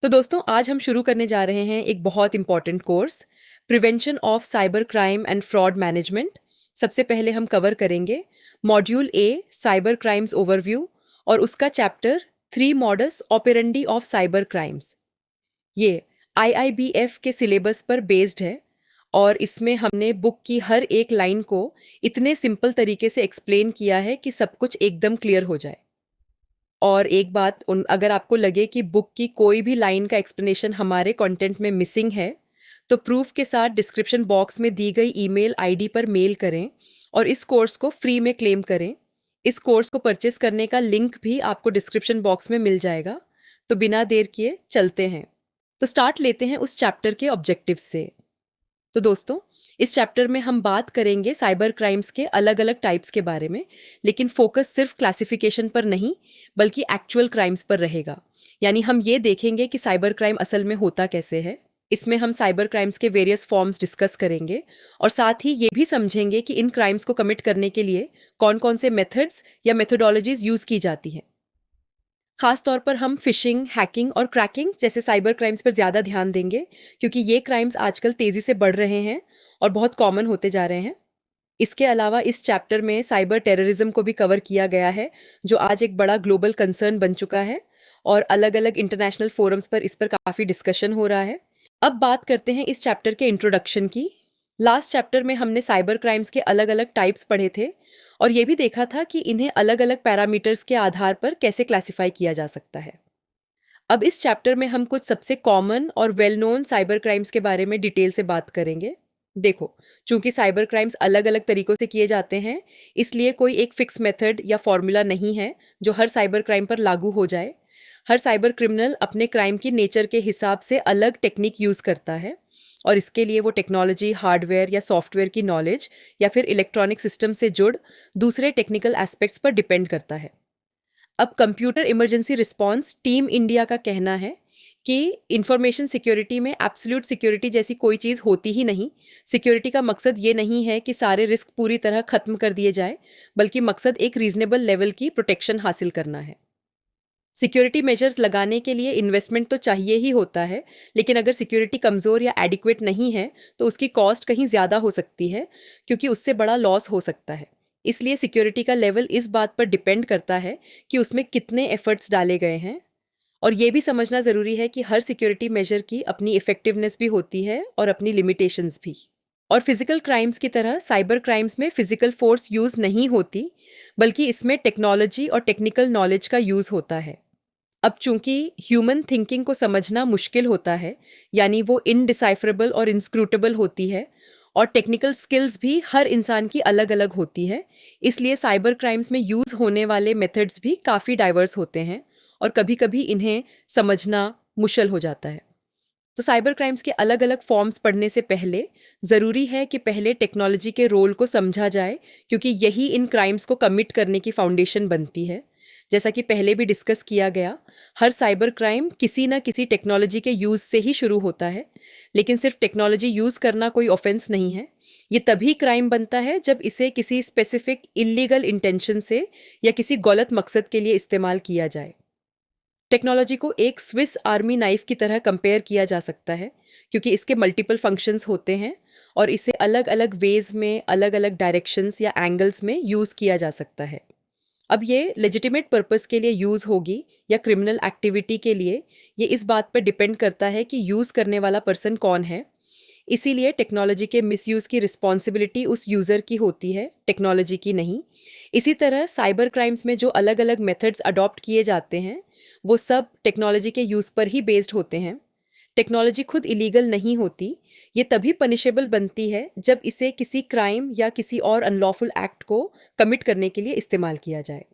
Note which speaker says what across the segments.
Speaker 1: तो दोस्तों आज हम शुरू करने जा रहे हैं एक बहुत important course, prevention of cyber crime and fraud management. सबसे पहले हम कवर करेंगे module A cyber crimes overview और उसका chapter 3 modus operandi of cyber crimes. ये आईआईबीएफ के सिलेबस पर बेस्ड है और इसमें हमने बुक की हर एक लाइन को इतने सिंपल तरीके से एक्सप्लेन किया है कि सब कुछ एकदम क्लियर हो जाए। और एक बात अगर आपको लगे कि बुक की कोई भी लाइन का एक्सप्लेनेशन हमारे कंटेंट में मिसिंग है तो प्रूफ के साथ डिस्क्रिप्शन बॉक्स में दी गई ईमेल आईडी पर मेल करें और इस कोर्स को फ्री में क्लेम करें। इस कोर्स को परचेस करने का लिंक भी आपको डिस्क्रिप्शन बॉक्स में मिल जाएगा। तो बिना देर किए चलते हैं। तो स्टार्ट लेते हैं उस चैप्टर के ऑब्जेक्टिव्स से। तो दोस्तों इस चैप्टर में हम बात करेंगे साइबर क्राइम्स के अलग अलग टाइप्स के बारे में, लेकिन फोकस सिर्फ क्लासिफिकेशन पर नहीं बल्कि एक्चुअल क्राइम्स पर रहेगा। यानी हम ये देखेंगे कि साइबर क्राइम असल में होता कैसे है। इसमें हम साइबर क्राइम्स के वेरियस फॉर्म्स डिस्कस करेंगे और साथ ही ये भी समझेंगे कि इन क्राइम्स को कमिट करने के लिए कौन कौन से मेथड्स या मेथोडोलॉजीज यूज की जाती हैं। खास तौर पर हम फिशिंग, हैकिंग और क्रैकिंग जैसे साइबर क्राइम्स पर ज़्यादा ध्यान देंगे क्योंकि ये क्राइम्स आजकल तेज़ी से बढ़ रहे हैं और बहुत कॉमन होते जा रहे हैं। इसके अलावा इस चैप्टर में साइबर टेररिज्म को भी कवर किया गया है जो आज एक बड़ा ग्लोबल कंसर्न बन चुका है और अलग अलग इंटरनेशनल फोरम्स पर इस पर काफ़ी डिस्कशन हो रहा है। अब बात करते हैं इस चैप्टर के इंट्रोडक्शन की। लास्ट चैप्टर में हमने साइबर क्राइम्स के अलग अलग टाइप्स पढ़े थे और ये भी देखा था कि इन्हें अलग अलग पैरामीटर्स के आधार पर कैसे क्लासिफाई किया जा सकता है। अब इस चैप्टर में हम कुछ सबसे कॉमन और वेल नोन साइबर क्राइम्स के बारे में डिटेल से बात करेंगे। देखो, चूंकि साइबर क्राइम्स अलग अलग तरीकों से किए जाते हैं इसलिए कोई एक फिक्स मेथड या फॉर्मूला नहीं है जो हर साइबर क्राइम पर लागू हो जाए। हर साइबर क्रिमिनल अपने क्राइम की नेचर के हिसाब से अलग टेक्निक यूज़ करता है और इसके लिए वो टेक्नोलॉजी, हार्डवेयर या सॉफ्टवेयर की नॉलेज या फिर इलेक्ट्रॉनिक सिस्टम से जुड़ दूसरे टेक्निकल एस्पेक्ट्स पर डिपेंड करता है। अब computer emergency response team India का कहना है कि इंफॉर्मेशन सिक्योरिटी में एब्सोल्यूट सिक्योरिटी जैसी कोई चीज़ होती ही नहीं। सिक्योरिटी का मकसद ये नहीं है कि सारे रिस्क पूरी तरह खत्म कर दिए जाए, बल्कि मकसद एक रीजनेबल लेवल की प्रोटेक्शन हासिल करना है। सिक्योरिटी मेजर्स लगाने के लिए इन्वेस्टमेंट तो चाहिए ही होता है, लेकिन अगर सिक्योरिटी कमज़ोर या एडिक्वेट नहीं है तो उसकी कॉस्ट कहीं ज़्यादा हो सकती है क्योंकि उससे बड़ा लॉस हो सकता है। इसलिए सिक्योरिटी का लेवल इस बात पर डिपेंड करता है कि उसमें कितने एफर्ट्स डाले गए हैं। और ये भी समझना ज़रूरी है कि हर सिक्योरिटी मेजर की अपनी इफ़ेक्टिवनेस भी होती है और अपनी लिमिटेशंस भी। और फिजिकल क्राइम्स की तरह साइबर क्राइम्स में फिजिकल फोर्स यूज़ नहीं होती, बल्कि इसमें टेक्नोलॉजी और टेक्निकल नॉलेज का यूज़ होता है। अब चूंकि ह्यूमन थिंकिंग को समझना मुश्किल होता है, यानी वो इनडिसाइफरेबल और इंस्क्रूटेबल होती है, और टेक्निकल स्किल्स भी हर इंसान की अलग अलग होती है, इसलिए साइबर क्राइम्स में यूज़ होने वाले मेथड्स भी काफ़ी डाइवर्स होते हैं और कभी कभी इन्हें समझना मुश्किल हो जाता है। तो साइबर क्राइम्स के अलग अलग फॉर्म्स पढ़ने से पहले ज़रूरी है कि पहले टेक्नोलॉजी के रोल को समझा जाए क्योंकि यही इन क्राइम्स को कमिट करने की फाउंडेशन बनती है। जैसा कि पहले भी डिस्कस किया गया, हर साइबर क्राइम किसी न किसी टेक्नोलॉजी के यूज़ से ही शुरू होता है, लेकिन सिर्फ टेक्नोलॉजी यूज़ करना कोई ऑफेंस नहीं है। ये तभी क्राइम बनता है जब इसे किसी स्पेसिफिक इलीगल इंटेंशन से या किसी गलत मकसद के लिए इस्तेमाल किया जाए। टेक्नोलॉजी को एक स्विस आर्मी नाइफ की तरह कंपेयर किया जा सकता है क्योंकि इसके मल्टीपल फंक्शंस होते हैं और इसे अलग अलग वेज में, अलग अलग डायरेक्शंस या एंगल्स में यूज़ किया जा सकता है। अब ये लेजिटिमेट पर्पस के लिए यूज़ होगी या क्रिमिनल एक्टिविटी के लिए, ये इस बात पर डिपेंड करता है कि यूज़ करने वाला पर्सन कौन है। इसीलिए टेक्नोलॉजी के मिसयूज़ की रिस्पॉन्सिबिलिटी उस यूज़र की होती है, टेक्नोलॉजी की नहीं। इसी तरह साइबर क्राइम्स में जो अलग अलग मेथड्स अडॉप्ट किए जाते हैं वो सब टेक्नोलॉजी के यूज़ पर ही बेस्ड होते हैं। टेक्नोलॉजी खुद इलीगल नहीं होती, ये तभी पनिशेबल बनती है जब इसे किसी क्राइम या किसी और अनलॉफुल एक्ट को कमिट करने के लिए इस्तेमाल किया जाए।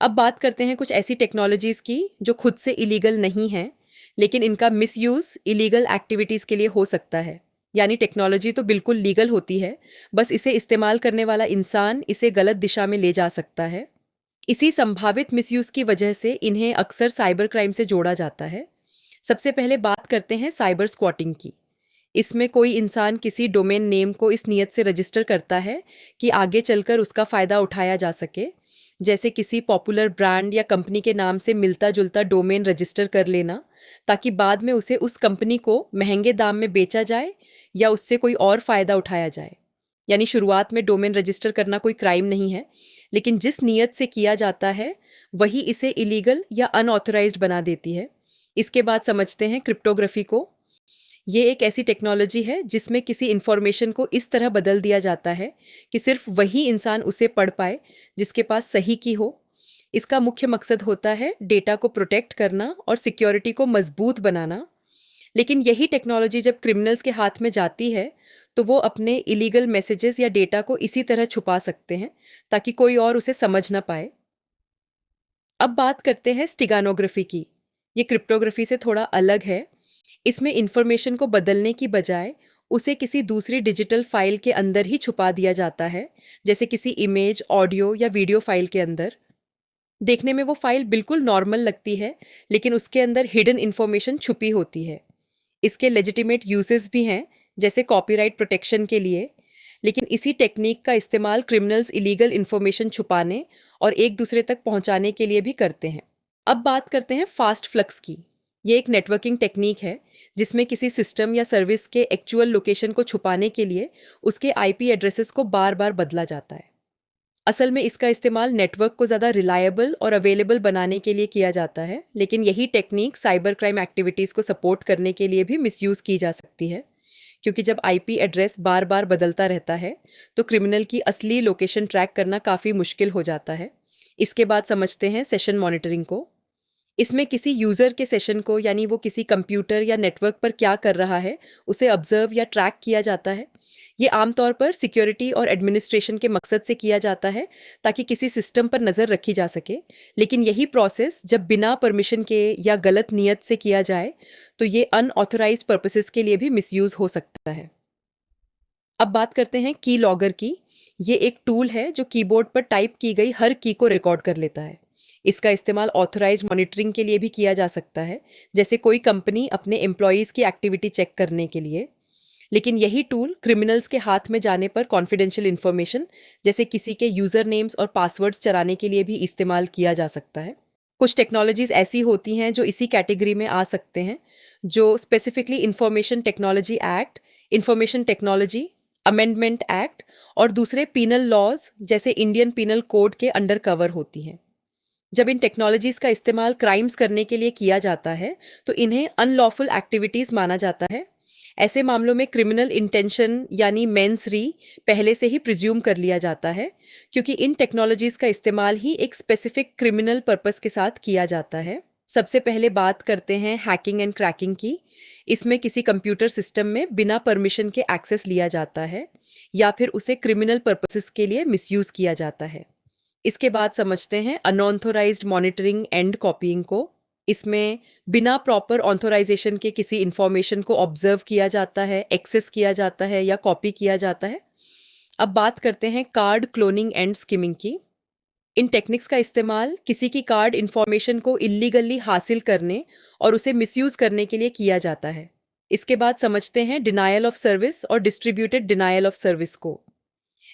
Speaker 1: अब बात करते हैं कुछ ऐसी टेक्नोलॉजीज़ की जो खुद से इलीगल नहीं हैं, लेकिन इनका मिसयूज़ इलीगल एक्टिविटीज़ के लिए हो सकता है। यानी टेक्नोलॉजी तो बिल्कुल लीगल होती है, बस इसे इस्तेमाल करने वाला इंसान इसे गलत दिशा में ले जा सकता है। इसी संभावित मिसयूज़ की वजह से इन्हें अक्सर साइबर क्राइम से जोड़ा जाता है। सबसे पहले बात करते हैं साइबर स्क्वॉटिंग की। इसमें कोई इंसान किसी डोमेन नेम को इस नीयत से रजिस्टर करता है कि आगे चलकर उसका फ़ायदा उठाया जा सके। जैसे किसी पॉपुलर ब्रांड या कंपनी के नाम से मिलता जुलता डोमेन रजिस्टर कर लेना, ताकि बाद में उसे उस कंपनी को महंगे दाम में बेचा जाए या उससे कोई और फ़ायदा उठाया जाए। यानी शुरुआत में डोमेन रजिस्टर करना कोई क्राइम नहीं है, लेकिन जिस नीयत से किया जाता है वही इसे इलीगल या अनऑथराइज्ड बना देती है। इसके बाद समझते हैं क्रिप्टोग्राफी को। ये एक ऐसी टेक्नोलॉजी है जिसमें किसी इंफॉर्मेशन को इस तरह बदल दिया जाता है कि सिर्फ वही इंसान उसे पढ़ पाए जिसके पास सही की हो। इसका मुख्य मकसद होता है डेटा को प्रोटेक्ट करना और सिक्योरिटी को मजबूत बनाना। लेकिन यही टेक्नोलॉजी जब क्रिमिनल्स के हाथ में जाती है तो वो अपने इलीगल मैसेजेस या डेटा को इसी तरह छुपा सकते हैं ताकि कोई और उसे समझ ना पाए। अब बात करते हैं स्टिगानोग्राफी की। ये क्रिप्टोग्राफी से थोड़ा अलग है। इसमें इंफॉर्मेशन को बदलने की बजाय उसे किसी दूसरी डिजिटल फाइल के अंदर ही छुपा दिया जाता है, जैसे किसी इमेज, ऑडियो या वीडियो फाइल के अंदर। देखने में वो फाइल बिल्कुल नॉर्मल लगती है, लेकिन उसके अंदर हिडन इंफॉर्मेशन छुपी होती है। इसके लेजिटिमेट यूजेस भी हैं, जैसे कॉपीराइट प्रोटेक्शन के लिए। लेकिन इसी टेक्निक का इस्तेमाल क्रिमिनल्स इलीगल इंफॉर्मेशन छुपाने और एक दूसरे तक पहुंचाने के लिए भी करते हैं। अब बात करते हैं फास्ट फ्लक्स की। ये एक नेटवर्किंग टेक्निक है जिसमें किसी सिस्टम या सर्विस के एक्चुअल लोकेशन को छुपाने के लिए उसके आईपी एड्रेसेस को बार बार बदला जाता है। असल में इसका इस्तेमाल नेटवर्क को ज़्यादा रिलायबल और अवेलेबल बनाने के लिए किया जाता है, लेकिन यही टेक्निक साइबर क्राइम एक्टिविटीज़ को सपोर्ट करने के लिए भी मिसयूज़ की जा सकती है, क्योंकि जब आईपी एड्रेस बार बार बदलता रहता है तो क्रिमिनल की असली लोकेशन ट्रैक करना काफ़ी मुश्किल हो जाता है। इसके बाद समझते हैं सेशन मॉनिटरिंग को। इसमें किसी यूज़र के सेशन को, यानी वो किसी कंप्यूटर या नेटवर्क पर क्या कर रहा है, उसे ऑब्जर्व या ट्रैक किया जाता है। ये आमतौर पर सिक्योरिटी और एडमिनिस्ट्रेशन के मकसद से किया जाता है ताकि किसी सिस्टम पर नज़र रखी जा सके। लेकिन यही प्रोसेस जब बिना परमिशन के या गलत नीयत से किया जाए तो ये अनऑथराइज्ड पर्पसेस के लिए भी मिसयूज़ हो सकता है। अब बात करते हैं की लॉगर की। ये एक टूल है जो कीबोर्ड पर टाइप की गई हर की को रिकॉर्ड कर लेता है। इसका इस्तेमाल ऑथराइज्ड मॉनिटरिंग के लिए भी किया जा सकता है, जैसे कोई कंपनी अपने एम्प्लॉयज़ की एक्टिविटी चेक करने के लिए। लेकिन यही टूल क्रिमिनल्स के हाथ में जाने पर कॉन्फिडेंशियल इन्फॉर्मेशन, जैसे किसी के यूज़र नेम्स और पासवर्ड्स चराने के लिए भी इस्तेमाल किया जा सकता है। कुछ टेक्नोलॉजीज़ ऐसी होती हैं जो इसी कैटेगरी में आ सकते हैं, जो specifically information technology act, information technology amendment act और दूसरे पीनल लॉज जैसे इंडियन पीनल कोड के अंडर कवर होती हैं। जब इन टेक्नोलॉजीज़ का इस्तेमाल क्राइम्स करने के लिए किया जाता है तो इन्हें अनलॉफुल एक्टिविटीज़ माना जाता है। ऐसे मामलों में क्रिमिनल इंटेंशन यानी मेंस री पहले से ही प्रिज्यूम कर लिया जाता है, क्योंकि इन टेक्नोलॉजीज़ का इस्तेमाल ही एक स्पेसिफिक क्रिमिनल पर्पस के साथ किया जाता है। सबसे पहले बात करते हैं हैकिंग एंड क्रैकिंग की। इसमें किसी कंप्यूटर सिस्टम में बिना परमिशन के एक्सेस लिया जाता है या फिर उसे क्रिमिनल पर्पसेस के लिए मिसयूज़ किया जाता है। इसके बाद समझते हैं अनऑथोराइज्ड मॉनिटरिंग एंड कॉपीइंग को। इसमें बिना प्रॉपर ऑथोराइजेशन के किसी इंफॉर्मेशन को ऑब्जर्व किया जाता है, एक्सेस किया जाता है या कॉपी किया जाता है। अब बात करते हैं कार्ड क्लोनिंग एंड स्किमिंग की। इन टेक्निक्स का इस्तेमाल किसी की कार्ड इंफॉर्मेशन को इल्लीगली हासिल करने और उसे मिसयूज़ करने के लिए किया जाता है। इसके बाद समझते हैं डिनायल ऑफ सर्विस और डिस्ट्रीब्यूटेड डिनायल ऑफ सर्विस को।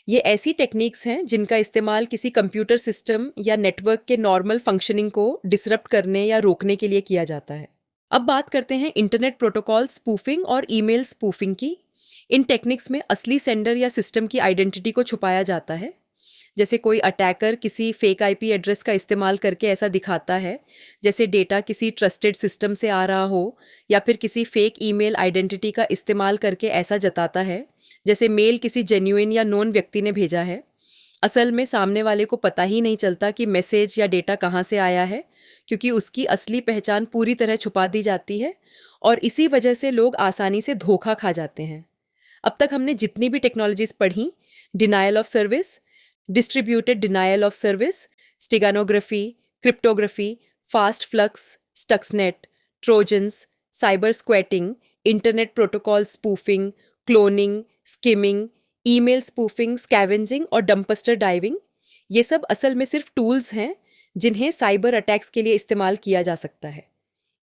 Speaker 1: ये ऐसी टेक्निक्स हैं जिनका इस्तेमाल किसी कंप्यूटर सिस्टम या नेटवर्क के नॉर्मल फंक्शनिंग को डिसरप्ट करने या रोकने के लिए किया जाता है। अब बात करते हैं इंटरनेट प्रोटोकॉल स्पूफिंग और ईमेल स्पूफिंग की। इन टेक्निक्स में असली सेंडर या सिस्टम की आइडेंटिटी को छुपाया जाता है। जैसे कोई अटैकर किसी फेक आईपी एड्रेस का इस्तेमाल करके ऐसा दिखाता है जैसे डेटा किसी ट्रस्टेड सिस्टम से आ रहा हो, या फिर किसी फेक ईमेल आइडेंटिटी का इस्तेमाल करके ऐसा जताता है जैसे मेल किसी जेन्युइन या नोन व्यक्ति ने भेजा है। असल में सामने वाले को पता ही नहीं चलता कि मैसेज या डेटा कहाँ से आया है, क्योंकि उसकी असली पहचान पूरी तरह छुपा दी जाती है और इसी वजह से लोग आसानी से धोखा खा जाते हैं। अब तक हमने जितनी भी टेक्नोलॉजीज पढ़ी, denial of service, distributed denial of service, steganography, cryptography, fast flux, Stuxnet, trojans, cyber squatting, internet protocol spoofing, cloning, skimming, email spoofing, scavenging और डंपस्टर डाइविंग, ये सब असल में सिर्फ टूल्स हैं जिन्हें साइबर अटैक्स के लिए इस्तेमाल किया जा सकता है।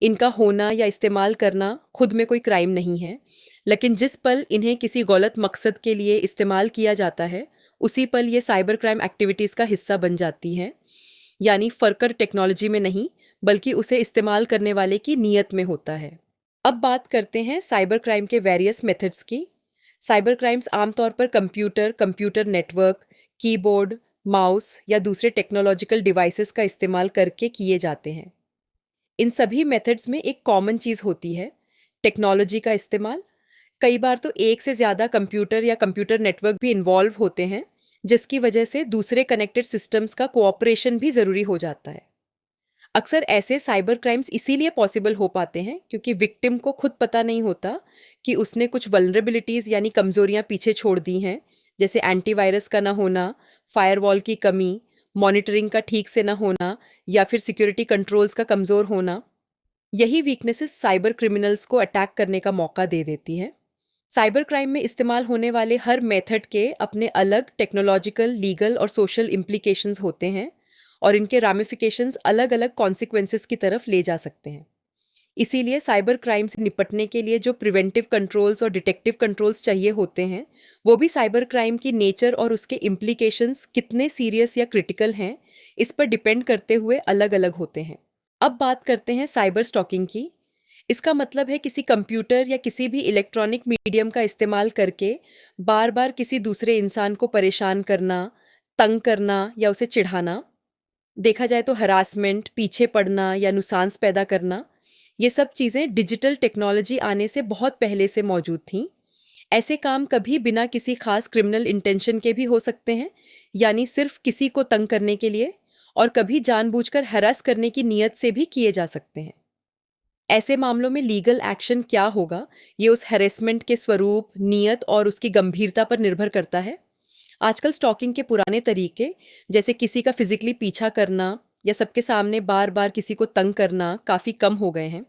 Speaker 1: इनका होना या इस्तेमाल करना खुद में कोई क्राइम नहीं है, लेकिन जिस पल इन्हें किसी गलत मकसद के लिए इस्तेमाल किया जाता है उसी पल ये साइबर क्राइम एक्टिविटीज़ का हिस्सा बन जाती हैं, यानी फर्क टेक्नोलॉजी में नहीं बल्कि उसे इस्तेमाल करने वाले की नीयत में होता है। अब बात करते हैं साइबर क्राइम के वेरियस मेथड्स की। साइबर क्राइम्स आमतौर पर कंप्यूटर नेटवर्क, कीबोर्ड, माउस या दूसरे टेक्नोलॉजिकल डिवाइसेस का इस्तेमाल करके किए जाते हैं। इन सभी मेथड्स में एक कॉमन चीज़ होती है, टेक्नोलॉजी का इस्तेमाल। कई बार तो एक से ज़्यादा कंप्यूटर या कंप्यूटर नेटवर्क भी इन्वॉल्व होते हैं, जिसकी वजह से दूसरे कनेक्टेड सिस्टम्स का कोऑपरेशन भी ज़रूरी हो जाता है। अक्सर ऐसे साइबर क्राइम्स इसीलिए पॉसिबल हो पाते हैं क्योंकि विक्टिम को खुद पता नहीं होता कि उसने कुछ वल्नरेबिलिटीज़ यानी कमज़ोरियाँ पीछे छोड़ दी हैं, जैसे एंटीवायरस का ना होना, फायरवॉल की कमी, मॉनिटरिंग का ठीक से ना होना या फिर सिक्योरिटी कंट्रोल्स का कमज़ोर होना। यही वीकनेसेस साइबर क्रिमिनल्स को अटैक करने का मौका दे देती है। साइबर क्राइम में इस्तेमाल होने वाले हर मेथड के अपने अलग टेक्नोलॉजिकल, लीगल और सोशल इम्प्लीकेशंस होते हैं और इनके रामिफिकेशंस अलग अलग कॉन्सिक्वेंसेस की तरफ ले जा सकते हैं। इसीलिए साइबर क्राइम से निपटने के लिए जो प्रिवेंटिव कंट्रोल्स और डिटेक्टिव कंट्रोल्स चाहिए होते हैं, वो भी साइबर क्राइम की नेचर और उसके इम्प्लीकेशंस कितने सीरियस या क्रिटिकल हैं, इस पर डिपेंड करते हुए अलग अलग होते हैं। अब बात करते हैं साइबर स्टॉकिंग की। इसका मतलब है किसी कंप्यूटर या किसी भी इलेक्ट्रॉनिक मीडियम का इस्तेमाल करके बार बार किसी दूसरे इंसान को परेशान करना, तंग करना या उसे चिढ़ाना। देखा जाए तो हरासमेंट, पीछे पड़ना या नुकसान पैदा करना, ये सब चीज़ें डिजिटल टेक्नोलॉजी आने से बहुत पहले से मौजूद थीं। ऐसे काम कभी बिना किसी खास क्रिमिनल इंटेंशन के भी हो सकते हैं, यानी सिर्फ किसी को तंग करने के लिए, और कभी जानबूझकर हरास करने की नीयत से भी किए जा सकते हैं। ऐसे मामलों में लीगल एक्शन क्या होगा, ये उस हैरेसमेंट के स्वरूप, नीयत और उसकी गंभीरता पर निर्भर करता है। आजकल स्टॉकिंग के पुराने तरीके, जैसे किसी का फिजिकली पीछा करना या सबके सामने बार बार किसी को तंग करना, काफ़ी कम हो गए हैं।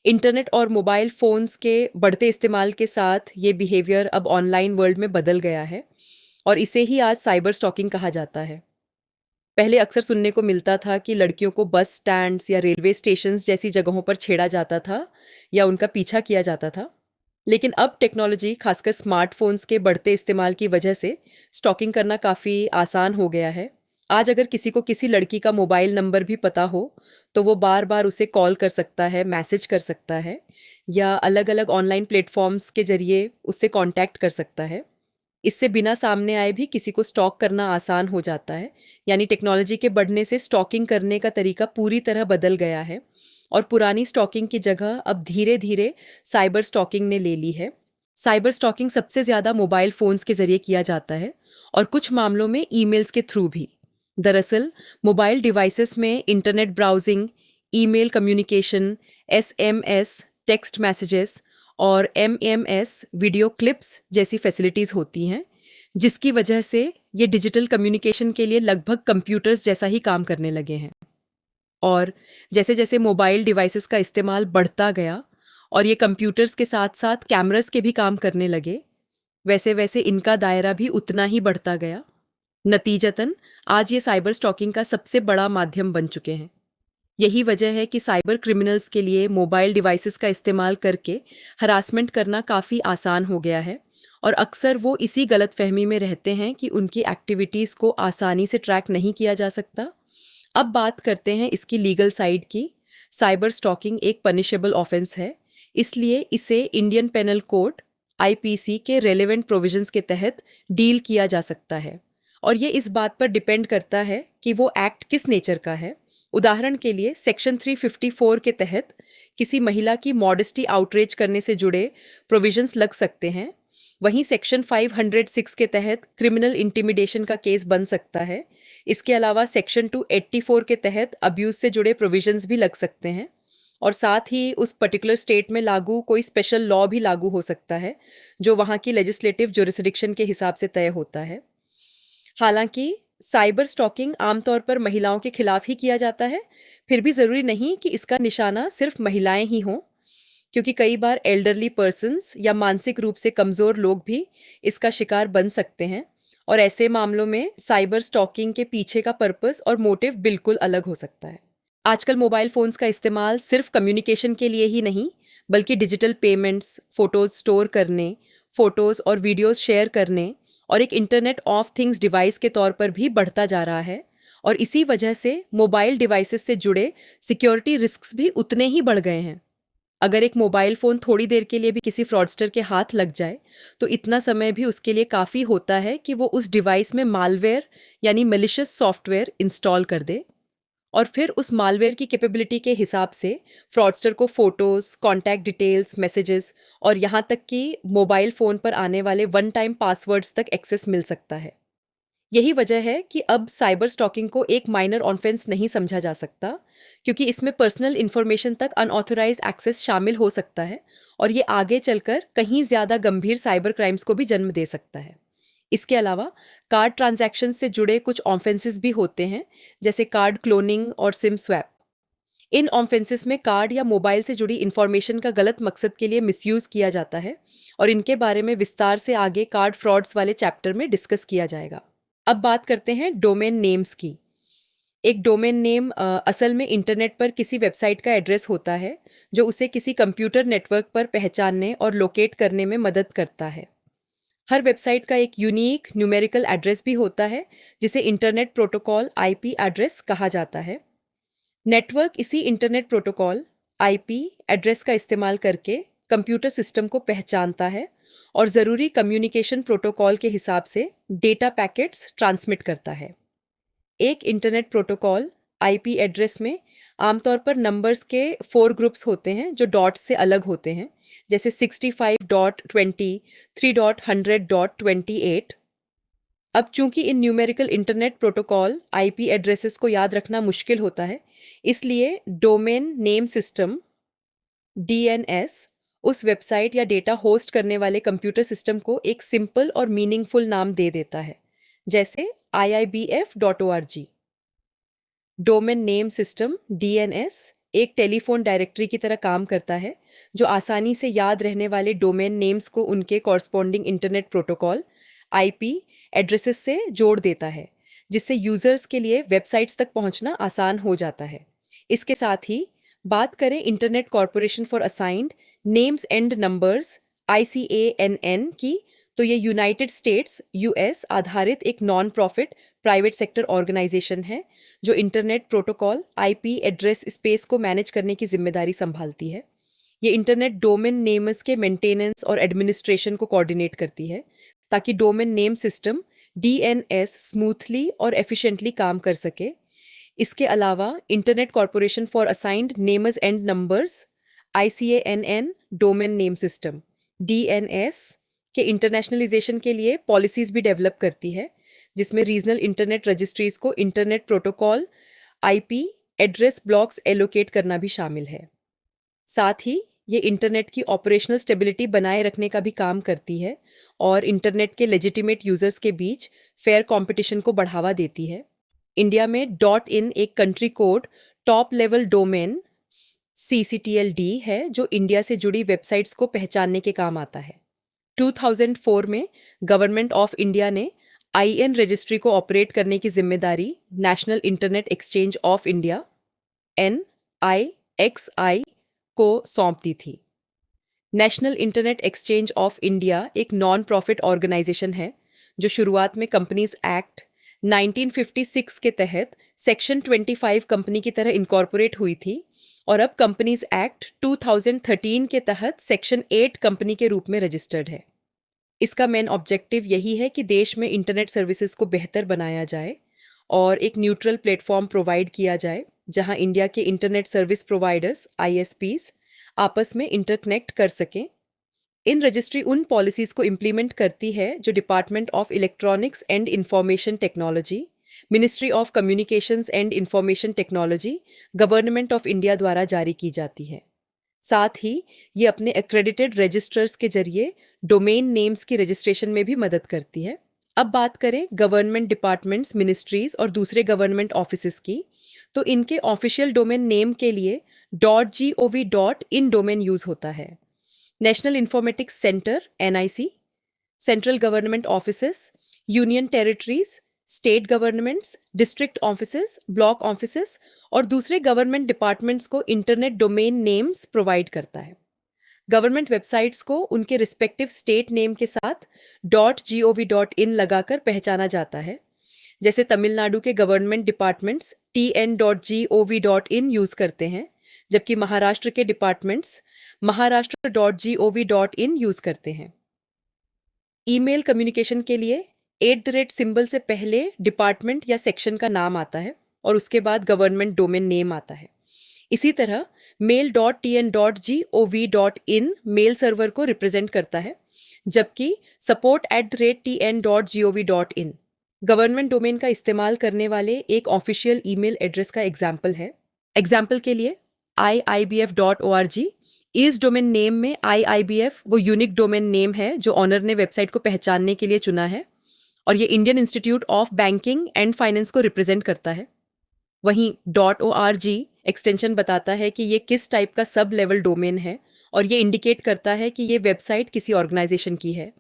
Speaker 1: इंटरनेट और मोबाइल फ़ोन्स के बढ़ते इस्तेमाल के साथ ये बिहेवियर अब ऑनलाइन वर्ल्ड में बदल गया है और इसे ही आज साइबर स्टॉकिंग कहा जाता है। पहले अक्सर सुनने को मिलता था कि लड़कियों को बस स्टैंड्स या रेलवे स्टेशंस जैसी जगहों पर छेड़ा जाता था या उनका पीछा किया जाता था। लेकिन अब टेक्नोलॉजी, खासकर स्मार्टफोन्स के बढ़ते इस्तेमाल की वजह से स्टॉकिंग करना काफ़ी आसान हो गया है। आज अगर किसी को किसी लड़की का मोबाइल नंबर भी पता हो, तो वो बार बार उसे कॉल कर सकता है, मैसेज कर सकता है या अलग अलग ऑनलाइन प्लेटफॉर्म्स के ज़रिए उससे कांटेक्ट कर सकता है। इससे बिना सामने आए भी किसी को स्टॉक करना आसान हो जाता है। यानी टेक्नोलॉजी के बढ़ने से स्टॉकिंग करने का तरीका पूरी तरह बदल गया है और पुरानी स्टॉकिंग की जगह अब धीरे धीरे साइबर स्टॉकिंग ने ले ली है। साइबर स्टॉकिंग सबसे ज़्यादा मोबाइल फ़ोन्स के ज़रिए किया जाता है और कुछ मामलों में ईमेल्स के थ्रू भी। दरअसल मोबाइल डिवाइसेस में internet browsing, email communication, SMS, text messages और एमएमएस वीडियो क्लिप्स जैसी फैसिलिटीज़ होती हैं, जिसकी वजह से ये डिजिटल कम्युनिकेशन के लिए लगभग कंप्यूटर्स जैसा ही काम करने लगे हैं। और जैसे जैसे मोबाइल डिवाइसेस का इस्तेमाल बढ़ता गया और ये कंप्यूटर्स के साथ साथ कैमरास के भी काम करने लगे, वैसे वैसे इनका दायरा भी उतना ही बढ़ता गया। नतीजतन आज ये साइबर स्टॉकिंग का सबसे बड़ा माध्यम बन चुके हैं। यही वजह है कि साइबर क्रिमिनल्स के लिए मोबाइल डिवाइसेस का इस्तेमाल करके हरासमेंट करना काफ़ी आसान हो गया है और अक्सर वो इसी गलतफहमी में रहते हैं कि उनकी एक्टिविटीज़ को आसानी से ट्रैक नहीं किया जा सकता। अब बात करते हैं इसकी लीगल साइड की। साइबर स्टॉकिंग एक पनिशेबल ऑफेंस है, इसलिए इसे इंडियन पेनल कोड आईपीसी के रेलेवेंट प्रोविजंस के तहत डील किया जा सकता है और ये इस बात पर डिपेंड करता है कि वो एक्ट किस नेचर का है। उदाहरण के लिए सेक्शन 354 के तहत किसी महिला की मॉडेस्टी आउटरेज करने से जुड़े प्रोविजंस लग सकते हैं। वहीं सेक्शन 506 के तहत क्रिमिनल इंटिमिडेशन का केस बन सकता है। इसके अलावा सेक्शन 284 के तहत अब्यूज़ से जुड़े प्रोविजंस भी लग सकते हैं और साथ ही उस पर्टिकुलर स्टेट में लागू कोई स्पेशल लॉ भी लागू हो सकता है जो वहाँ की लेजिस्लेटिव जुरिसडिक्शन के हिसाब से तय होता है। हालांकि साइबर स्टॉकिंग आमतौर पर महिलाओं के खिलाफ ही किया जाता है, फिर भी ज़रूरी नहीं कि इसका निशाना सिर्फ महिलाएं ही हों, क्योंकि कई बार एल्डरली पर्सन्स या मानसिक रूप से कमज़ोर लोग भी इसका शिकार बन सकते हैं और ऐसे मामलों में साइबर स्टॉकिंग के पीछे का पर्पस और मोटिव बिल्कुल अलग हो सकता है। आजकल मोबाइल फ़ोन्स का इस्तेमाल सिर्फ कम्युनिकेशन के लिए ही नहीं, बल्कि डिजिटल पेमेंट्स, फ़ोटोज़ स्टोर करने, फ़ोटोज़ और वीडियोज़ शेयर करने और एक इंटरनेट ऑफ थिंग्स डिवाइस के तौर पर भी बढ़ता जा रहा है, और इसी वजह से मोबाइल डिवाइसेस से जुड़े सिक्योरिटी रिस्क्स भी उतने ही बढ़ गए हैं। अगर एक मोबाइल फ़ोन थोड़ी देर के लिए भी किसी फ्रॉडस्टर के हाथ लग जाए, तो इतना समय भी उसके लिए काफ़ी होता है कि वो उस डिवाइस में मालवेयर यानी मैलिशियस सॉफ्टवेयर इंस्टॉल कर दे, और फिर उस मालवेयर की कैपेबिलिटी के हिसाब से फ्रॉडस्टर को फ़ोटोज़, कॉन्टैक्ट डिटेल्स, मैसेजेस और यहाँ तक कि मोबाइल फ़ोन पर आने वाले वन टाइम पासवर्ड्स तक एक्सेस मिल सकता है। यही वजह है कि अब साइबर स्टॉकिंग को एक माइनर ऑफेंस नहीं समझा जा सकता, क्योंकि इसमें पर्सनल इंफॉर्मेशन तक अनऑथराइज्ड एक्सेस शामिल हो सकता है, और ये आगे चलकर कहीं ज़्यादा गंभीर साइबर क्राइम्स को भी जन्म दे सकता है। इसके अलावा कार्ड ट्रांजैक्शन से जुड़े कुछ ऑफेंसेस भी होते हैं, जैसे कार्ड क्लोनिंग और सिम स्वैप। इन ऑफेंसेस में कार्ड या मोबाइल से जुड़ी इंफॉर्मेशन का गलत मकसद के लिए मिसयूज़ किया जाता है, और इनके बारे में विस्तार से आगे कार्ड फ्रॉड्स वाले चैप्टर में डिस्कस किया जाएगा। अब बात करते हैं डोमेन नेम्स की। एक डोमेन नेम असल में इंटरनेट पर किसी वेबसाइट का एड्रेस होता है, जो उसे किसी कंप्यूटर नेटवर्क पर पहचानने और लोकेट करने में मदद करता है। हर वेबसाइट का एक यूनिक न्यूमेरिकल एड्रेस भी होता है, जिसे इंटरनेट प्रोटोकॉल आईपी एड्रेस कहा जाता है। नेटवर्क इसी इंटरनेट प्रोटोकॉल आईपी एड्रेस का इस्तेमाल करके कंप्यूटर सिस्टम को पहचानता है और ज़रूरी कम्युनिकेशन प्रोटोकॉल के हिसाब से डेटा पैकेट्स ट्रांसमिट करता है। एक इंटरनेट प्रोटोकॉल आईपी एड्रेस में आमतौर पर नंबर्स के 4 ग्रुप्स होते हैं जो डॉट्स से अलग होते हैं, जैसे 65.20, 3.100.28। अब चूंकि इन numerical internet protocol IP addresses को याद रखना मुश्किल होता है, इसलिए डोमेन नेम सिस्टम डीएनएस उस वेबसाइट या डेटा होस्ट करने वाले कंप्यूटर सिस्टम को एक सिंपल और मीनिंगफुल नाम दे देता है, जैसे iibf.org। Domain name system DNS एक टेलीफोन डायरेक्टरी की तरह काम करता है, जो आसानी से याद रहने वाले डोमेन नेम्स को उनके corresponding internet protocol IP addresses से जोड़ देता है, जिससे यूजर्स के लिए वेबसाइट्स तक पहुंचना आसान हो जाता है। इसके साथ ही बात करें internet corporation for assigned names and numbers ICANN की, तो ये यूनाइटेड स्टेट्स यूएस आधारित एक non profit private sector organization है, जो internet protocol IP address space को मैनेज करने की जिम्मेदारी संभालती है। ये इंटरनेट डोमेन नेम्स के मेंटेनेंस और एडमिनिस्ट्रेशन को कोऑर्डिनेट करती है, ताकि domain name system DNS smoothly और एफिशिएंटली काम कर सके। इसके अलावा internet corporation for assigned names and numbers ICANN domain name system DNS के इंटरनेशनलाइजेशन के लिए पॉलिसीज़ भी डेवलप करती है, जिसमें रीजनल इंटरनेट रजिस्ट्रीज़ को internet protocol IP address blocks allocate करना भी शामिल है। साथ ही ये इंटरनेट की ऑपरेशनल स्टेबिलिटी बनाए रखने का भी काम करती है, और इंटरनेट के लेजिटिमेट यूजर्स के बीच फेयर कंपटीशन को बढ़ावा देती है। इंडिया में .in एक country code top level domain CCTLD है, जो इंडिया से जुड़ी वेबसाइट्स को पहचानने के काम आता है। 2004 में गवर्नमेंट ऑफ इंडिया ने IN रजिस्ट्री को ऑपरेट करने की जिम्मेदारी national internet exchange of India NIXI को सौंप दी थी। National internet exchange of India एक नॉन प्रॉफिट ऑर्गेनाइजेशन है, जो शुरुआत में कंपनीज एक्ट 1956 के तहत सेक्शन 25 कंपनी की तरह इनकॉर्पोरेट हुई थी, और अब कंपनीज एक्ट 2013 के तहत सेक्शन 8 कंपनी के रूप में रजिस्टर्ड है। इसका मेन ऑब्जेक्टिव यही है कि देश में इंटरनेट सर्विसेज को बेहतर बनाया जाए और एक न्यूट्रल प्लेटफॉर्म प्रोवाइड किया जाए, जहां इंडिया के इंटरनेट सर्विस प्रोवाइडर्स ISPs आपस में इंटरकनेक्ट कर सकें। इन रजिस्ट्री उन पॉलिसीज़ को इम्प्लीमेंट करती है जो department of electronics and information technology, ministry of communications and information technology, government of India द्वारा जारी की जाती है। साथ ही ये अपने एक्रेडिटेड रजिस्टर्स के जरिए डोमेन नेम्स की रजिस्ट्रेशन में भी मदद करती है। अब बात करें गवर्नमेंट डिपार्टमेंट्स, मिनिस्ट्रीज और दूसरे गवर्नमेंट ऑफिसेस की, तो इनके ऑफिशियल डोमेन नेम के लिए .gov.in डोमेन यूज होता है। National informatics centre NIC, central government offices, union territories, state governments, district offices, block offices और दूसरे गवर्नमेंट डिपार्टमेंट्स को इंटरनेट डोमेन नेम्स प्रोवाइड करता है। गवर्नमेंट वेबसाइट्स को उनके रिस्पेक्टिव स्टेट नेम के साथ .gov.in लगाकर पहचाना जाता है। जैसे तमिलनाडु के गवर्नमेंट डिपार्टमेंट्स tn.gov.in यूज़ करते हैं, जबकि महाराष्ट्र के डिपार्टमेंट्स महाराष्ट्र.gov.in यूज़ करते हैं। ईमेल कम्युनिकेशन के लिए सिंबल से पहले डिपार्टमेंट या सेक्शन का नाम आता है और उसके बाद गवर्नमेंट डोमेन नेम आता है। इसी तरह mail.tn.gov.in मेल सर्वर को रिप्रेजेंट करता है, जबकि support@tn.gov.in गवर्नमेंट डोमेन का इस्तेमाल करने वाले एक ऑफिशियल ईमेल एड्रेस का एग्जाम्पल है। एग्जाम्पल के लिए iibf.org। इस डोमेन नेम में IIBF वो यूनिक डोमेन नेम है जो ऑनर ने वेबसाइट को पहचानने के लिए चुना है और ये Indian institute of banking and finance को रिप्रेजेंट करता है। वहीं .org एक्सटेंशन बताता है कि ये किस टाइप का सब लेवल डोमेन है और ये इंडिकेट करता है कि ये वेबसाइट किसी ऑर्गेनाइजेशन की है।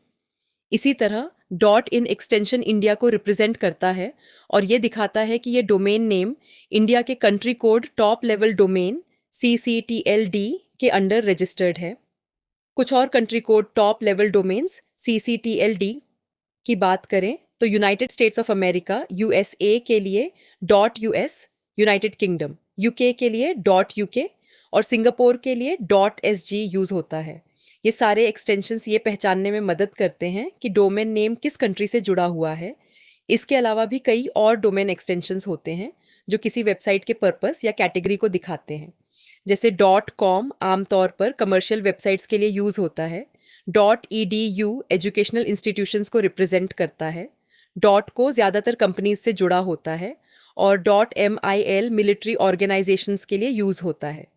Speaker 1: इसी तरह .in एक्सटेंशन इंडिया को रिप्रेजेंट करता है और ये दिखाता है कि ये डोमेन नेम इंडिया के country code top level domain CCTLD के अंडर रजिस्टर्ड है। कुछ और country code top level domains CCTLD की बात करें तो United states of America USA के लिए .US, यूनाइटेड किंगडम UK के लिए .UK और सिंगापुर के लिए .SG यूज़ होता है। ये सारे एक्सटेंशंस ये पहचानने में मदद करते हैं कि डोमेन नेम किस कंट्री से जुड़ा हुआ है। इसके अलावा भी कई और डोमेन एक्सटेंशंस होते हैं जो किसी वेबसाइट के पर्पस या कैटेगरी को दिखाते हैं। जैसे .com आमतौर पर कमर्शियल वेबसाइट्स के लिए यूज़ होता है, .edu एजुकेशनल इंस्टीट्यूशंस को रिप्रेजेंट करता है, .co ज़्यादातर कंपनीज से जुड़ा होता है और .mil मिलिट्री ऑर्गेनाइजेशंस के लिए यूज़ होता है।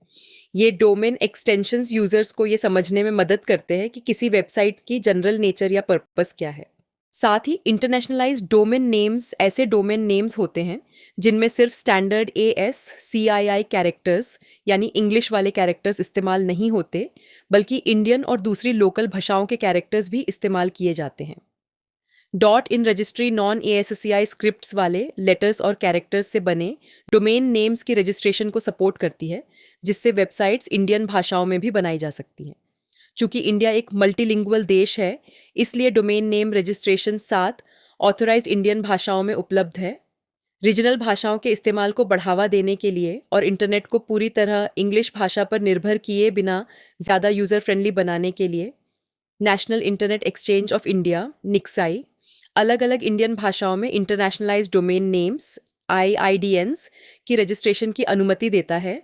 Speaker 1: ये डोमेन एक्सटेंशंस यूजर्स को ये समझने में मदद करते हैं कि किसी वेबसाइट की जनरल नेचर या पर्पस क्या है। साथ ही इंटरनेशनलाइज्ड डोमेन नेम्स ऐसे डोमेन नेम्स होते हैं जिनमें सिर्फ स्टैंडर्ड ASCII कैरेक्टर्स यानी इंग्लिश वाले कैरेक्टर्स इस्तेमाल नहीं होते, बल्कि इंडियन और दूसरी लोकल भाषाओं के कैरेक्टर्स भी इस्तेमाल किए जाते हैं। .in registry non ASCII scripts वाले लेटर्स और कैरेक्टर्स से बने डोमेन नेम्स की रजिस्ट्रेशन को सपोर्ट करती है, जिससे वेबसाइट्स इंडियन भाषाओं में भी बनाई जा सकती हैं। चूंकि इंडिया एक मल्टीलिंगुअल देश है, इसलिए domain name registration 7 authorised Indian भाषाओं में उपलब्ध है। रीजनल भाषाओं के इस्तेमाल को बढ़ावा देने के लिए और इंटरनेट को पूरी तरह इंग्लिश भाषा पर निर्भर किए बिना ज़्यादा यूज़र फ्रेंडली बनाने के लिए national internet exchange of India NIXI अलग अलग इंडियन भाषाओं में इंटरनेशनलाइज्ड डोमेन नेम्स IIDNs की रजिस्ट्रेशन की अनुमति देता है।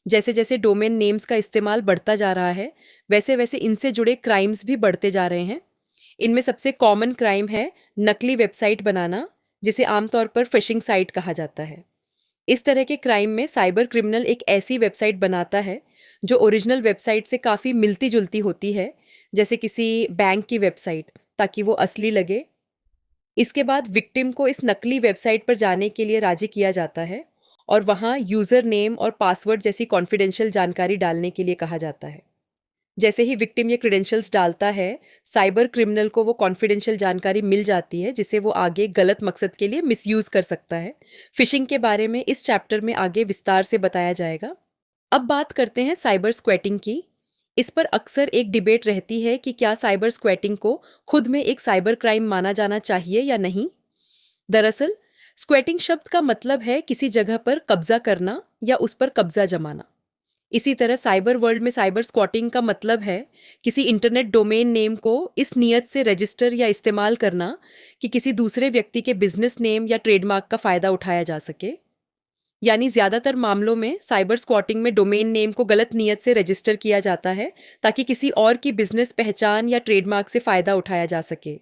Speaker 1: जैसे जैसे डोमेन नेम्स का इस्तेमाल बढ़ता जा रहा है, वैसे वैसे इनसे जुड़े क्राइम्स भी बढ़ते जा रहे हैं। इनमें सबसे कॉमन क्राइम है नकली वेबसाइट बनाना, जिसे आमतौर पर फिशिंग साइट कहा जाता है। इस तरह के क्राइम में साइबर क्रिमिनल एक ऐसी वेबसाइट बनाता है जो ओरिजिनल वेबसाइट से काफ़ी मिलती जुलती होती है, जैसे किसी बैंक की वेबसाइट, ताकि वो असली लगे। इसके बाद विक्टिम को इस नकली वेबसाइट पर जाने के लिए राजी किया जाता है और वहाँ यूज़र नेम और पासवर्ड जैसी कॉन्फिडेंशियल जानकारी डालने के लिए कहा जाता है। जैसे ही विक्टिम ये क्रेडेंशियल्स डालता है, साइबर क्रिमिनल को वो कॉन्फिडेंशियल जानकारी मिल जाती है, जिसे वो आगे गलत मकसद के लिए मिसयूज़ कर सकता है। फिशिंग के बारे में इस चैप्टर में आगे विस्तार से बताया जाएगा। अब बात करते हैं साइबर स्क्वैटिंग की। इस पर अक्सर एक डिबेट रहती है कि क्या साइबर स्क्वैटिंग को खुद में एक साइबर क्राइम माना जाना चाहिए या नहीं। दरअसल स्क्वैटिंग शब्द का मतलब है किसी जगह पर कब्जा करना या उस पर कब्जा जमाना। इसी तरह साइबर वर्ल्ड में साइबर स्क्वॉटिंग का मतलब है किसी इंटरनेट डोमेन नेम को इस नियत से रजिस्टर या इस्तेमाल करना कि किसी दूसरे व्यक्ति के बिजनेस नेम या ट्रेडमार्क का फ़ायदा उठाया जा सके। यानी ज़्यादातर मामलों में साइबर स्क्वॉटिंग में डोमेन नेम को गलत नियत से रजिस्टर किया जाता है ताकि किसी और की बिजनेस पहचान या ट्रेडमार्क से फ़ायदा उठाया जा सके।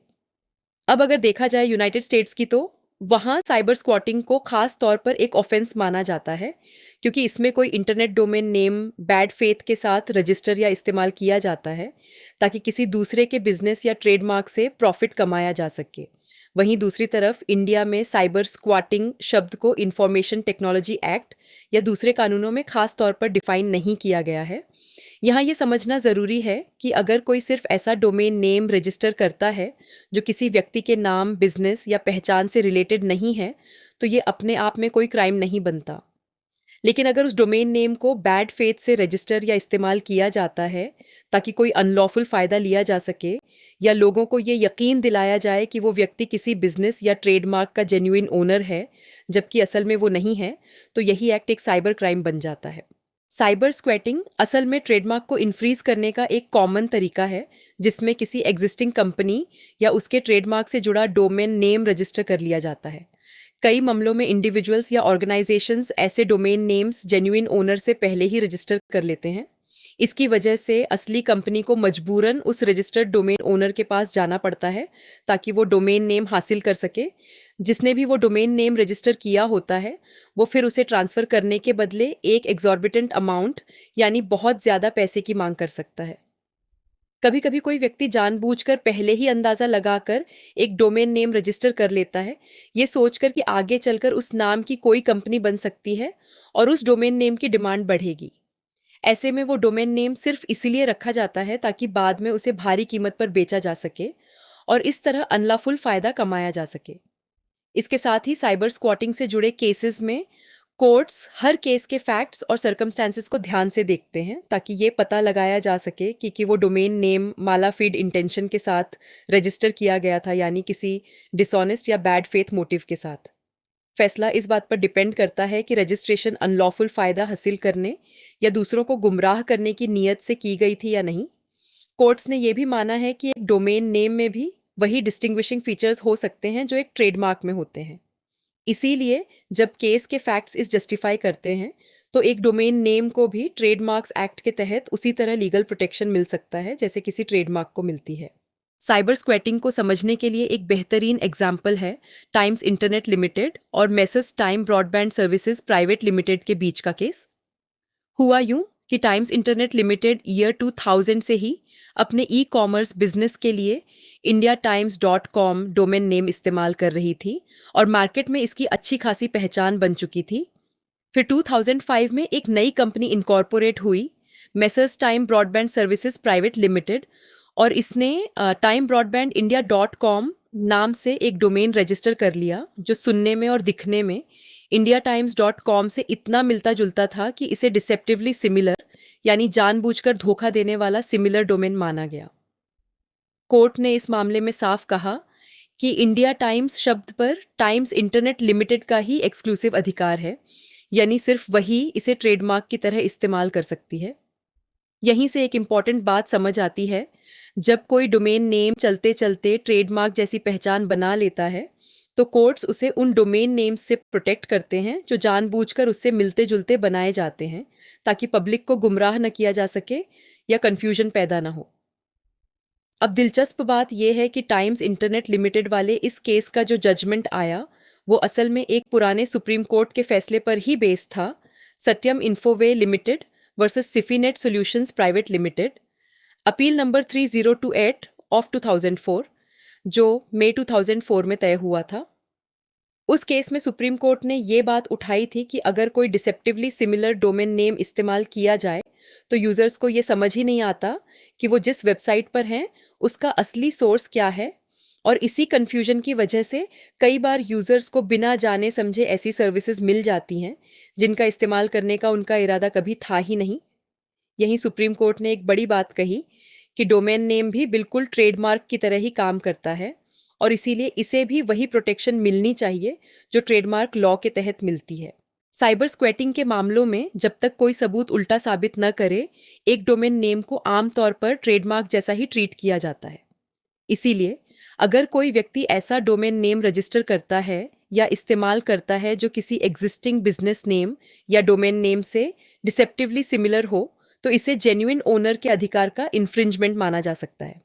Speaker 1: अब अगर देखा जाए यूनाइटेड स्टेट्स की, तो वहाँ साइबर स्क्वॉटिंग को खास तौर पर एक ऑफेंस माना जाता है, क्योंकि इसमें कोई internet domain name bad faith के साथ रजिस्टर या इस्तेमाल किया जाता है ताकि किसी दूसरे के बिजनेस या ट्रेडमार्क से प्रॉफिट कमाया जा सके। वहीं दूसरी तरफ इंडिया में साइबर स्क्वॉटिंग शब्द को इंफॉर्मेशन टेक्नोलॉजी एक्ट या दूसरे कानूनों में खास तौर पर डिफाइन नहीं किया गया है। यहाँ ये समझना ज़रूरी है कि अगर कोई सिर्फ ऐसा डोमेन नेम रजिस्टर करता है जो किसी व्यक्ति के नाम, बिजनेस या पहचान से रिलेटेड नहीं है, तो ये अपने आप में कोई क्राइम नहीं बनता। लेकिन अगर उस डोमेन नेम को बैड फेथ से रजिस्टर या इस्तेमाल किया जाता है ताकि कोई अनलॉफुल फ़ायदा लिया जा सके, या लोगों को ये यकीन दिलाया जाए कि वो व्यक्ति किसी बिजनेस या ट्रेडमार्क का जेन्युइन ओनर है जबकि असल में वो नहीं है, तो यही एक्ट एक साइबर क्राइम बन जाता है। साइबर स्क्वैटिंग असल में ट्रेडमार्क को इन्फ्रीज करने का एक कॉमन तरीका है जिसमें किसी एग्जिस्टिंग कंपनी या उसके ट्रेडमार्क से जुड़ा डोमेन नेम रजिस्टर कर लिया जाता है। कई मामलों में इंडिविजुअल्स या ऑर्गेनाइजेशंस ऐसे डोमेन नेम्स जेन्युइन ओनर से पहले ही रजिस्टर कर लेते हैं। इसकी वजह से असली कंपनी को मजबूरन उस रजिस्टर्ड डोमेन ओनर के पास जाना पड़ता है ताकि वो डोमेन नेम हासिल कर सके। जिसने भी वो डोमेन नेम रजिस्टर किया होता है वो फिर उसे ट्रांसफ़र करने के बदले एक एग्जॉर्बिटेंट अमाउंट यानी बहुत ज़्यादा पैसे की मांग कर सकता है। कभी कभी कोई व्यक्ति जानबूझकर पहले ही अंदाज़ा लगाकर एक डोमेन नेम रजिस्टर कर लेता है, ये सोचकर कि आगे चलकर उस नाम की कोई कंपनी बन सकती है और उस डोमेन नेम की डिमांड बढ़ेगी। ऐसे में वो डोमेन नेम सिर्फ इसीलिए रखा जाता है ताकि बाद में उसे भारी कीमत पर बेचा जा सके और इस तरह अनलॉफुल फ़ायदा कमाया जा सके। इसके साथ ही साइबर स्क्वॉटिंग से जुड़े केसेस में कोर्ट्स हर केस के फैक्ट्स और सर्कमस्टांसेस को ध्यान से देखते हैं ताकि ये पता लगाया जा सके कि वो डोमेन नेम मालाफीड इंटेंशन के साथ रजिस्टर किया गया था, यानी किसी डिसऑनेस्ट या बैड फेथ मोटिव के साथ। फैसला इस बात पर डिपेंड करता है कि रजिस्ट्रेशन अनलॉफुल फ़ायदा हासिल करने या दूसरों को गुमराह करने की नीयत से की गई थी या नहीं। कोर्ट्स ने यह भी माना है कि एक डोमेन नेम में भी वही डिस्टिंग्विशिंग फीचर्स हो सकते हैं जो एक ट्रेडमार्क में होते हैं। इसीलिए जब केस के फैक्ट्स इस जस्टिफाई करते हैं तो एक डोमेन नेम को भी ट्रेडमार्क्स एक्ट के तहत उसी तरह लीगल प्रोटेक्शन मिल सकता है जैसे किसी ट्रेडमार्क को मिलती है। साइबर स्क्वैटिंग को समझने के लिए एक बेहतरीन एग्जाम्पल है टाइम्स इंटरनेट लिमिटेड और messrs time broadband services private limited के बीच का केस। हुआ यूं कि टाइम्स इंटरनेट लिमिटेड ईयर 2000 से ही अपने ई कॉमर्स बिजनेस के लिए indiatimes.com डोमेन नेम इस्तेमाल कर रही थी और मार्केट में इसकी अच्छी खासी पहचान बन चुकी थी। फिर 2005 में एक नई कंपनी इनकॉर्पोरेट हुई, messrs time broadband services private limited, और इसने टाइम ब्रॉडबैंड इंडिया .com नाम से एक डोमेन रजिस्टर कर लिया जो सुनने में और दिखने में indiatimes.com से इतना मिलता जुलता था कि इसे डिसेप्टिवली सिमिलर यानी जानबूझकर धोखा देने वाला सिमिलर डोमेन माना गया। कोर्ट ने इस मामले में साफ कहा कि इंडिया टाइम्स शब्द पर टाइम्स इंटरनेट लिमिटेड का ही एक्सक्लूसिव अधिकार है, यानी सिर्फ वही इसे ट्रेडमार्क की तरह इस्तेमाल कर सकती है। यहीं से एक इम्पॉर्टेंट बात समझ आती है, जब कोई डोमेन नेम चलते चलते ट्रेडमार्क जैसी पहचान बना लेता है तो कोर्ट्स उसे उन डोमेन नेम्स से प्रोटेक्ट करते हैं जो जानबूझकर उससे मिलते जुलते बनाए जाते हैं ताकि पब्लिक को गुमराह न किया जा सके या कन्फ्यूजन पैदा ना हो। अब दिलचस्प बात यह है कि टाइम्स इंटरनेट लिमिटेड वाले इस केस का जो जजमेंट आया वो असल में एक पुराने सुप्रीम कोर्ट के फैसले पर ही बेस्ड था, Satyam Infoway limited versus Sifynet solutions private limited, appeal number 3028 of 2004 जो मई 2004 में तय हुआ था। उस केस में सुप्रीम कोर्ट ने ये बात उठाई थी कि अगर कोई डिसेप्टिवली सिमिलर डोमेन नेम इस्तेमाल किया जाए तो यूज़र्स को ये समझ ही नहीं आता कि वो जिस वेबसाइट पर हैं उसका असली सोर्स क्या है, और इसी कन्फ्यूजन की वजह से कई बार यूज़र्स को बिना जाने समझे ऐसी सर्विसेज मिल जाती हैं जिनका इस्तेमाल करने का उनका इरादा कभी था ही नहीं। यहीं सुप्रीम कोर्ट ने एक बड़ी बात कही कि डोमेन नेम भी बिल्कुल ट्रेडमार्क की तरह ही काम करता है और इसीलिए इसे भी वही प्रोटेक्शन मिलनी चाहिए जो ट्रेडमार्क लॉ के तहत मिलती है। साइबर स्क्वैटिंग के मामलों में जब तक कोई सबूत उल्टा साबित न करे, एक डोमेन नेम को आमतौर पर ट्रेडमार्क जैसा ही ट्रीट किया जाता है। इसीलिए अगर कोई व्यक्ति ऐसा डोमेन नेम रजिस्टर करता है या इस्तेमाल करता है जो किसी एग्जिस्टिंग बिजनेस नेम या डोमेन नेम से डिसेप्टिवली सिमिलर हो तो इसे जेन्युइन ओनर के अधिकार का इन्फ्रिंजमेंट माना जा सकता है।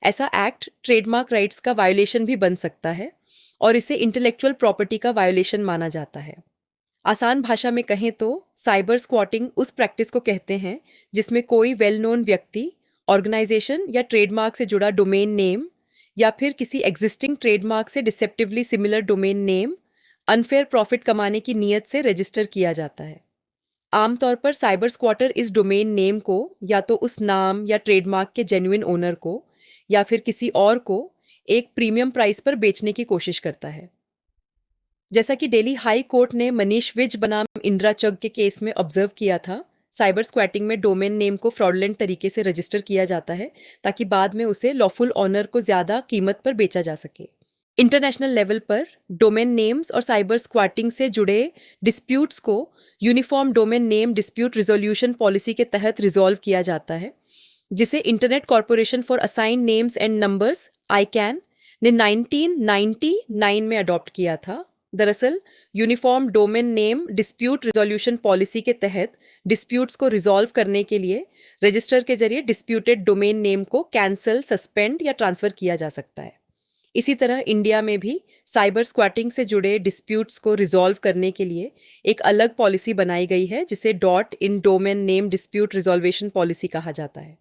Speaker 1: ऐसा एक्ट ट्रेडमार्क राइट्स का वायोलेशन भी बन सकता है और इसे इंटेलेक्चुअल प्रॉपर्टी का वायोलेशन माना जाता है। आसान भाषा में कहें तो साइबर स्क्वॉटिंग उस प्रैक्टिस को कहते हैं जिसमें कोई वेल नोन व्यक्ति, ऑर्गेनाइजेशन या ट्रेडमार्क से जुड़ा डोमेन नेम या फिर किसी एग्जिस्टिंग ट्रेडमार्क से deceptively similar domain name unfair profit कमाने की नीयत से रजिस्टर किया जाता है। आमतौर पर साइबर स्क्वॉटर इस डोमेन नेम को या तो उस नाम या ट्रेडमार्क के जेन्युइन ओनर को या फिर किसी और को एक प्रीमियम प्राइस पर बेचने की कोशिश करता है। जैसा कि दिल्ली हाई कोर्ट ने मनीष विज बनाम इंदिरा चक के केस में ऑब्जर्व किया था, साइबर स्क्वैटिंग में डोमेन नेम को फ्रॉडलेंट तरीके से रजिस्टर किया जाता है ताकि बाद में उसे लॉफुल ऑनर को ज़्यादा कीमत पर बेचा जा सके। इंटरनेशनल लेवल पर डोमेन नेम्स और साइबर स्क्वैटिंग से जुड़े डिस्प्यूट्स को uniform domain name dispute resolution policy के तहत रिजॉल्व किया जाता है, जिसे internet corporation for assign names and numbers ICANN ने 1999 में अडॉप्ट किया था। दरअसल uniform domain name dispute resolution policy के तहत डिस्प्यूट्स को रिजॉल्व करने के लिए रजिस्टर के जरिए डिस्प्यूटेड डोमेन नेम को कैंसिल, सस्पेंड या ट्रांसफ़र किया जा सकता है। इसी तरह इंडिया में भी साइबर स्क्वैटिंग से जुड़े डिस्प्यूट्स को रिजॉल्व करने के लिए एक अलग पॉलिसी बनाई गई है, जिसे dot in domain name dispute resolution policy कहा जाता है।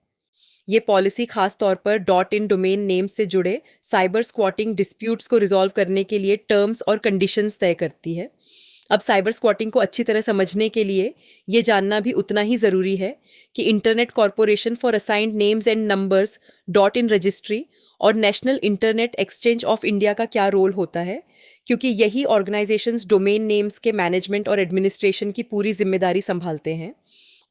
Speaker 1: ये पॉलिसी खास तौर पर डॉट इन डोमेन नेम से जुड़े साइबर स्क्वॉटिंग डिस्प्यूट्स को रिजॉल्व करने के लिए टर्म्स और कंडीशंस तय करती है। अब साइबर स्क्वॉटिंग को अच्छी तरह समझने के लिए ये जानना भी उतना ही ज़रूरी है कि internet corporation for assigned names and numbers dot in registry और national internet exchange of India का क्या रोल होता है, क्योंकि यही ऑर्गेनाइजेशंस डोमेन नेम्स के मैनेजमेंट और एडमिनिस्ट्रेशन की पूरी जिम्मेदारी संभालते हैं।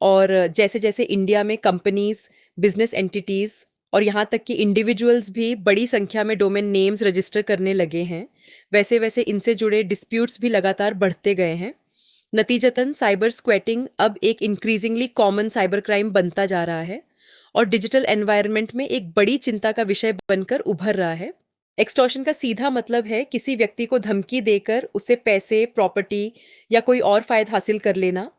Speaker 1: और जैसे जैसे इंडिया में कंपनीज, बिजनेस एंटिटीज़ और यहाँ तक कि इंडिविजुअल्स भी बड़ी संख्या में डोमेन नेम्स रजिस्टर करने लगे हैं, वैसे वैसे इनसे जुड़े डिस्प्यूट्स भी लगातार बढ़ते गए हैं। नतीजतन साइबर स्क्वैटिंग अब एक इंक्रीजिंगली कॉमन साइबर क्राइम बनता जा रहा है और डिजिटल एनवायरनमेंट में एक बड़ी चिंता का विषय बनकर उभर रहा है। एक्सटॉर्शन का सीधा मतलब है किसी व्यक्ति को धमकी देकर उससे पैसे, प्रॉपर्टी या कोई और फ़ायदा हासिल कर लेना।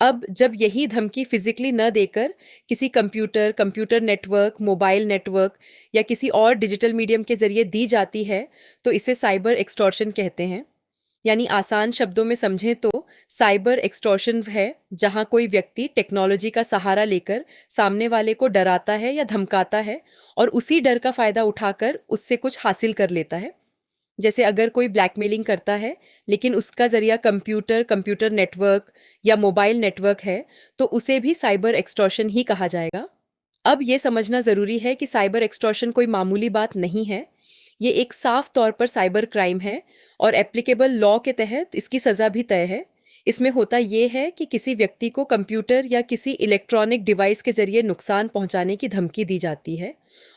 Speaker 1: अब जब यही धमकी फिजिकली न देकर किसी कंप्यूटर नेटवर्क, मोबाइल नेटवर्क या किसी और डिजिटल मीडियम के जरिए दी जाती है, तो इसे साइबर एक्सटॉर्शन कहते हैं। यानी आसान शब्दों में समझें तो साइबर एक्सटॉर्शन है जहां कोई व्यक्ति टेक्नोलॉजी का सहारा लेकर सामने वाले को डराता है या धमकाता है और उसी डर का फ़ायदा उठाकर उससे कुछ हासिल कर लेता है। जैसे अगर कोई ब्लैकमेलिंग करता है लेकिन उसका जरिया कंप्यूटर नेटवर्क या मोबाइल नेटवर्क है, तो उसे भी साइबर एक्सटॉर्शन ही कहा जाएगा। अब ये समझना ज़रूरी है कि साइबर एक्सटॉर्शन कोई मामूली बात नहीं है। ये एक साफ तौर पर साइबर क्राइम है और एप्लीकेबल लॉ के तहत इसकी सज़ा भी तय है। इसमें होता ये है कि किसी व्यक्ति को कंप्यूटर या किसी इलेक्ट्रॉनिक डिवाइस के जरिए नुकसान पहुंचाने की धमकी दी जाती है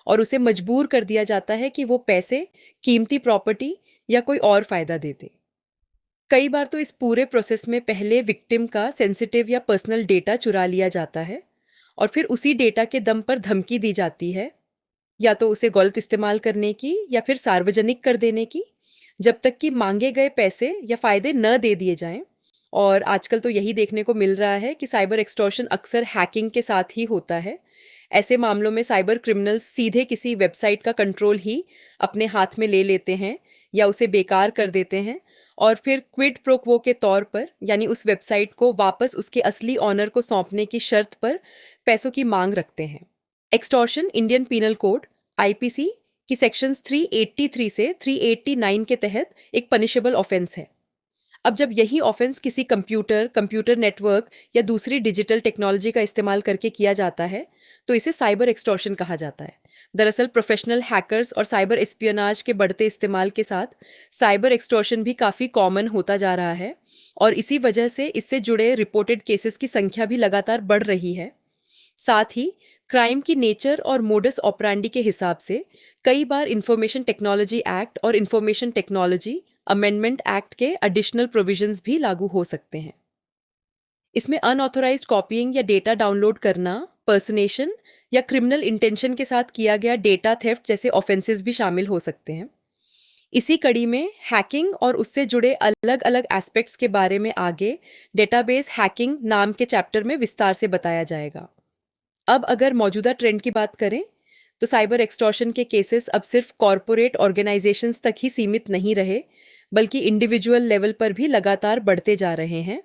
Speaker 1: और उसे मजबूर कर दिया जाता है कि वो पैसे, कीमती प्रॉपर्टी या कोई और फ़ायदा दे दे। कई बार तो इस पूरे प्रोसेस में पहले विक्टिम का सेंसिटिव या पर्सनल डेटा चुरा लिया जाता है और फिर उसी डेटा के दम पर धमकी दी जाती है, या तो उसे गलत इस्तेमाल करने की या फिर सार्वजनिक कर देने की, जब तक कि मांगे गए पैसे या फ़ायदे न दे दिए जाएं। और आजकल तो यही देखने को मिल रहा है कि साइबर एक्सटॉर्शन अक्सर हैकिंग के साथ ही होता है। ऐसे मामलों में साइबर क्रिमिनल्स सीधे किसी वेबसाइट का कंट्रोल ही अपने हाथ में ले लेते हैं या उसे बेकार कर देते हैं और फिर क्विड प्रो क्वो के तौर पर, यानी उस वेबसाइट को वापस उसके असली ऑनर को सौंपने की शर्त पर पैसों की मांग रखते हैं। Extortion Indian penal code IPC की सेक्शंस 383 से 389 के तहत एक पनिशेबल ऑफेंस है। अब जब यही ऑफेंस किसी कंप्यूटर नेटवर्क या दूसरी डिजिटल टेक्नोलॉजी का इस्तेमाल करके किया जाता है, तो इसे साइबर एक्सटॉर्शन कहा जाता है। दरअसल प्रोफेशनल हैकर्स और साइबर एस्पियोनाज के बढ़ते इस्तेमाल के साथ साइबर एक्सटॉर्शन भी काफ़ी कॉमन होता जा रहा है और इसी वजह से इससे जुड़े रिपोर्टेड केसेस की संख्या भी लगातार बढ़ रही है। साथ ही क्राइम की नेचर और मोडस ऑपरेंडी के हिसाब से कई बार इंफॉर्मेशन टेक्नोलॉजी एक्ट और इंफॉर्मेशन टेक्नोलॉजी अमेंडमेंट एक्ट के एडिशनल प्रोविजंस भी लागू हो सकते हैं। इसमें अनऑथोराइज्ड कॉपीइंग या डेटा डाउनलोड करना, पर्सनेशन या क्रिमिनल इंटेंशन के साथ किया गया डेटा थेफ्ट जैसे ऑफेंसेस भी शामिल हो सकते हैं। इसी कड़ी में हैकिंग और उससे जुड़े अलग अलग एस्पेक्ट्स के बारे में आगे डेटाबेस हैकिंग नाम के चैप्टर में विस्तार से बताया जाएगा। अब अगर मौजूदा ट्रेंड की बात करें तो साइबर एक्सटॉर्शन के केसेस अब सिर्फ कॉरपोरेट ऑर्गेनाइजेशंस तक ही सीमित नहीं रहे, बल्कि इंडिविजुअल लेवल पर भी लगातार बढ़ते जा रहे हैं।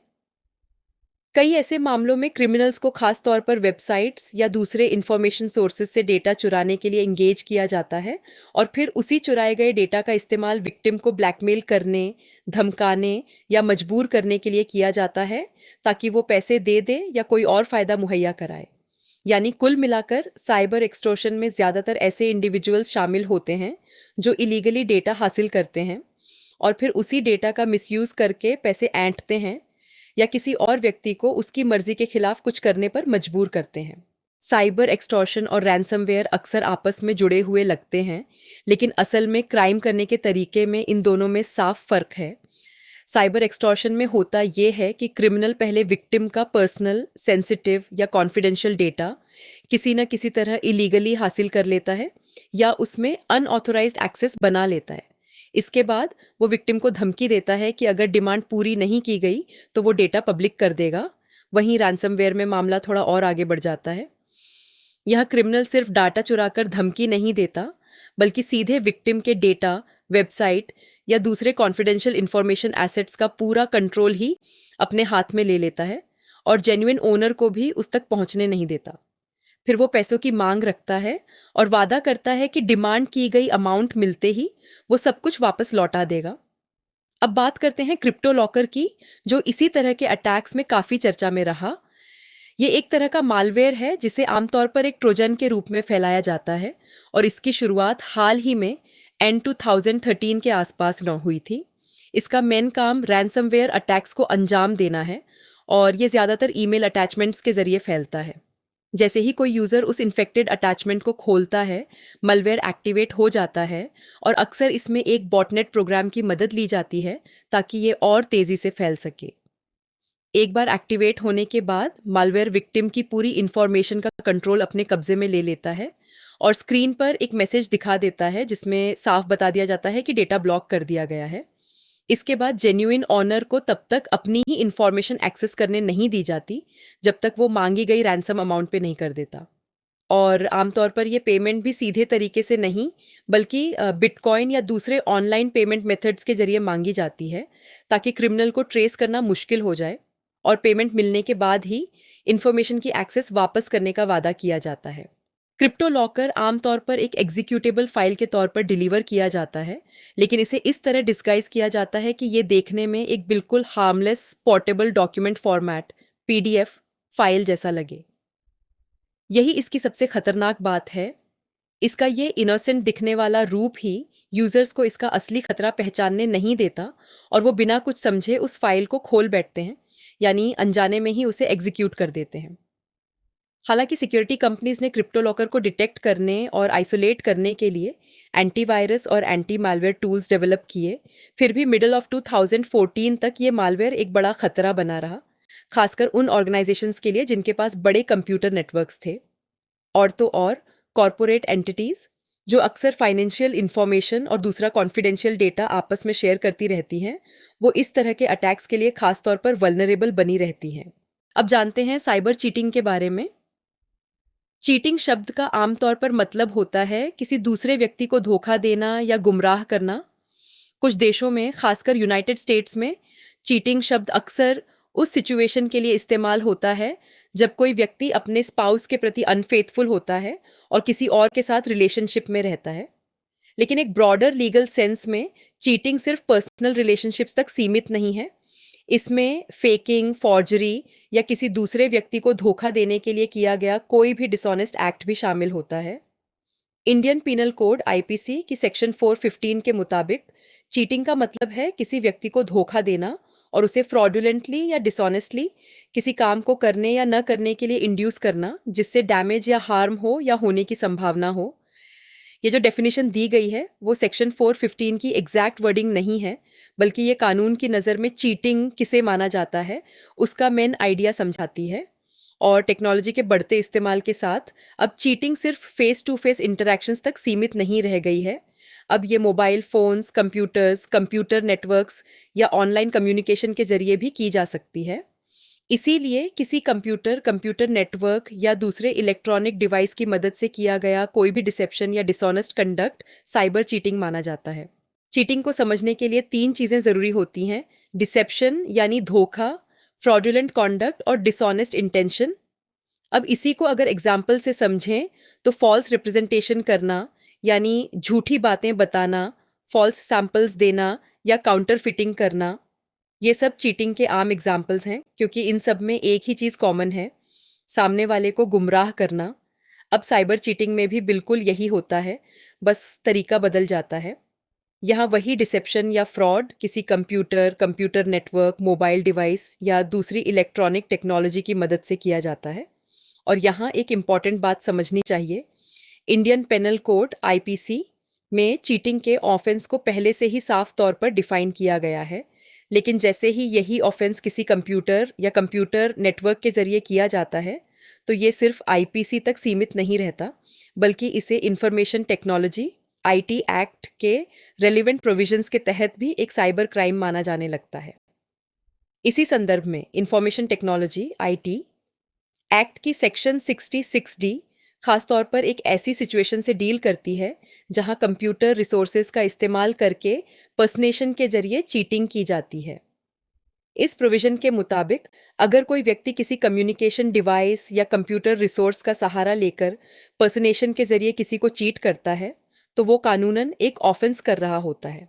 Speaker 1: कई ऐसे मामलों में क्रिमिनल्स को खास तौर पर वेबसाइट्स या दूसरे इंफॉर्मेशन सोर्सेज से डेटा चुराने के लिए इंगेज किया जाता है और फिर उसी चुराए गए डेटा का इस्तेमाल विक्टिम को ब्लैकमेल करने, धमकाने या मजबूर करने के लिए किया जाता है ताकि वो पैसे दे दे या कोई और फ़ायदा मुहैया कराए। यानी कुल मिलाकर साइबर एक्सटॉर्शन में ज़्यादातर ऐसे इंडिविजुअल्स शामिल होते हैं जो इलीगली डेटा हासिल करते हैं और फिर उसी डेटा का मिसयूज़ करके पैसे ऐंठते हैं या किसी और व्यक्ति को उसकी मर्जी के खिलाफ कुछ करने पर मजबूर करते हैं। साइबर एक्सटॉर्शन और रैंसमवेयर अक्सर आपस में जुड़े हुए लगते हैं, लेकिन असल में क्राइम करने के तरीके में इन दोनों में साफ फ़र्क है। साइबर एक्सटॉर्शन में होता ये है कि क्रिमिनल पहले विक्टिम का पर्सनल, सेंसिटिव या कॉन्फिडेंशियल डेटा किसी न किसी तरह इलीगली हासिल कर लेता है या उसमें अनऑथोराइज्ड एक्सेस बना लेता है। इसके बाद वो विक्टिम को धमकी देता है कि अगर डिमांड पूरी नहीं की गई तो वो डेटा पब्लिक कर देगा। वहीं रैंसमवेयर में मामला थोड़ा और आगे बढ़ जाता है। यह क्रिमिनल सिर्फ डाटा चुराकर धमकी नहीं देता, बल्कि सीधे विक्टिम के डेटा, वेबसाइट या दूसरे कॉन्फिडेंशियल इंफॉर्मेशन एसेट्स का पूरा कंट्रोल ही अपने हाथ में ले लेता है और जेन्युइन ओनर को भी उस तक पहुंचने नहीं देता। फिर वो पैसों की मांग रखता है और वादा करता है कि डिमांड की गई अमाउंट मिलते ही वो सब कुछ वापस लौटा देगा। अब बात करते हैं क्रिप्टो लॉकर की, जो इसी तरह के अटैक्स में काफ़ी चर्चा में रहा। ये एक तरह का मालवेयर है जिसे आमतौर पर एक ट्रोजन के रूप में फैलाया जाता है और इसकी शुरुआत हाल ही में एंड 2013 के आसपास न हुई थी। इसका मेन काम रैंसमवेयर अटैक्स को अंजाम देना है और ये ज़्यादातर ईमेल अटैचमेंट्स के ज़रिए फैलता है। जैसे ही कोई यूज़र उस इन्फेक्टेड अटैचमेंट को खोलता है, मलवेयर एक्टिवेट हो जाता है और अक्सर इसमें एक बॉटनेट प्रोग्राम की मदद ली जाती है ताकि ये और तेज़ी से फैल सके। एक बार एक्टिवेट होने के बाद मालवेयर विक्टिम की पूरी इंफॉर्मेशन का कंट्रोल अपने कब्जे में ले लेता है और स्क्रीन पर एक मैसेज दिखा देता है जिसमें साफ बता दिया जाता है कि डेटा ब्लॉक कर दिया गया है। इसके बाद जेन्युइन ऑनर को तब तक अपनी ही इंफॉर्मेशन एक्सेस करने नहीं दी जाती जब तक वो मांगी गई रैंसम अमाउंट पे नहीं कर देता। और आमतौर पर ये पेमेंट भी सीधे तरीके से नहीं, बल्कि बिटकॉइन या दूसरे ऑनलाइन पेमेंट मेथड्स के जरिए मांगी जाती है ताकि क्रिमिनल को ट्रेस करना मुश्किल हो जाए और पेमेंट मिलने के बाद ही इंफॉर्मेशन की एक्सेस वापस करने का वादा किया जाता है। क्रिप्टो लॉकर आमतौर पर एक एग्जीक्यूटेबल फाइल के तौर पर डिलीवर किया जाता है, लेकिन इसे इस तरह डिस्गाइज किया जाता है कि ये देखने में एक बिल्कुल harmless portable document format PDF file जैसा लगे। यही इसकी सबसे खतरनाक बात है। इसका ये इनोसेंट दिखने वाला रूप ही यूजर्स को इसका असली खतरा पहचानने नहीं देता और वो बिना कुछ समझे उस फाइल को खोल बैठते हैं, यानी अनजाने में ही उसे एग्जीक्यूट कर देते हैं। हालांकि सिक्योरिटी कंपनीज ने क्रिप्टो लॉकर को डिटेक्ट करने और आइसोलेट करने के लिए एंटीवायरस और एंटी मालवेयर टूल्स डेवलप किए, फिर भी मिडल ऑफ 2014 तक ये मालवेयर एक बड़ा खतरा बना रहा, खासकर उन ऑर्गेनाइजेशंस के लिए जिनके पास बड़े कंप्यूटर नेटवर्क्स थे। और तो और कॉरपोरेट एंटिटीज जो अक्सर फाइनेंशियल इंफॉर्मेशन और दूसरा कॉन्फिडेंशियल डेटा आपस में शेयर करती रहती हैं, वो इस तरह के अटैक्स के लिए खास तौर पर वल्नरेबल बनी रहती हैं। अब जानते हैं साइबर चीटिंग के बारे में। चीटिंग शब्द का आमतौर पर मतलब होता है किसी दूसरे व्यक्ति को धोखा देना या गुमराह करना। कुछ देशों में, खासकर यूनाइटेड स्टेट्स में, चीटिंग शब्द अक्सर उस सिचुएशन के लिए इस्तेमाल होता है जब कोई व्यक्ति अपने स्पाउस के प्रति अनफेथफुल होता है और किसी और के साथ रिलेशनशिप में रहता है। लेकिन एक ब्रॉडर लीगल सेंस में चीटिंग सिर्फ पर्सनल रिलेशनशिप्स तक सीमित नहीं है। इसमें फेकिंग, फॉर्जरी या किसी दूसरे व्यक्ति को धोखा देने के लिए किया गया कोई भी डिसऑनेस्ट एक्ट भी शामिल होता है। इंडियन पीनल कोड आईपीसी की सेक्शन 415 के मुताबिक चीटिंग का मतलब है किसी व्यक्ति को धोखा देना और उसे फ्रॉडुलेंटली या डिसऑनेस्टली किसी काम को करने या न करने के लिए इंड्यूस करना जिससे डैमेज या हार्म हो या होने की संभावना हो। ये जो डेफिनेशन दी गई है वो सेक्शन 415 की एग्जैक्ट वर्डिंग नहीं है, बल्कि ये कानून की नज़र में चीटिंग किसे माना जाता है उसका मेन आइडिया समझाती है। और टेक्नोलॉजी के बढ़ते इस्तेमाल के साथ अब चीटिंग सिर्फ फेस टू फेस इंटरैक्शंस तक सीमित नहीं रह गई है। अब ये mobile phones, computers, computer networks या ऑनलाइन कम्युनिकेशन के जरिए भी की जा सकती है। इसीलिए किसी कंप्यूटर, कंप्यूटर नेटवर्क या दूसरे इलेक्ट्रॉनिक डिवाइस की मदद से किया गया कोई भी डिसेप्शन या डिसऑनेस्ट कंडक्ट साइबर चीटिंग माना जाता है। चीटिंग को समझने के लिए 3 चीज़ें ज़रूरी होती हैं: डिसेप्शन यानी धोखा, फ्रॉडुलेंट कॉन्डक्ट और डिसऑनेस्ट इंटेंशन। अब इसी को अगर एग्जाम्पल से समझें तो फॉल्स रिप्रेजेंटेशन करना यानी झूठी बातें बताना, फॉल्स सैंपल्स देना या काउंटर फिटिंग करना, ये सब चीटिंग के आम एग्जाम्पल्स हैं क्योंकि इन सब में एक ही चीज़ कॉमन है, सामने वाले को गुमराह करना। अब साइबर चीटिंग में भी बिल्कुल यही होता है, बस तरीका बदल जाता है। यहाँ वही डिसेप्शन या फ्रॉड किसी computer, computer network, mobile device या दूसरी इलेक्ट्रॉनिक टेक्नोलॉजी की मदद से किया जाता है। और यहाँ एक इम्पॉर्टेंट बात समझनी चाहिए, इंडियन पेनल कोड आईपीसी में चीटिंग के ऑफेंस को पहले से ही साफ तौर पर डिफाइन किया गया है, लेकिन जैसे ही यही ऑफेंस किसी कंप्यूटर या कंप्यूटर नेटवर्क के जरिए किया जाता है, तो ये सिर्फ आईपीसी तक सीमित नहीं रहता, बल्कि इसे इंफॉर्मेशन टेक्नोलॉजी आईटी एक्ट के रेलिवेंट प्रोविजंस के तहत भी एक साइबर क्राइम माना जाने लगता है। इसी संदर्भ में इंफॉर्मेशन टेक्नोलॉजी आईटी एक्ट की सेक्शन 66D खासतौर पर एक ऐसी सिचुएशन से डील करती है जहां कंप्यूटर रिसोर्सेज का इस्तेमाल करके पर्सनेशन के जरिए चीटिंग की जाती है। इस प्रोविजन के मुताबिक अगर कोई व्यक्ति किसी कम्युनिकेशन डिवाइस या कंप्यूटर रिसोर्स का सहारा लेकर पर्सनेशन के जरिए किसी को चीट करता है, तो वो कानूनन एक ऑफेंस कर रहा होता है।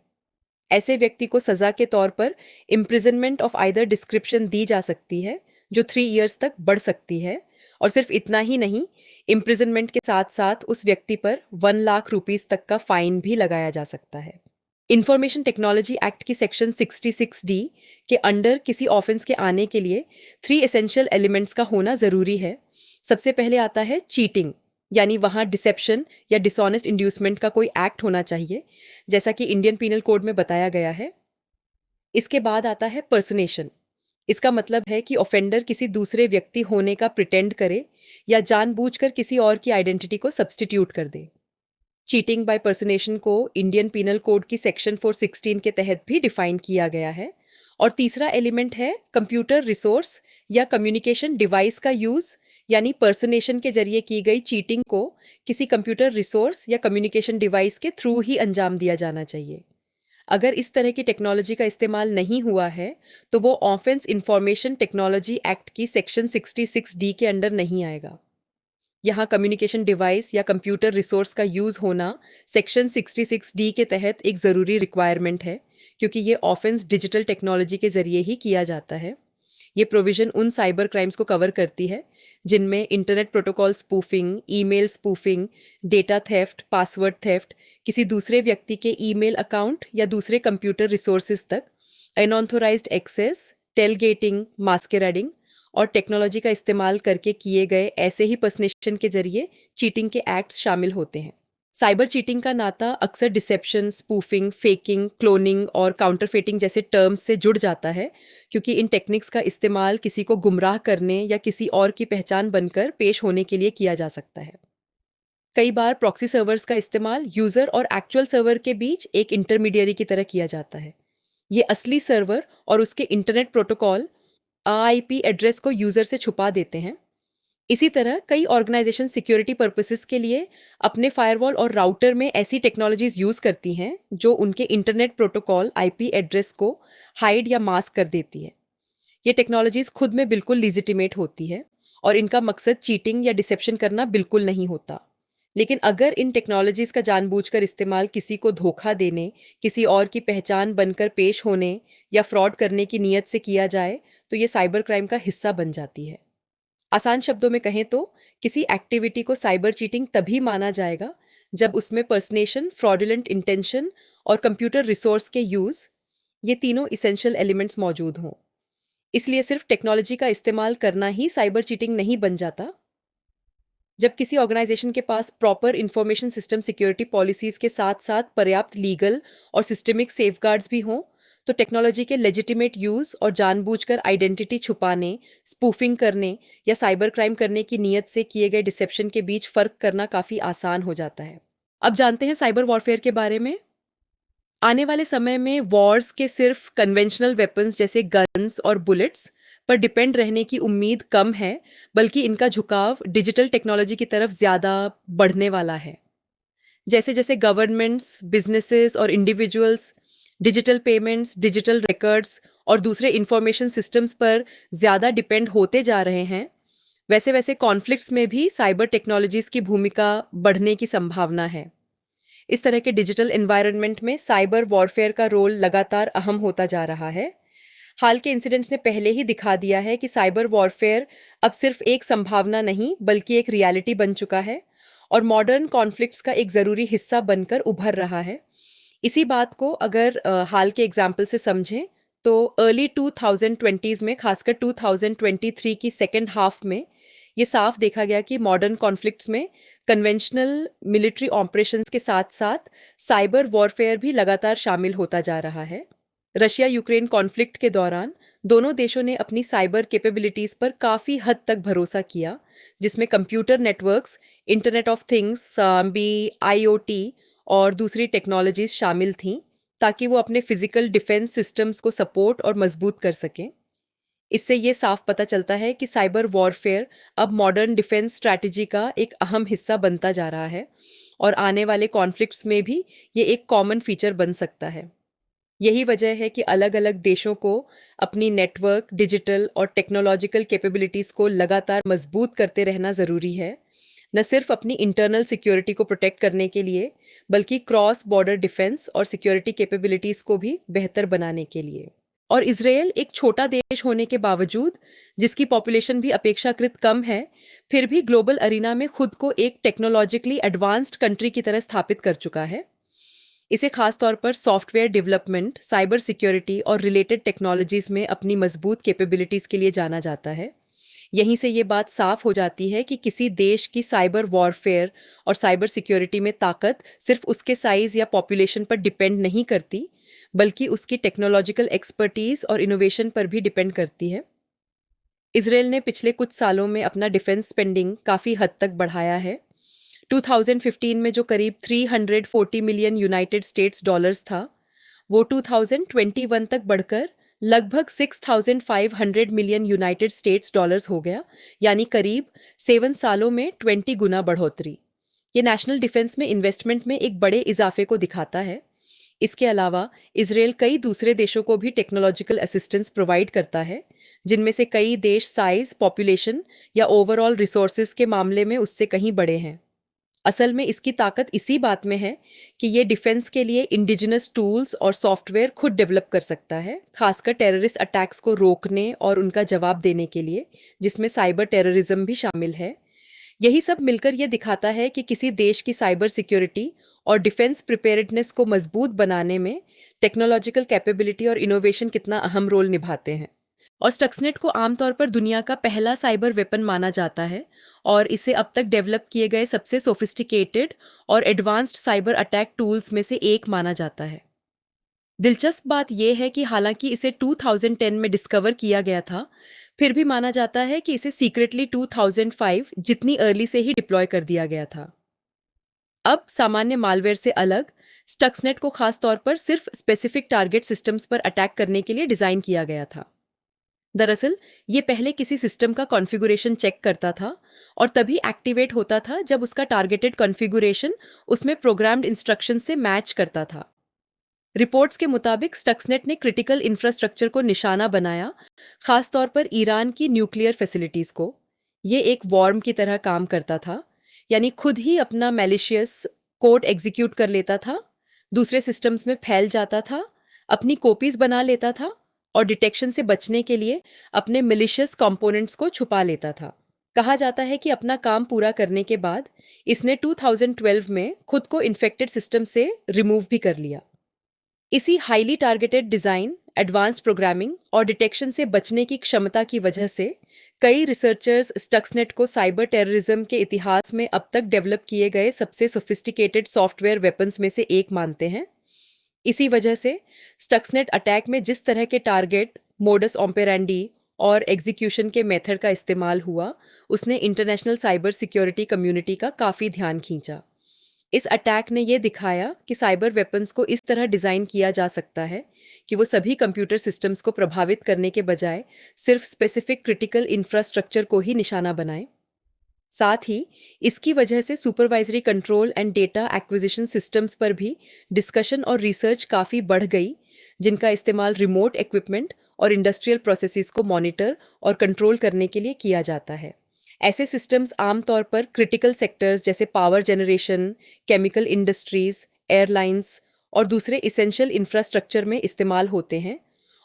Speaker 1: ऐसे व्यक्ति को सजा के तौर पर इम्प्रिजनमेंट ऑफ आइदर डिस्क्रिप्शन दी जा सकती है, जो 3 इयर्स तक बढ़ सकती है। और सिर्फ इतना ही नहीं, इम्प्रिजनमेंट के साथ साथ उस व्यक्ति पर 1 लाख रुपीस तक का फाइन भी लगाया जा सकता है। इंफॉर्मेशन टेक्नोलॉजी एक्ट की सेक्शन 66D के अंडर किसी ऑफेंस के आने के लिए 3 एसेंशियल एलिमेंट्स का होना ज़रूरी है। सबसे पहले आता है चीटिंग, यानी वहाँ डिसेप्शन या डिसऑनेस्ट इंड्यूसमेंट का कोई एक्ट होना चाहिए, जैसा कि इंडियन पीनल कोड में बताया गया है। इसके बाद आता है पर्सनेशन। इसका मतलब है कि ऑफेंडर किसी दूसरे व्यक्ति होने का प्रिटेंड करे या जानबूझकर किसी और की आइडेंटिटी को सब्स्टिट्यूट कर दे। चीटिंग बाय पर्सनेशन को इंडियन पीनल कोड की सेक्शन 416 के तहत भी डिफाइन किया गया है। और तीसरा एलिमेंट है कंप्यूटर रिसोर्स या कम्युनिकेशन डिवाइस का यूज़, यानी पर्सनेशन के जरिए की गई चीटिंग को किसी कंप्यूटर रिसोर्स या कम्युनिकेशन डिवाइस के थ्रू ही अंजाम दिया जाना चाहिए। अगर इस तरह की टेक्नोलॉजी का इस्तेमाल नहीं हुआ है, तो वो ऑफेंस इंफॉर्मेशन टेक्नोलॉजी एक्ट की सेक्शन 66D के अंडर नहीं आएगा। यहाँ कम्युनिकेशन डिवाइस या कंप्यूटर रिसोर्स का यूज़ होना सेक्शन 66D के तहत एक ज़रूरी रिक्वायरमेंट है, क्योंकि ये ऑफेंस डिजिटल टेक्नोलॉजी के ज़रिए ही किया जाता है। ये प्रोविज़न उन साइबर क्राइम्स को कवर करती है जिनमें internet protocol spoofing, email spoofing, data theft, password theft, किसी दूसरे व्यक्ति के ईमेल अकाउंट या दूसरे कंप्यूटर रिसोर्सेज तक अनऑथोराइज्ड एक्सेस, टेलगेटिंग, मास्करेडिंग और टेक्नोलॉजी का इस्तेमाल करके किए गए ऐसे ही पर्सनेशन के जरिए चीटिंग के एक्ट्स शामिल होते हैं। साइबर चीटिंग का नाता अक्सर डिसेप्शन, स्पूफिंग, फेकिंग, क्लोनिंग और काउंटरफेटिंग जैसे टर्म्स से जुड़ जाता है, क्योंकि इन टेक्निक्स का इस्तेमाल किसी को गुमराह करने या किसी और की पहचान बनकर पेश होने के लिए किया जा सकता है। कई बार प्रॉक्सी सर्वर्स का इस्तेमाल यूज़र और एक्चुअल सर्वर के बीच एक इंटरमीडियरी की तरह किया जाता है। ये असली सर्वर और उसके इंटरनेट प्रोटोकॉल आईपी एड्रेस को यूज़र से छुपा देते हैं। इसी तरह कई ऑर्गेनाइजेशन सिक्योरिटी पर्पसेस के लिए अपने फायरवॉल और राउटर में ऐसी टेक्नोलॉजीज यूज़ करती हैं जो उनके इंटरनेट प्रोटोकॉल आईपी एड्रेस को हाइड या मास्क कर देती है। ये टेक्नोलॉजीज खुद में बिल्कुल लीजिटिमेट होती है और इनका मकसद चीटिंग या डिसेप्शन करना बिल्कुल नहीं होता। लेकिन अगर इन टेक्नोलॉजीज़ का जानबूझकर इस्तेमाल किसी को धोखा देने, किसी और की पहचान बनकर पेश होने या फ्रॉड करने की नीयत से किया जाए, तो ये साइबर क्राइम का हिस्सा बन जाती है। आसान शब्दों में कहें तो किसी एक्टिविटी को साइबर चीटिंग तभी माना जाएगा जब उसमें पर्सनेशन, फ्रॉडुलेंट इंटेंशन और कंप्यूटर रिसोर्स के यूज़, ये तीनों इसेंशियल एलिमेंट्स मौजूद हों। इसलिए सिर्फ टेक्नोलॉजी का इस्तेमाल करना ही साइबर चीटिंग नहीं बन जाता। जब किसी ऑर्गेनाइजेशन के पास proper information system security policies के साथ साथ पर्याप्त लीगल और सिस्टमिक सेफगार्ड्स भी हों, तो टेक्नोलॉजी के लेजिटिमेट यूज़ और जानबूझकर आइडेंटिटी छुपाने, स्पूफिंग करने या साइबर क्राइम करने की नीयत से किए गए डिसेप्शन के बीच फ़र्क करना काफ़ी आसान हो जाता है। अब जानते हैं साइबर वॉरफेयर के बारे में। आने वाले समय में वॉर्स के सिर्फ कन्वेंशनल वेपन्स जैसे गन्स और बुलेट्स पर डिपेंड रहने की उम्मीद कम है, बल्कि इनका झुकाव डिजिटल टेक्नोलॉजी की तरफ ज़्यादा बढ़ने वाला है। जैसे जैसे गवर्नमेंट्स, बिजनेसेस और individuals digital payments, digital records और दूसरे इंफॉर्मेशन सिस्टम्स पर ज़्यादा डिपेंड होते जा रहे हैं, वैसे वैसे कॉन्फ्लिक्ट्स में भी साइबर टेक्नोलॉजीज़ की भूमिका बढ़ने की संभावना है। इस तरह के डिजिटल एनवायरनमेंट में साइबर वॉरफेयर का रोल लगातार अहम होता जा रहा है। हाल के इंसिडेंट्स ने पहले ही दिखा दिया है कि साइबर वॉरफेयर अब सिर्फ एक संभावना नहीं, बल्कि एक रियलिटी बन चुका है और मॉडर्न कॉन्फ्लिक्ट्स का एक ज़रूरी हिस्सा बनकर उभर रहा है। इसी बात को अगर हाल के एग्जाम्पल से समझें तो अर्ली 2020s में, खासकर 2023 की सेकेंड हाफ में, ये साफ देखा गया कि मॉडर्न कॉन्फ्लिक्ट्स में कन्वेंशनल मिलिट्री ऑपरेशंस के साथ साथ साइबर वॉरफेयर भी लगातार शामिल होता जा रहा है। रशिया यूक्रेन कॉन्फ्लिक्ट के दौरान दोनों देशों ने अपनी साइबर कैपेबिलिटीज पर काफ़ी हद तक भरोसा किया, जिसमें computer networks, internet of things भी, आईओटी और दूसरी टेक्नोलॉजीज शामिल थीं, ताकि वो अपने फिजिकल डिफेंस सिस्टम्स को सपोर्ट और मजबूत कर सकें। इससे ये साफ पता चलता है कि साइबर वॉरफेयर अब मॉडर्न डिफेंस स्ट्रैटेजी का एक अहम हिस्सा बनता जा रहा है और आने वाले कॉन्फ्लिक्ट्स में भी ये एक कॉमन फीचर बन सकता है। यही वजह है कि अलग अलग देशों को अपनी नेटवर्क, डिजिटल और टेक्नोलॉजिकल कैपेबिलिटीज़ को लगातार मजबूत करते रहना ज़रूरी है, न सिर्फ अपनी इंटरनल सिक्योरिटी को प्रोटेक्ट करने के लिए, बल्कि क्रॉस बॉर्डर डिफेंस और सिक्योरिटी कैपेबिलिटीज़ को भी बेहतर बनाने के लिए। और इज़राइल एक छोटा देश होने के बावजूद, जिसकी पॉपुलेशन भी अपेक्षाकृत कम है, फिर भी ग्लोबल अरीना में खुद को एक टेक्नोलॉजिकली एडवांस्ड कंट्री की तरह स्थापित कर चुका है। इसे खास तौर पर सॉफ्टवेयर डेवलपमेंट, साइबर सिक्योरिटी और रिलेटेड टेक्नोलॉजीज में अपनी मजबूत कैपेबिलिटीज के लिए जाना जाता है। यहीं से ये बात साफ हो जाती है कि किसी देश की साइबर वॉरफेयर और साइबर सिक्योरिटी में ताकत सिर्फ उसके साइज या पॉपुलेशन पर डिपेंड नहीं करती, बल्कि उसकी टेक्नोलॉजिकल एक्सपर्टीज और इनोवेशन पर भी डिपेंड करती है। इजराइल ने पिछले कुछ सालों में अपना डिफेंस स्पेंडिंग काफ़ी हद तक बढ़ाया है। 2015 में जो करीब 340 मिलियन यूनाइटेड स्टेट्स डॉलर्स था, वो 2021 तक बढ़कर लगभग 6,500 मिलियन यूनाइटेड स्टेट्स डॉलर्स हो गया, यानी करीब 7 सालों में 20 गुना बढ़ोतरी। ये नेशनल डिफेंस में इन्वेस्टमेंट में एक बड़े इजाफे को दिखाता है। इसके अलावा इजराइल कई दूसरे देशों को भी टेक्नोलॉजिकल असिस्टेंस प्रोवाइड करता है, जिनमें से कई देश साइज, पॉपुलेशन या ओवरऑल रिसोर्सेज के मामले में उससे कहीं बड़े हैं। असल में इसकी ताकत इसी बात में है कि ये डिफेंस के लिए इंडिजिनस टूल्स और सॉफ्टवेयर खुद डेवलप कर सकता है, खासकर टेररिस्ट अटैक्स को रोकने और उनका जवाब देने के लिए, जिसमें साइबर टेररिज्म भी शामिल है। यही सब मिलकर ये दिखाता है कि किसी देश की साइबर सिक्योरिटी और डिफेंस प्रिपेयर्डनेस को मजबूत बनाने में टेक्नोलॉजिकल कैपेबिलिटी और इनोवेशन कितना अहम रोल निभाते हैं। और स्टक्सनेट को आमतौर पर दुनिया का पहला साइबर वेपन माना जाता है और इसे अब तक डेवलप किए गए सबसे सोफिस्टिकेटेड और एडवांस्ड साइबर अटैक टूल्स में से एक माना जाता है। दिलचस्प बात यह है कि हालांकि इसे 2010 में डिस्कवर किया गया था, फिर भी माना जाता है कि इसे सीक्रेटली 2005 जितनी अर्ली से ही डिप्लॉय कर दिया गया था। अब सामान्य मालवेयर से अलग, स्टक्सनेट को खास तौर पर सिर्फ स्पेसिफिक टारगेट सिस्टम्स पर अटैक करने के लिए डिज़ाइन किया गया था। दरअसल ये पहले किसी सिस्टम का कॉन्फ़िगरेशन चेक करता था और तभी एक्टिवेट होता था जब उसका टारगेटेड कॉन्फ़िगरेशन उसमें प्रोग्राम्ड इंस्ट्रक्शन से मैच करता था। रिपोर्ट्स के मुताबिक स्टक्सनेट ने क्रिटिकल इंफ्रास्ट्रक्चर को निशाना बनाया, खास तौर पर ईरान की न्यूक्लियर फैसिलिटीज़ को। ये एक वॉर्म की तरह काम करता था, यानी खुद ही अपना मैलिशियस कोड एग्जीक्यूट कर लेता था, दूसरे सिस्टम्स में फैल जाता था, अपनी कॉपीज बना लेता था और डिटेक्शन से बचने के लिए अपने मिलिशियस कंपोनेंट्स को छुपा लेता था। कहा जाता है कि अपना काम पूरा करने के बाद इसने 2012 में खुद को इन्फेक्टेड सिस्टम से रिमूव भी कर लिया। इसी highly targeted design, advance programming और डिटेक्शन से बचने की क्षमता की वजह से कई रिसर्चर्स स्टक्सनेट को साइबर टेररिज्म के इतिहास में अब तक डेवलप किए गए सबसे सोफिस्टिकेटेड सॉफ्टवेयर वेपन्स में से एक मानते हैं। इसी वजह से स्टक्सनेट अटैक में जिस तरह के टारगेट, मोडस ऑपरेंडी और एग्जीक्यूशन के मेथड का इस्तेमाल हुआ, उसने इंटरनेशनल साइबर सिक्योरिटी कम्युनिटी का काफ़ी ध्यान खींचा। इस अटैक ने यह दिखाया कि साइबर वेपन्स को इस तरह डिज़ाइन किया जा सकता है कि वो सभी कंप्यूटर सिस्टम्स को प्रभावित करने के बजाय सिर्फ स्पेसिफिक क्रिटिकल इंफ्रास्ट्रक्चर को ही निशाना बनाए। साथ ही इसकी वजह से supervisory control and data acquisition systems पर भी डिस्कशन और रिसर्च काफ़ी बढ़ गई, जिनका इस्तेमाल रिमोट इक्विपमेंट और इंडस्ट्रियल प्रोसेसेस को मॉनिटर और कंट्रोल करने के लिए किया जाता है। ऐसे सिस्टम्स आमतौर पर क्रिटिकल सेक्टर्स जैसे power generation, chemical industries, airlines और दूसरे इसेंशियल इंफ्रास्ट्रक्चर में इस्तेमाल होते हैं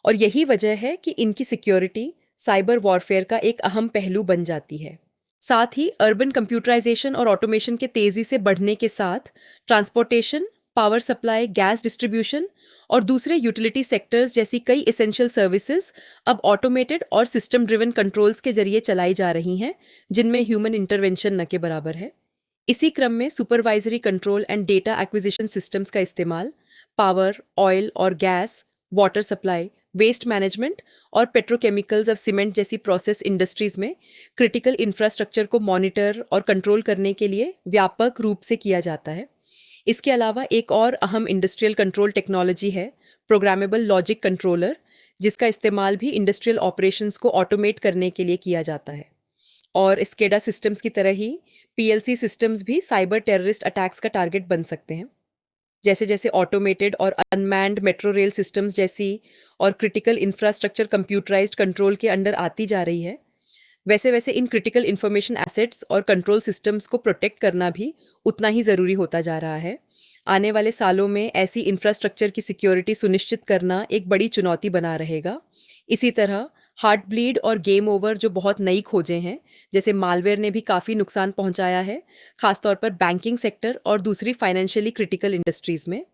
Speaker 1: और यही वजह है कि इनकी सिक्योरिटी साइबर वॉरफेयर का एक अहम पहलू बन जाती है। साथ ही अर्बन कंप्यूटराइजेशन और ऑटोमेशन के तेज़ी से बढ़ने के साथ transportation, power supply, gas distribution और दूसरे यूटिलिटी सेक्टर्स जैसी कई एसेंशियल सर्विसेज अब ऑटोमेटेड और सिस्टम ड्रिवन कंट्रोल्स के जरिए चलाई जा रही हैं, जिनमें ह्यूमन इंटरवेंशन न के बराबर है। इसी क्रम में supervisory control and data acquisition systems का इस्तेमाल पावर, ऑयल और gas, water supply, waste management और पेट्रोकेमिकल्स ऑफ सीमेंट जैसी प्रोसेस इंडस्ट्रीज में क्रिटिकल इंफ्रास्ट्रक्चर को मॉनिटर और कंट्रोल करने के लिए व्यापक रूप से किया जाता है। इसके अलावा एक और अहम इंडस्ट्रियल कंट्रोल टेक्नोलॉजी है प्रोग्रामेबल लॉजिक कंट्रोलर, जिसका इस्तेमाल भी इंडस्ट्रियल ऑपरेशंस को ऑटोमेट करने के लिए किया जाता है। और स्केडा सिस्टम्स की तरह ही पीएलसी सिस्टम्स भी साइबर टेररिस्ट अटैक्स का टारगेट बन सकते हैं। जैसे जैसे ऑटोमेटेड और अनमैन्ड मेट्रो रेल सिस्टम्स जैसी और क्रिटिकल इंफ्रास्ट्रक्चर कंप्यूटराइज्ड कंट्रोल के अंडर आती जा रही है, वैसे वैसे इन क्रिटिकल इंफॉर्मेशन एसेट्स और कंट्रोल सिस्टम्स को प्रोटेक्ट करना भी उतना ही ज़रूरी होता जा रहा है। आने वाले सालों में ऐसी इंफ्रास्ट्रक्चर की सिक्योरिटी सुनिश्चित करना एक बड़ी चुनौती बना रहेगा। इसी तरह हार्ट ब्लीड और गेम ओवर जो बहुत नई खोजें हैं, जैसे मालवेयर ने भी काफ़ी नुकसान पहुंचाया है, खासतौर पर बैंकिंग सेक्टर और दूसरी फाइनेंशियली क्रिटिकल इंडस्ट्रीज़ में।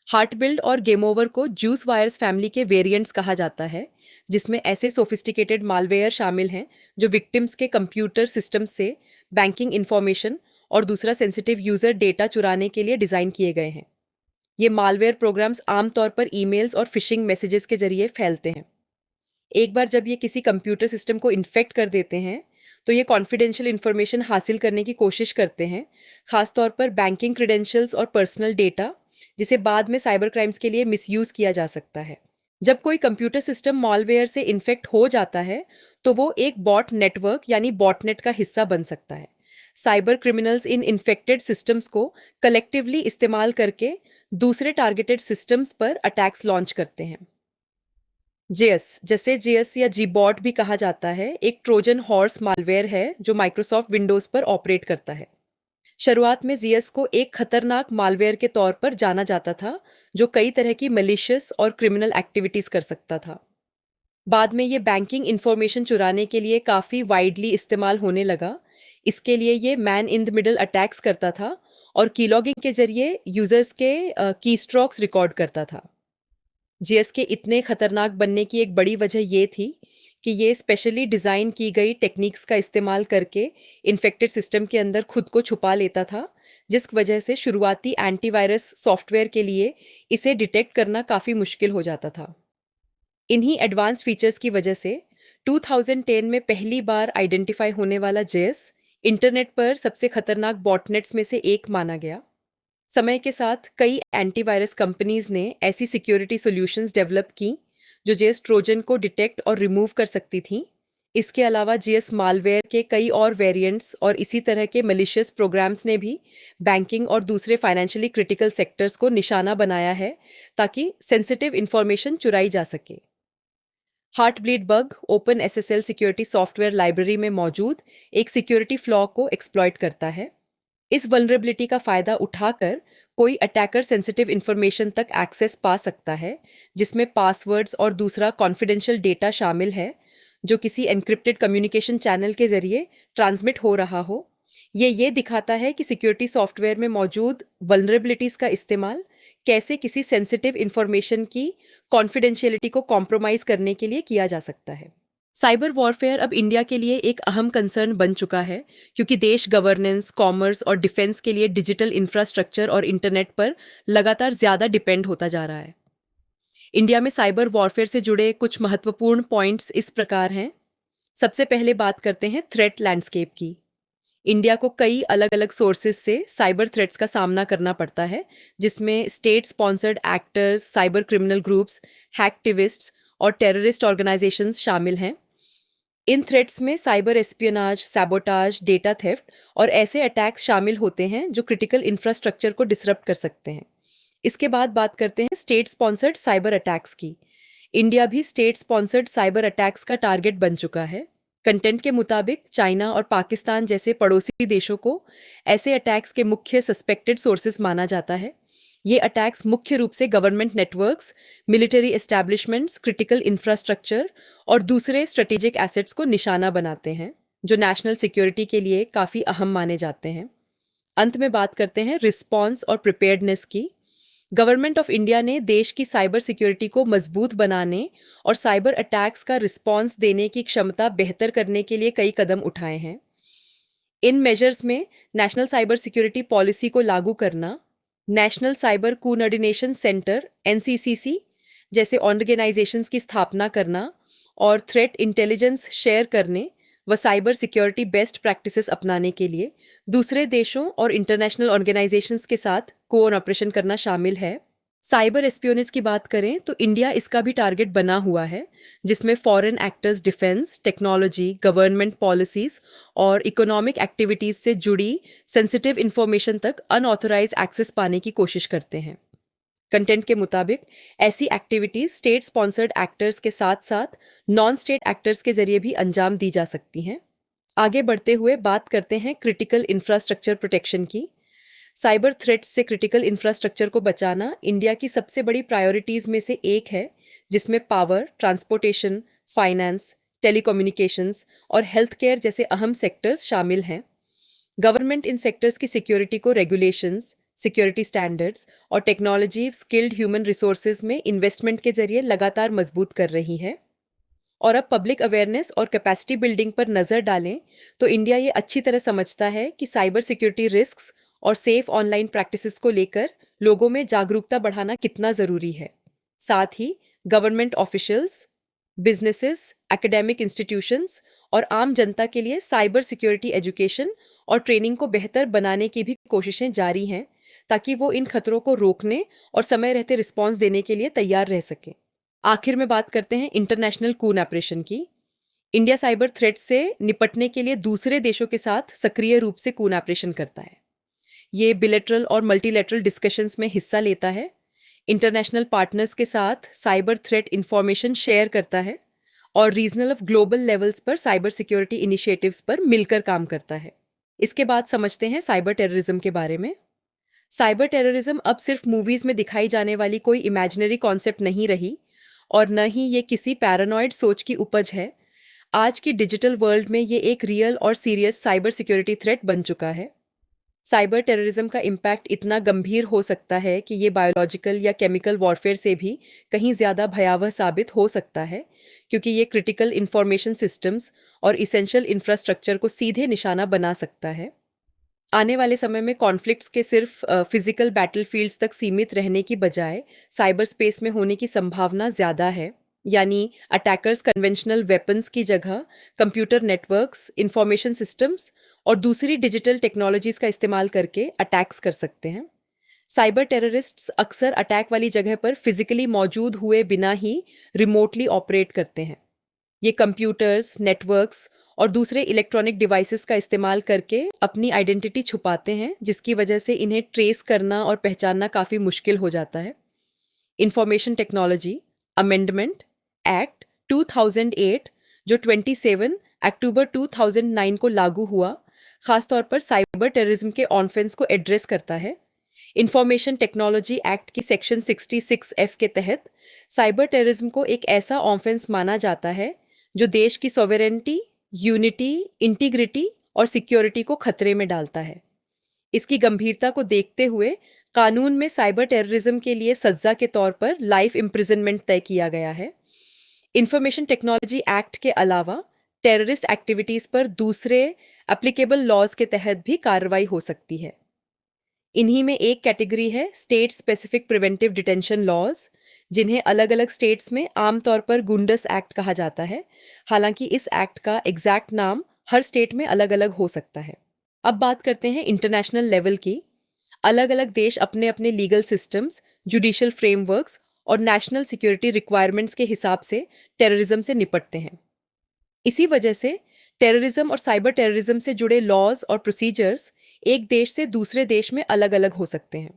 Speaker 1: हार्ट बिल्ड और गेम ओवर को जूस वायरस फैमिली के वेरिएंट्स कहा जाता है, जिसमें ऐसे सोफिस्टिकेटेड मालवेयर शामिल हैं जो विक्टिम्स के कंप्यूटर सिस्टम से बैंकिंग इंफॉर्मेशन और दूसरा सेंसिटिव यूज़र डेटा चुराने के लिए डिज़ाइन किए गए हैं। ये मालवेयर प्रोग्राम्स आमतौर पर ईमेल्स और फिशिंग मैसेजेस के जरिए फैलते हैं। एक बार जब ये किसी कंप्यूटर सिस्टम को इन्फेक्ट कर देते हैं, तो ये कॉन्फिडेंशियल इन्फॉर्मेशन हासिल करने की कोशिश करते हैं, खासतौर पर बैंकिंग क्रेडेंशियल्स और पर्सनल डेटा, जिसे बाद में साइबर क्राइम्स के लिए मिसयूज़ किया जा सकता है। जब कोई कंप्यूटर सिस्टम मॉलवेयर से इन्फेक्ट हो जाता है, तो वो एक बॉट नेटवर्क यानी बॉटनेट का हिस्सा बन सकता है। साइबर क्रिमिनल्स इन इन्फेक्टेड सिस्टम्स को कलेक्टिवली इस्तेमाल करके दूसरे टारगेटेड सिस्टम्स पर अटैक्स लॉन्च करते हैं। जेएस, जैसे जेएस या जीबॉट भी कहा जाता है, एक ट्रोजन हॉर्स मालवेयर है जो माइक्रोसॉफ्ट विंडोज पर ऑपरेट करता है। शुरुआत में जीएस को एक खतरनाक मालवेयर के तौर पर जाना जाता था, जो कई तरह की मलिशियस और क्रिमिनल एक्टिविटीज कर सकता था। बाद में ये बैंकिंग इंफॉर्मेशन चुराने के लिए काफ़ी वाइडली इस्तेमाल होने लगा। इसके लिए ये man in the middle attacks करता था और कीलॉगिंग के जरिए यूजर्स के कीस्ट्रोक्स रिकॉर्ड करता था। जीएस के इतने खतरनाक बनने की एक बड़ी वजह ये थी कि ये स्पेशली डिज़ाइन की गई टेक्निक्स का इस्तेमाल करके इन्फेक्टेड सिस्टम के अंदर खुद को छुपा लेता था, जिस वजह से शुरुआती एंटीवायरस सॉफ्टवेयर के लिए इसे डिटेक्ट करना काफ़ी मुश्किल हो जाता था। इन्हीं एडवांस फीचर्स की वजह से 2010 में पहली बार आइडेंटिफाई होने वाला जेएस इंटरनेट पर सबसे खतरनाक बॉटनेट्स में से एक माना गया। समय के साथ कई एंटीवायरस कंपनीज ने ऐसी सिक्योरिटी सॉल्यूशंस डेवलप की जो जेएस ट्रोजन को डिटेक्ट और रिमूव कर सकती थीं। इसके अलावा जीएस मालवेयर के कई और वेरिएंट्स और इसी तरह के मलिशियस प्रोग्राम्स ने भी बैंकिंग और दूसरे फाइनेंशियली क्रिटिकल सेक्टर्स को निशाना बनाया है, ताकि सेंसिटिव इंफॉर्मेशन चुराई जा सके। Heart bleed bug open SSL security software library में मौजूद एक सिक्योरिटी फ्लॉ को एक्सप्लॉइट करता है। इस वल्नरेबिलिटी का फ़ायदा उठाकर कोई अटैकर सेंसिटिव इंफॉर्मेशन तक एक्सेस पा सकता है, जिसमें पासवर्ड्स और दूसरा कॉन्फिडेंशियल डेटा शामिल है, जो किसी एन्क्रिप्टेड कम्युनिकेशन चैनल के जरिए ट्रांसमिट हो रहा हो। ये दिखाता है कि सिक्योरिटी सॉफ्टवेयर में मौजूद वल्नरेबिलिटीज़ का इस्तेमाल कैसे किसी सेंसिटिव इंफॉर्मेशन की कॉन्फिडेंशियलिटी को कॉम्प्रोमाइज़ करने के लिए किया जा सकता है। साइबर वॉरफेयर अब इंडिया के लिए एक अहम कंसर्न बन चुका है, क्योंकि देश गवर्नेंस, कॉमर्स और डिफेंस के लिए डिजिटल इंफ्रास्ट्रक्चर और इंटरनेट पर लगातार ज़्यादा डिपेंड होता जा रहा है। इंडिया में साइबर वॉरफेयर से जुड़े कुछ महत्वपूर्ण पॉइंट्स इस प्रकार हैं। सबसे पहले बात करते हैं थ्रेट लैंडस्केप की। इंडिया को कई अलग अलग सोर्सेज से साइबर थ्रेट्स का सामना करना पड़ता है, जिसमें state sponsored actors, cyber criminal groups, hacktivists और टेररिस्ट ऑर्गेनाइजेशंस शामिल हैं। इन थ्रेट्स में cyber espionage, sabotage, data theft और ऐसे अटैक्स शामिल होते हैं जो क्रिटिकल इंफ्रास्ट्रक्चर को डिसरप्ट कर सकते हैं। इसके बाद बात करते हैं स्टेट स्पॉन्सर्ड साइबर अटैक्स की। इंडिया भी स्टेट स्पॉन्सर्ड साइबर अटैक्स का टारगेट बन चुका है। कंटेंट के मुताबिक चाइना और पाकिस्तान जैसे पड़ोसी देशों को ऐसे अटैक्स के मुख्य सस्पेक्टेड सोर्सेज माना जाता है। ये अटैक्स मुख्य रूप से government networks, military establishments, critical infrastructure और दूसरे स्ट्रेटेजिक एसेट्स को निशाना बनाते हैं, जो नेशनल सिक्योरिटी के लिए काफ़ी अहम माने जाते हैं। अंत में बात करते हैं रिस्पॉन्स और प्रिपेयर्डनेस की। गवर्नमेंट ऑफ इंडिया ने देश की साइबर सिक्योरिटी को मजबूत बनाने और साइबर अटैक्स का रिस्पॉन्स देने की क्षमता बेहतर करने के लिए कई कदम उठाए हैं। इन मेजर्स में नेशनल साइबर सिक्योरिटी पॉलिसी को लागू करना, नेशनल साइबर कोऑर्डिनेशन सेंटर एनसीसीसी जैसे ऑर्गेनाइजेशंस की स्थापना करना और थ्रेट इंटेलिजेंस शेयर करने व साइबर सिक्योरिटी बेस्ट प्रैक्टिसेस अपनाने के लिए दूसरे देशों और इंटरनेशनल ऑर्गेनाइजेशंस के साथ कोऑपरेशन करना शामिल है। साइबर एस्पियोनेज की बात करें तो इंडिया इसका भी टारगेट बना हुआ है, जिसमें foreign actors defence, technology, government policies और इकोनॉमिक एक्टिविटीज से जुड़ी सेंसिटिव इंफॉर्मेशन तक अनऑथोराइज एक्सेस पाने की कोशिश करते हैं। कंटेंट के मुताबिक ऐसी एक्टिविटीज स्टेट स्पॉन्सर्ड एक्टर्स के साथ साथ नॉन स्टेट एक्टर्स के जरिए भी अंजाम दी जा सकती हैं। आगे बढ़ते हुए बात करते हैं क्रिटिकल इंफ्रास्ट्रक्चर प्रोटेक्शन की। साइबर थ्रेट्स से क्रिटिकल इंफ्रास्ट्रक्चर को बचाना इंडिया की सबसे बड़ी प्रायोरिटीज़ में से एक है, जिसमें पावर, ट्रांसपोर्टेशन, फाइनेंस, टेलीकम्युनिकेशंस और हेल्थ केयर जैसे अहम सेक्टर्स शामिल हैं। गवर्नमेंट इन सेक्टर्स की सिक्योरिटी को रेगुलेशंस, सिक्योरिटी स्टैंडर्ड्स और टेक्नोलॉजी स्किल्ड ह्यूमन रिसोर्सेज में इन्वेस्टमेंट के जरिए लगातार मजबूत कर रही है। और अब पब्लिक अवेयरनेस और कैपेसिटी बिल्डिंग पर नज़र डालें तो इंडिया ये अच्छी तरह समझता है कि साइबर सिक्योरिटी रिस्क्स और सेफ ऑनलाइन प्रैक्टिसेस को लेकर लोगों में जागरूकता बढ़ाना कितना ज़रूरी है। साथ ही government officials, businesses, academic institutions और आम जनता के लिए साइबर सिक्योरिटी एजुकेशन और ट्रेनिंग को बेहतर बनाने की भी कोशिशें जारी हैं, ताकि वो इन खतरों को रोकने और समय रहते रिस्पॉन्स देने के लिए तैयार रह सकें। आखिर में बात करते हैं इंटरनेशनल कोऑपरेशन की। इंडिया साइबर थ्रेट से निपटने के लिए दूसरे देशों के साथ सक्रिय रूप से कोऑपरेशन करता है। ये बिलेटरल और मल्टीलेटरल डिस्कशंस में हिस्सा लेता है, इंटरनेशनल पार्टनर्स के साथ साइबर थ्रेट इंफॉर्मेशन शेयर करता है और रीजनल और ग्लोबल लेवल्स पर साइबर सिक्योरिटी इनिशिएटिव्स पर मिलकर काम करता है। इसके बाद समझते हैं साइबर टेररिज्म के बारे में। साइबर टेररिज्म अब सिर्फ मूवीज में दिखाई जाने वाली कोई इमेजिनरी कॉन्सेप्ट नहीं रही और न ही ये किसी पैरानॉइड सोच की उपज है। आज की डिजिटल वर्ल्ड में ये एक रियल और सीरियस साइबर सिक्योरिटी थ्रेट बन चुका है। साइबर टेररिज्म का इम्पैक्ट इतना गंभीर हो सकता है कि ये बायोलॉजिकल या केमिकल वॉरफेयर से भी कहीं ज़्यादा भयावह साबित हो सकता है, क्योंकि ये क्रिटिकल इंफॉर्मेशन सिस्टम्स और इसेंशियल इंफ्रास्ट्रक्चर को सीधे निशाना बना सकता है। आने वाले समय में कॉन्फ्लिक्ट्स के सिर्फ फिजिकल बैटलफील्ड्स तक सीमित रहने की बजाय साइबर स्पेस में होने की संभावना ज़्यादा है, यानी अटैकर्स कन्वेंशनल वेपन्स की जगह कंप्यूटर नेटवर्क्स, इंफॉर्मेशन सिस्टम्स और दूसरी डिजिटल टेक्नोलॉजीज का इस्तेमाल करके अटैक्स कर सकते हैं। साइबर टेररिस्ट्स अक्सर अटैक वाली जगह पर फिजिकली मौजूद हुए बिना ही रिमोटली ऑपरेट करते हैं। ये कंप्यूटर्स, नेटवर्क्स और दूसरे इलेक्ट्रॉनिक डिवाइसेस का इस्तेमाल करके अपनी आइडेंटिटी छुपाते हैं, जिसकी वजह से इन्हें ट्रेस करना और पहचानना काफ़ी मुश्किल हो जाता है। इंफॉर्मेशन टेक्नोलॉजी अमेंडमेंट एक्ट 2008 जो 27 अक्टूबर 2009 को लागू हुआ, खासतौर पर साइबर टेररिज्म के ऑफेंस को एड्रेस करता है। इंफॉर्मेशन टेक्नोलॉजी एक्ट की सेक्शन 66F के तहत साइबर टेररिज्म को एक ऐसा ऑफेंस माना जाता है जो देश की सॉवरेनिटी, यूनिटी, इंटीग्रिटी और सिक्योरिटी को खतरे में डालता है। इसकी गंभीरता को देखते हुए कानून में साइबर टेररिज्म के लिए सजा के तौर पर लाइफ इम्प्रिजनमेंट तय किया गया है। इंफॉर्मेशन टेक्नोलॉजी एक्ट के अलावा टेररिस्ट एक्टिविटीज़ पर दूसरे एप्लीकेबल लॉज के तहत भी कार्रवाई हो सकती है। इन्हीं में एक कैटेगरी है state specific preventive detention laws, जिन्हें अलग अलग स्टेट्स में आमतौर पर गुंडस एक्ट कहा जाता है। हालांकि इस एक्ट का एग्जैक्ट नाम हर स्टेट में अलग अलग हो सकता है। अब बात करते हैं इंटरनेशनल लेवल की। अलग अलग देश अपने अपने लीगल सिस्टम्स, जुडिशियल फ्रेमवर्क्स और नेशनल सिक्योरिटी रिक्वायरमेंट्स के हिसाब से टेररिज्म से निपटते हैं। इसी वजह से टेररिज्म और साइबर टेररिज्म से जुड़े लॉज और प्रोसीजर्स एक देश से दूसरे देश में अलग अलग हो सकते हैं।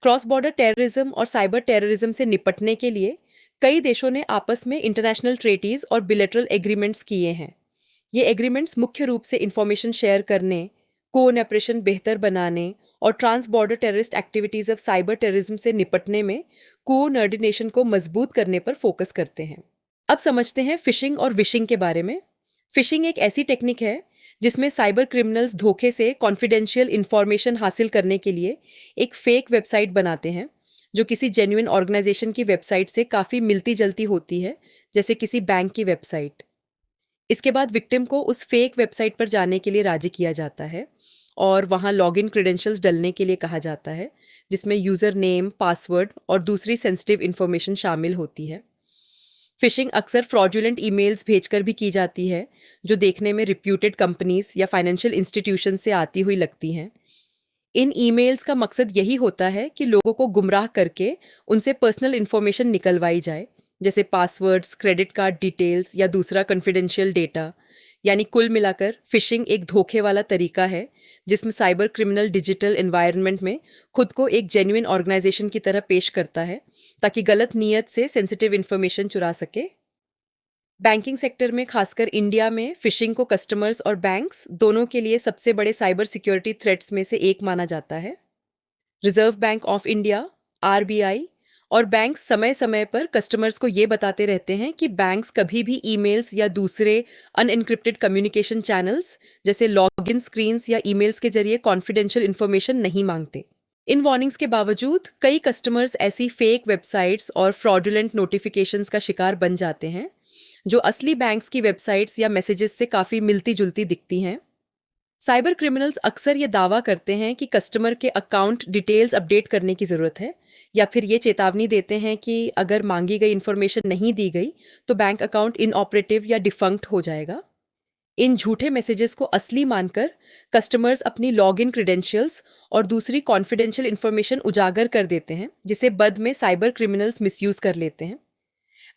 Speaker 1: क्रॉस बॉर्डर टेररिज्म और साइबर टेररिज्म से निपटने के लिए कई देशों ने आपस में इंटरनेशनल ट्रेटीज और बिलेटरल एग्रीमेंट्स किए हैं। ये एग्रीमेंट्स मुख्य रूप से इंफॉर्मेशन शेयर करने, कोऑपरेशन बेहतर बनाने और trans border terrorist activities of cyber terrorism से निपटने में कोऑर्डिनेशन को मजबूत करने पर फोकस करते हैं। अब समझते हैं फिशिंग और विशिंग के बारे में। फिशिंग एक ऐसी टेक्निक है जिसमें साइबर क्रिमिनल्स धोखे से कॉन्फिडेंशियल इंफॉर्मेशन हासिल करने के लिए एक फेक वेबसाइट बनाते हैं, जो किसी जेन्युइन ऑर्गेनाइजेशन की वेबसाइट से काफ़ी मिलती-जुलती होती है, जैसे किसी बैंक की वेबसाइट। इसके बाद विक्टिम को उस फेक वेबसाइट पर जाने के लिए राजी किया जाता है और वहाँ लॉगिन क्रेडेंशियल्स डलने के लिए कहा जाता है, जिसमें यूज़र नेम, पासवर्ड और दूसरी सेंसिटिव इन्फॉर्मेशन शामिल होती है। फिशिंग अक्सर फ्रॉडुलेंट ईमेल्स भेजकर भी की जाती है, जो देखने में रिप्यूटेड कंपनीज या फाइनेंशियल इंस्टीट्यूशन से आती हुई लगती हैं। इन ईमेल्स का मकसद यही होता है कि लोगों को गुमराह करके उनसे पर्सनल इन्फॉर्मेशन निकलवाई जाए, जैसे पासवर्ड्स, क्रेडिट कार्ड डिटेल्स या दूसरा कॉन्फिडेंशियल डेटा। यानी कुल मिलाकर फिशिंग एक धोखे वाला तरीका है, जिसमें साइबर क्रिमिनल डिजिटल एनवायरनमेंट में खुद को एक जेन्युइन ऑर्गेनाइजेशन की तरह पेश करता है, ताकि गलत नीयत से सेंसिटिव इन्फॉर्मेशन चुरा सके। बैंकिंग सेक्टर में खासकर इंडिया में फिशिंग को कस्टमर्स और बैंक्स दोनों के लिए सबसे बड़े साइबर सिक्योरिटी थ्रेट्स में से एक माना जाता है। Reserve Bank of India RBI और बैंक समय समय पर कस्टमर्स को ये बताते रहते हैं कि बैंक्स कभी भी ईमेल्स या दूसरे अनएन्क्रिप्टेड कम्युनिकेशन चैनल्स जैसे लॉगिन स्क्रीन्स या ईमेल्स के जरिए कॉन्फिडेंशियल इन्फॉर्मेशन नहीं मांगते। इन वार्निंग्स के बावजूद कई कस्टमर्स ऐसी फेक वेबसाइट्स और फ्रॉडुलेंट नोटिफिकेशंस का शिकार बन जाते हैं, जो असली बैंक्स की वेबसाइट्स या मैसेजेस से काफ़ी मिलती जुलती दिखती हैं। साइबर क्रिमिनल्स अक्सर ये दावा करते हैं कि कस्टमर के अकाउंट डिटेल्स अपडेट करने की ज़रूरत है, या फिर ये चेतावनी देते हैं कि अगर मांगी गई इन्फॉर्मेशन नहीं दी गई तो बैंक अकाउंट इनऑपरेटिव या डिफंक्ट हो जाएगा। इन झूठे मैसेजेस को असली मानकर कस्टमर्स अपनी लॉगिन क्रेडेंशियल्स और दूसरी कॉन्फिडेंशियल इन्फॉर्मेशन उजागर कर देते हैं, जिसे बाद में साइबर क्रिमिनल्स मिसयूज कर लेते हैं।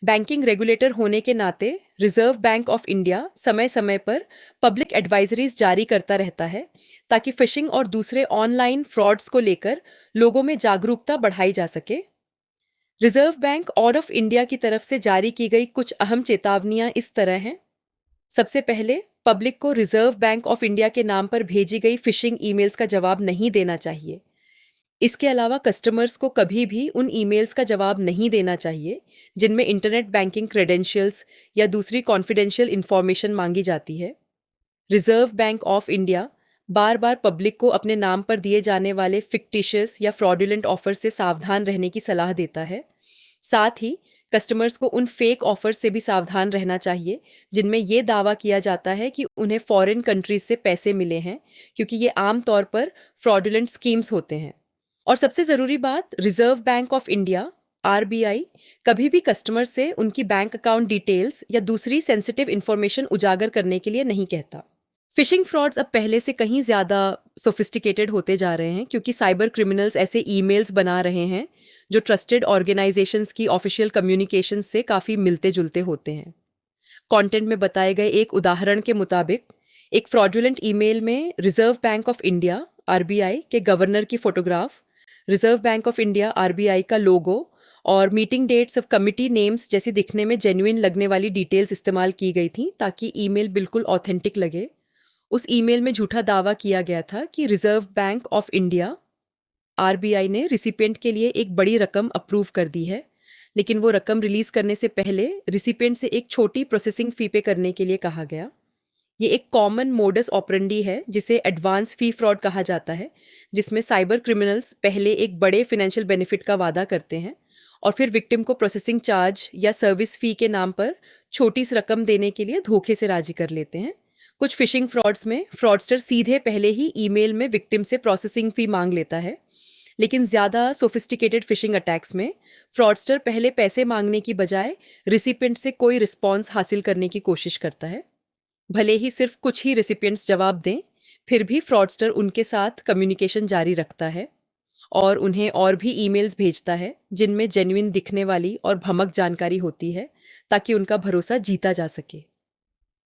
Speaker 1: बैंकिंग रेगुलेटर होने के नाते रिजर्व बैंक ऑफ इंडिया समय समय पर पब्लिक एडवाइजरीज जारी करता रहता है, ताकि फिशिंग और दूसरे ऑनलाइन फ्रॉड्स को लेकर लोगों में जागरूकता बढ़ाई जा सके। रिजर्व बैंक ऑफ इंडिया की तरफ से जारी की गई कुछ अहम चेतावनियां इस तरह हैं। सबसे पहले, पब्लिक को रिजर्व बैंक ऑफ इंडिया के नाम पर भेजी गई फिशिंग ईमेल्स का जवाब नहीं देना चाहिए। इसके अलावा कस्टमर्स को कभी भी उन ईमेल्स का जवाब नहीं देना चाहिए जिनमें इंटरनेट बैंकिंग क्रेडेंशियल्स या दूसरी कॉन्फिडेंशियल इंफॉर्मेशन मांगी जाती है। Reserve Bank of India bar bar public को अपने नाम पर दिए जाने वाले फिक्टिशियस या फ्रॉडुलेंट ऑफर से सावधान रहने की सलाह देता है। साथ ही कस्टमर्स को उन फेक ऑफर से भी सावधान रहना चाहिए जिनमें ये दावा किया जाता है कि उन्हें फॉरेन कंट्रीज से पैसे मिले हैं, क्योंकि ये आम तौर पर फ्रॉडुलेंट स्कीम्स होते हैं। और सबसे ज़रूरी बात, reserve Bank of India RBI कभी भी कस्टमर से उनकी बैंक अकाउंट डिटेल्स या दूसरी सेंसिटिव इन्फॉर्मेशन उजागर करने के लिए नहीं कहता। फिशिंग फ्रॉड्स अब पहले से कहीं ज़्यादा सोफिस्टिकेटेड होते जा रहे हैं, क्योंकि साइबर क्रिमिनल्स ऐसे ईमेल्स बना रहे हैं जो ट्रस्टेड ऑर्गेनाइजेशंस की ऑफिशियल कम्युनिकेशन से काफ़ी मिलते जुलते होते हैं। कंटेंट में बताए गए एक उदाहरण के मुताबिक एक फ्रॉडुलेंट ईमेल में Reserve Bank of India RBI के गवर्नर की photograph, Reserve Bank of India RBI का लोगो और meeting dates of committee names जैसी दिखने में जेन्युइन लगने वाली डिटेल्स इस्तेमाल की गई थी, ताकि ईमेल बिल्कुल ऑथेंटिक लगे। उस ईमेल में झूठा दावा किया गया था कि reserve Bank of India RBI ने रिसिपिएंट के लिए एक बड़ी रकम अप्रूव कर दी है, लेकिन वो रकम रिलीज करने से पहले रिसिपिएंट से एक छोटी प्रोसेसिंग फी पे करने के लिए कहा गया। ये एक कॉमन मोडस ऑपरेंडी है जिसे एडवांस फी फ्रॉड कहा जाता है, जिसमें साइबर क्रिमिनल्स पहले एक बड़े फाइनेंशियल बेनिफिट का वादा करते हैं और फिर विक्टिम को प्रोसेसिंग चार्ज या सर्विस फी के नाम पर छोटी सी रकम देने के लिए धोखे से राजी कर लेते हैं। कुछ फिशिंग फ्रॉड्स में फ्रॉडस्टर सीधे पहले ही ईमेल में विक्टिम से प्रोसेसिंग फी मांग लेता है, लेकिन ज़्यादा सोफिस्टिकेटेड फिशिंग अटैक्स में फ्रॉडस्टर पहले पैसे मांगने की बजाय रिसिपिएंट से कोई रिस्पॉन्स हासिल करने की कोशिश करता है। भले ही सिर्फ कुछ ही रेसिपिएंट्स जवाब दें, फिर भी फ्रॉडस्टर उनके साथ कम्युनिकेशन जारी रखता है और उन्हें और भी ईमेल्स भेजता है जिनमें जेन्युइन दिखने वाली और भमक जानकारी होती है, ताकि उनका भरोसा जीता जा सके।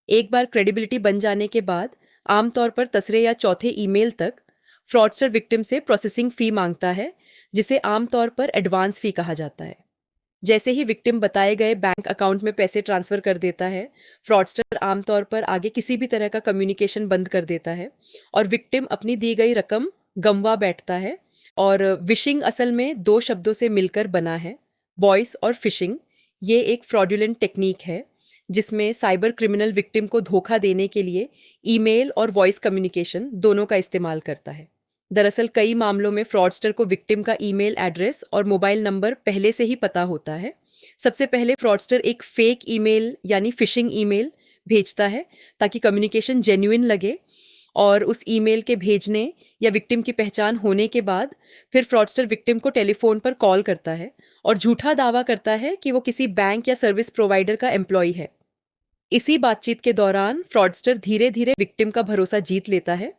Speaker 1: एक बार क्रेडिबिलिटी बन जाने के बाद आमतौर पर तीसरे या चौथे ईमेल तक फ्रॉडस्टर विक्टिम से प्रोसेसिंग फ़ी मांगता है, जिसे आमतौर पर एडवांस फ़ी कहा जाता है। जैसे ही विक्टिम बताए गए बैंक अकाउंट में पैसे ट्रांसफ़र कर देता है, फ्रॉडस्टर आमतौर पर आगे किसी भी तरह का कम्युनिकेशन बंद कर देता है और विक्टिम अपनी दी गई रकम गंवा बैठता है। और विशिंग असल में दो शब्दों से मिलकर बना है, वॉइस और फिशिंग। ये एक फ्रॉडुलेंट टेक्निक है जिसमें साइबर क्रिमिनल विक्टिम को धोखा देने के लिए ईमेल और वॉइस कम्युनिकेशन दोनों का इस्तेमाल करता है। दरअसल कई मामलों में फ्रॉडस्टर को विक्टिम का ईमेल एड्रेस और मोबाइल नंबर पहले से ही पता होता है। सबसे पहले फ्रॉडस्टर एक फेक ईमेल यानी फिशिंग ईमेल भेजता है ताकि कम्युनिकेशन जेन्युइन लगे, और उस ईमेल के भेजने या विक्टिम की पहचान होने के बाद फिर फ्रॉडस्टर विक्टिम को टेलीफोन पर कॉल करता है और झूठा दावा करता है कि वो किसी बैंक या सर्विस प्रोवाइडर का एम्प्लॉय है। इसी बातचीत के दौरान फ्रॉडस्टर धीरे धीरे विक्टिम का भरोसा जीत लेता है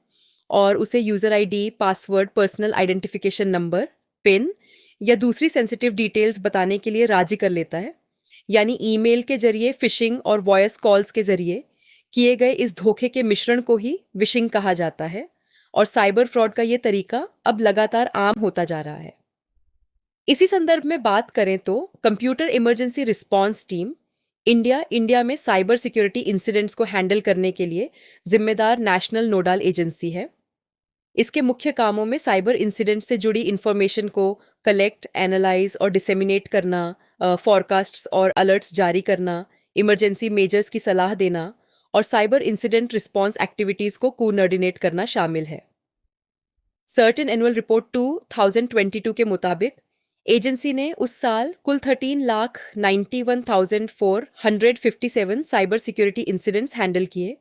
Speaker 1: और उसे user ID, password, personal identification number, pin या दूसरी सेंसिटिव डिटेल्स बताने के लिए राजी कर लेता है। यानी ईमेल के जरिए, फिशिंग और वॉइस कॉल्स के जरिए किए गए इस धोखे के मिश्रण को ही विशिंग कहा जाता है, और साइबर फ्रॉड का ये तरीका अब लगातार आम होता जा रहा है। इसी संदर्भ में बात करें तो computer emergency response team India में साइबर सिक्योरिटी इंसिडेंट्स को हैंडल करने के लिए जिम्मेदार नेशनल नोडल एजेंसी है। इसके मुख्य कामों में साइबर इंसिडेंट से जुड़ी इंफॉर्मेशन को कलेक्ट, एनालाइज और डिसेमिनेट करना, फॉरकास्ट्स और अलर्ट्स जारी करना, इमरजेंसी मेजर्स की सलाह देना और साइबर इंसिडेंट रिस्पांस एक्टिविटीज़ को कोऑर्डिनेट करना शामिल है। सर्टेन एनुअल रिपोर्ट 2022 के मुताबिक एजेंसी ने उस साल कुल 13,91,457 साइबर सिक्योरिटी इंसिडेंट्स हैंडल किए।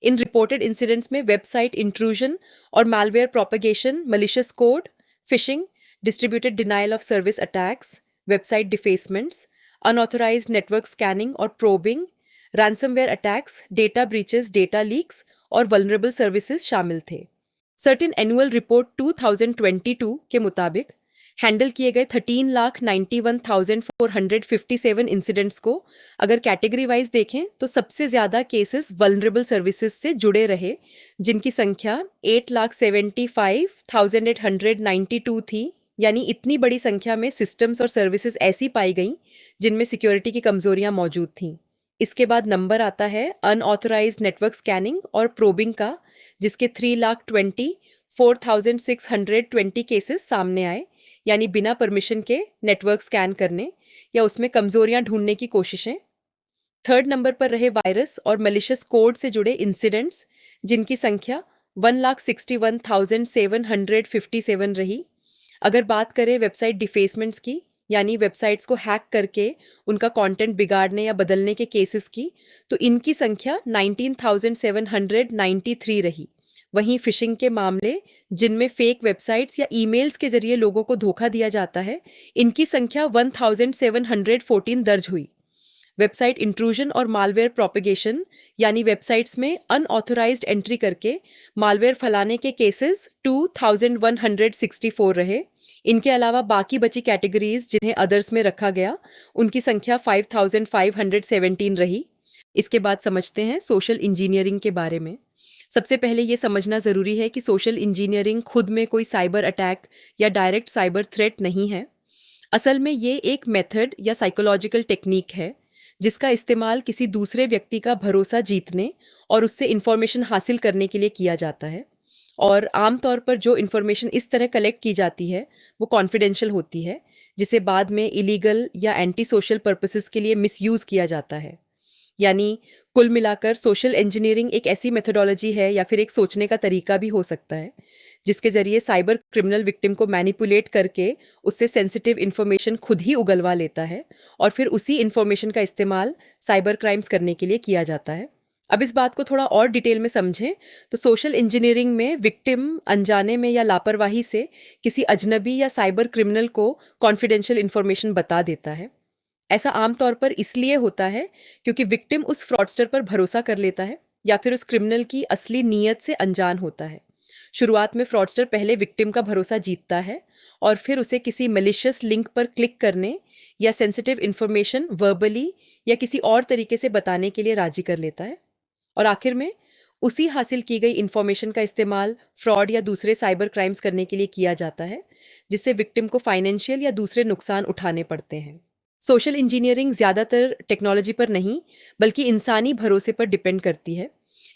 Speaker 1: इन रिपोर्टेड इंसिडेंट्स में वेबसाइट इंट्रूजन और malware propagation, malicious code, phishing, distributed denial of service attacks, website defacements, unauthorised network scanning और probing, ransomware attacks, data breaches, data leaks और वल्नरेबल सर्विसेज शामिल थे। Certain annual report 2022 के मुताबिक handle किए गए 13,91,457 इंसिडेंट्स को अगर कैटेगरी वाइज देखें तो सबसे ज़्यादा केसेस वल्नरेबल सर्विसेज से जुड़े रहे, जिनकी संख्या 8,75,892 थी। यानी इतनी बड़ी संख्या में सिस्टम्स और सर्विसेज ऐसी पाई गईं जिनमें सिक्योरिटी की कमजोरियां मौजूद थीं। इसके बाद नंबर आता है अनऑथराइज्ड नेटवर्क स्कैनिंग और प्रोबिंग का, जिसके 3,24,620 केसेस सामने आए, यानी बिना परमिशन के नेटवर्क स्कैन करने या उसमें कमजोरियां ढूंढने की कोशिशें। थर्ड नंबर पर रहे वायरस और मलिशियस कोड से जुड़े इंसिडेंट्स, जिनकी संख्या 1,61,757 रही। अगर बात करें वेबसाइट डिफेसमेंट्स की, यानी वेबसाइट्स को हैक करके उनका कंटेंट बिगाड़ने या बदलने के केसेस की, तो इनकी संख्या 19,793 रही। वहीं फिशिंग के मामले, जिनमें फेक वेबसाइट्स या ईमेल्स के जरिए लोगों को धोखा दिया जाता है, इनकी संख्या 1,714 दर्ज हुई। वेबसाइट इंट्रूजन और मालवेयर प्रोपेगेशन, यानी वेबसाइट्स में अनऑथराइज्ड एंट्री करके मालवेयर फैलाने के केसेस 2,164 रहे। इनके अलावा बाकी बची कैटेगरीज जिन्हें अदर्स में रखा गया, उनकी संख्या 5,517 रही। इसके बाद समझते हैं सोशल इंजीनियरिंग के बारे में। सबसे पहले ये समझना ज़रूरी है कि सोशल इंजीनियरिंग खुद में कोई साइबर अटैक या डायरेक्ट साइबर थ्रेट नहीं है। असल में ये एक मेथड या साइकोलॉजिकल टेक्निक है जिसका इस्तेमाल किसी दूसरे व्यक्ति का भरोसा जीतने और उससे इंफॉर्मेशन हासिल करने के लिए किया जाता है। और आमतौर पर जो इन्फॉर्मेशन इस तरह कलेक्ट की जाती है वो कॉन्फिडेंशियल होती है, जिसे बाद में इलीगल या एंटी सोशल पर्पसेस के लिए मिसयूज़ किया जाता है। यानी कुल मिलाकर सोशल इंजीनियरिंग एक ऐसी मेथोडोलॉजी है या फिर एक सोचने का तरीका भी हो सकता है जिसके जरिए साइबर क्रिमिनल विक्टिम को मैनिपुलेट करके उससे सेंसिटिव इन्फॉर्मेशन खुद ही उगलवा लेता है और फिर उसी इन्फॉर्मेशन का इस्तेमाल साइबर क्राइम्स करने के लिए किया जाता है। अब इस बात को थोड़ा और डिटेल में समझें तो सोशल इंजीनियरिंग में विक्टिम अनजाने में या लापरवाही से किसी अजनबी या साइबर क्रिमिनल को कॉन्फिडेंशियल इन्फॉर्मेशन बता देता है। ऐसा आमतौर पर इसलिए होता है क्योंकि विक्टिम उस फ्रॉडस्टर पर भरोसा कर लेता है या फिर उस क्रिमिनल की असली नीयत से अनजान होता है। शुरुआत में फ्रॉडस्टर पहले विक्टिम का भरोसा जीतता है और फिर उसे किसी मैलिशियस लिंक पर क्लिक करने या सेंसिटिव इन्फॉर्मेशन वर्बली या किसी और तरीके से बताने के लिए राजी कर लेता है, और आखिर में उसी हासिल की गई इन्फॉर्मेशन का इस्तेमाल फ्रॉड या दूसरे साइबर क्राइम्स करने के लिए किया जाता है, जिससे विक्टिम को फाइनेंशियल या दूसरे नुकसान उठाने पड़ते हैं। सोशल इंजीनियरिंग ज़्यादातर टेक्नोलॉजी पर नहीं बल्कि इंसानी भरोसे पर डिपेंड करती है।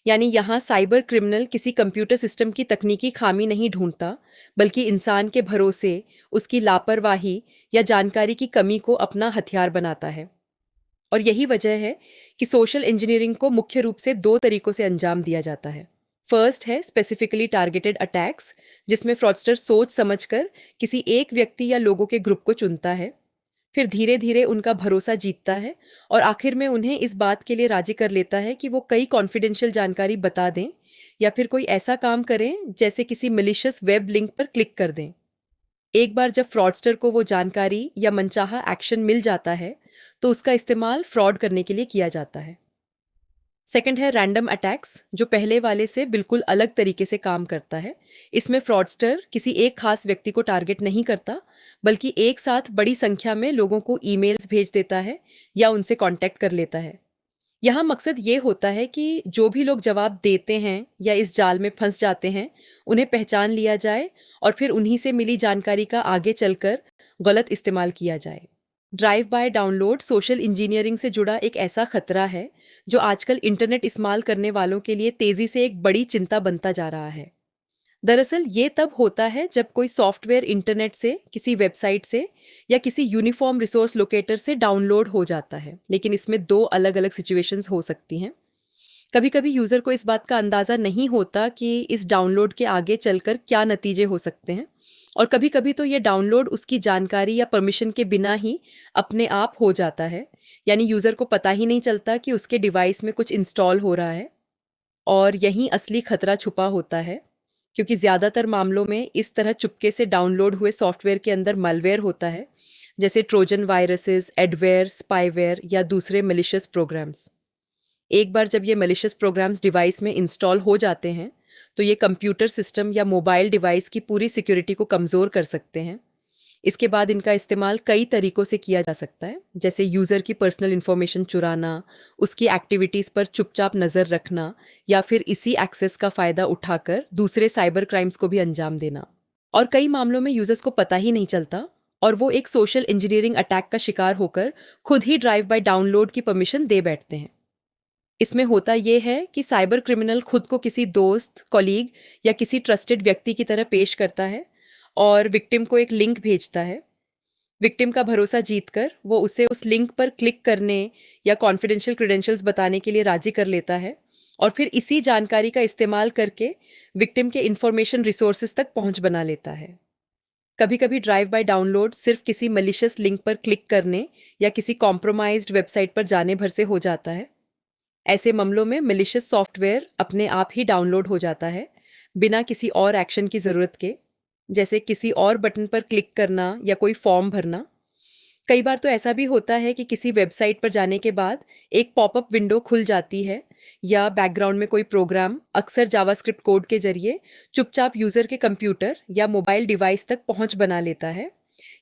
Speaker 1: यानी यहाँ साइबर क्रिमिनल किसी कंप्यूटर सिस्टम की तकनीकी खामी नहीं ढूंढता, बल्कि इंसान के भरोसे, उसकी लापरवाही या जानकारी की कमी को अपना हथियार बनाता है। और यही वजह है कि सोशल इंजीनियरिंग को मुख्य रूप से दो तरीकों से अंजाम दिया जाता है। फर्स्ट है स्पेसिफिकली टारगेटेड अटैक्स, जिसमें फ्रॉडस्टर सोच समझकर किसी एक व्यक्ति या लोगों के ग्रुप को चुनता है, फिर धीरे धीरे उनका भरोसा जीतता है और आखिर में उन्हें इस बात के लिए राजी कर लेता है कि वो कई कॉन्फिडेंशियल जानकारी बता दें या फिर कोई ऐसा काम करें जैसे किसी मलिशियस वेब लिंक पर क्लिक कर दें। एक बार जब फ्रॉडस्टर को वो जानकारी या मनचाहा एक्शन मिल जाता है तो उसका इस्तेमाल फ्रॉड करने के लिए किया जाता है। सेकंड है रैंडम अटैक्स, जो पहले वाले से बिल्कुल अलग तरीके से काम करता है। इसमें फ्रॉडस्टर किसी एक खास व्यक्ति को टारगेट नहीं करता, बल्कि एक साथ बड़ी संख्या में लोगों को ईमेल्स भेज देता है या उनसे कांटेक्ट कर लेता है। यहाँ मकसद ये होता है कि जो भी लोग जवाब देते हैं या इस जाल में फंस जाते हैं, उन्हें पहचान लिया जाए और फिर उन्हीं से मिली जानकारी का आगे चलकर गलत इस्तेमाल किया जाए। Drive bye download social engineering से जुड़ा एक ऐसा खतरा है जो आजकल इंटरनेट इस्तेमाल करने वालों के लिए तेजी से एक बड़ी चिंता बनता जा रहा है। दरअसल ये तब होता है जब कोई सॉफ्टवेयर इंटरनेट से, किसी वेबसाइट से या किसी यूनिफॉर्म रिसोर्स लोकेटर से डाउनलोड हो जाता है, लेकिन इसमें दो अलग अलग सिचुएशंस हो सकती हैं। कभी कभी यूज़र को इस बात का अंदाज़ा नहीं होता कि इस डाउनलोड के आगे चलकर क्या नतीजे हो सकते हैं, और कभी कभी तो ये डाउनलोड उसकी जानकारी या परमिशन के बिना ही अपने आप हो जाता है, यानी यूज़र को पता ही नहीं चलता कि उसके डिवाइस में कुछ इंस्टॉल हो रहा है। और यहीं असली खतरा छुपा होता है, क्योंकि ज़्यादातर मामलों में इस तरह चुपके से डाउनलोड हुए सॉफ्टवेयर के अंदर malware होता है, जैसे ट्रोजन वायरसेस, एडवेयर, स्पाईवेयर या दूसरे malicious प्रोग्राम्स। एक बार जब ये malicious प्रोग्राम्स डिवाइस में इंस्टॉल हो जाते हैं तो ये कंप्यूटर सिस्टम या मोबाइल डिवाइस की पूरी सिक्योरिटी को कमज़ोर कर सकते हैं। इसके बाद इनका इस्तेमाल कई तरीकों से किया जा सकता है, जैसे यूज़र की पर्सनल इन्फॉर्मेशन चुराना, उसकी एक्टिविटीज़ पर चुपचाप नज़र रखना या फिर इसी एक्सेस का फ़ायदा उठाकर दूसरे साइबर क्राइम्स को भी अंजाम देना। और कई मामलों में यूज़र्स को पता ही नहीं चलता और वो एक सोशल इंजीनियरिंग अटैक का शिकार होकर खुद ही ड्राइव बाय डाउनलोड की परमिशन दे बैठते हैं। इसमें होता ये है कि साइबर क्रिमिनल खुद को किसी दोस्त, कॉलीग या किसी ट्रस्टेड व्यक्ति की तरह पेश करता है और विक्टिम को एक लिंक भेजता है। विक्टिम का भरोसा जीतकर वो उसे उस लिंक पर क्लिक करने या कॉन्फिडेंशियल क्रेडेंशियल्स बताने के लिए राजी कर लेता है और फिर इसी जानकारी का इस्तेमाल करके विक्टिम के इंफॉर्मेशन रिसोर्सेज तक पहुंच बना लेता है। कभी कभी ड्राइव बाय डाउनलोड सिर्फ किसी मलिशियस लिंक पर क्लिक करने या किसी कॉम्प्रोमाइज्ड वेबसाइट पर जाने भर से हो जाता है। ऐसे मामलों में मलिशियस सॉफ्टवेयर अपने आप ही डाउनलोड हो जाता है, बिना किसी और एक्शन की ज़रूरत के, जैसे किसी और बटन पर क्लिक करना या कोई फॉर्म भरना। कई बार तो ऐसा भी होता है कि किसी वेबसाइट पर जाने के बाद एक पॉपअप विंडो खुल जाती है या बैकग्राउंड में कोई प्रोग्राम, अक्सर जावास्क्रिप्ट कोड के जरिए, चुपचाप यूज़र के कंप्यूटर या मोबाइल डिवाइस तक पहुंच बना लेता है।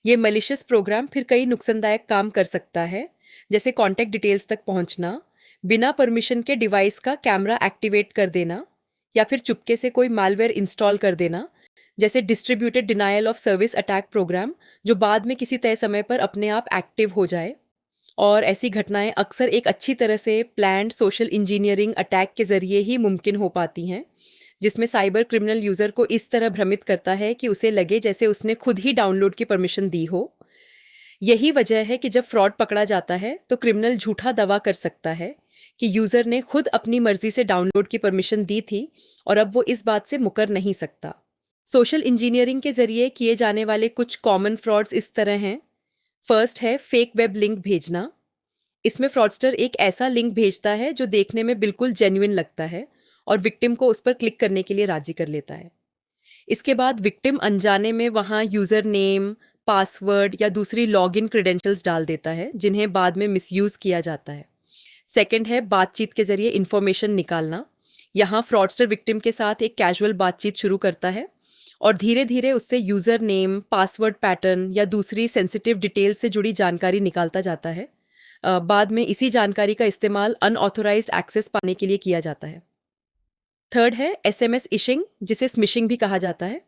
Speaker 1: ये मलिशियस प्रोग्राम फिर कई नुकसानदायक काम कर सकता है, जैसे कॉन्टैक्ट डिटेल्स तक पहुंचना, बिना परमिशन के डिवाइस का कैमरा एक्टिवेट कर देना या फिर चुपके से कोई मालवेयर इंस्टॉल कर देना, जैसे distributed denial of service attack program, जो बाद में किसी तय समय पर अपने आप एक्टिव हो जाए। और ऐसी घटनाएं अक्सर एक अच्छी तरह से प्लान्ड सोशल इंजीनियरिंग अटैक के जरिए ही मुमकिन हो पाती हैं, जिसमें साइबर क्रिमिनल यूज़र को इस तरह भ्रमित करता है कि उसे लगे जैसे उसने खुद ही डाउनलोड की परमिशन दी हो। यही वजह है कि जब फ्रॉड पकड़ा जाता है तो क्रिमिनल झूठा दावा कर सकता है कि यूज़र ने खुद अपनी मर्जी से डाउनलोड की परमिशन दी थी और अब वो इस बात से मुकर नहीं सकता। सोशल इंजीनियरिंग के जरिए किए जाने वाले कुछ कॉमन फ्रॉड्स इस तरह हैं। फर्स्ट है फेक वेब लिंक भेजना। इसमें फ्रॉडस्टर एक ऐसा लिंक भेजता है जो देखने में बिल्कुल जेन्युइन लगता है और विक्टिम को उस पर क्लिक करने के लिए राजी कर लेता है। इसके बाद विक्टिम अनजाने में वहाँ यूज़र नेम, पासवर्ड या दूसरी लॉगिन क्रेडेंशियल्स डाल देता है, जिन्हें बाद में मिसयूज़ किया जाता है। सेकंड है बातचीत के जरिए इन्फॉर्मेशन निकालना। यहाँ फ्रॉडस्टर विक्टिम के साथ एक कैजुअल बातचीत शुरू करता है और धीरे धीरे उससे यूज़र नेम, पासवर्ड पैटर्न या दूसरी सेंसिटिव डिटेल से जुड़ी जानकारी निकालता जाता है। बाद में इसी जानकारी का इस्तेमाल अनऑथोराइज्ड एक्सेस पाने के लिए किया जाता है। थर्ड है एसएमएस इशिंग, जिसे स्मिशिंग भी कहा जाता है।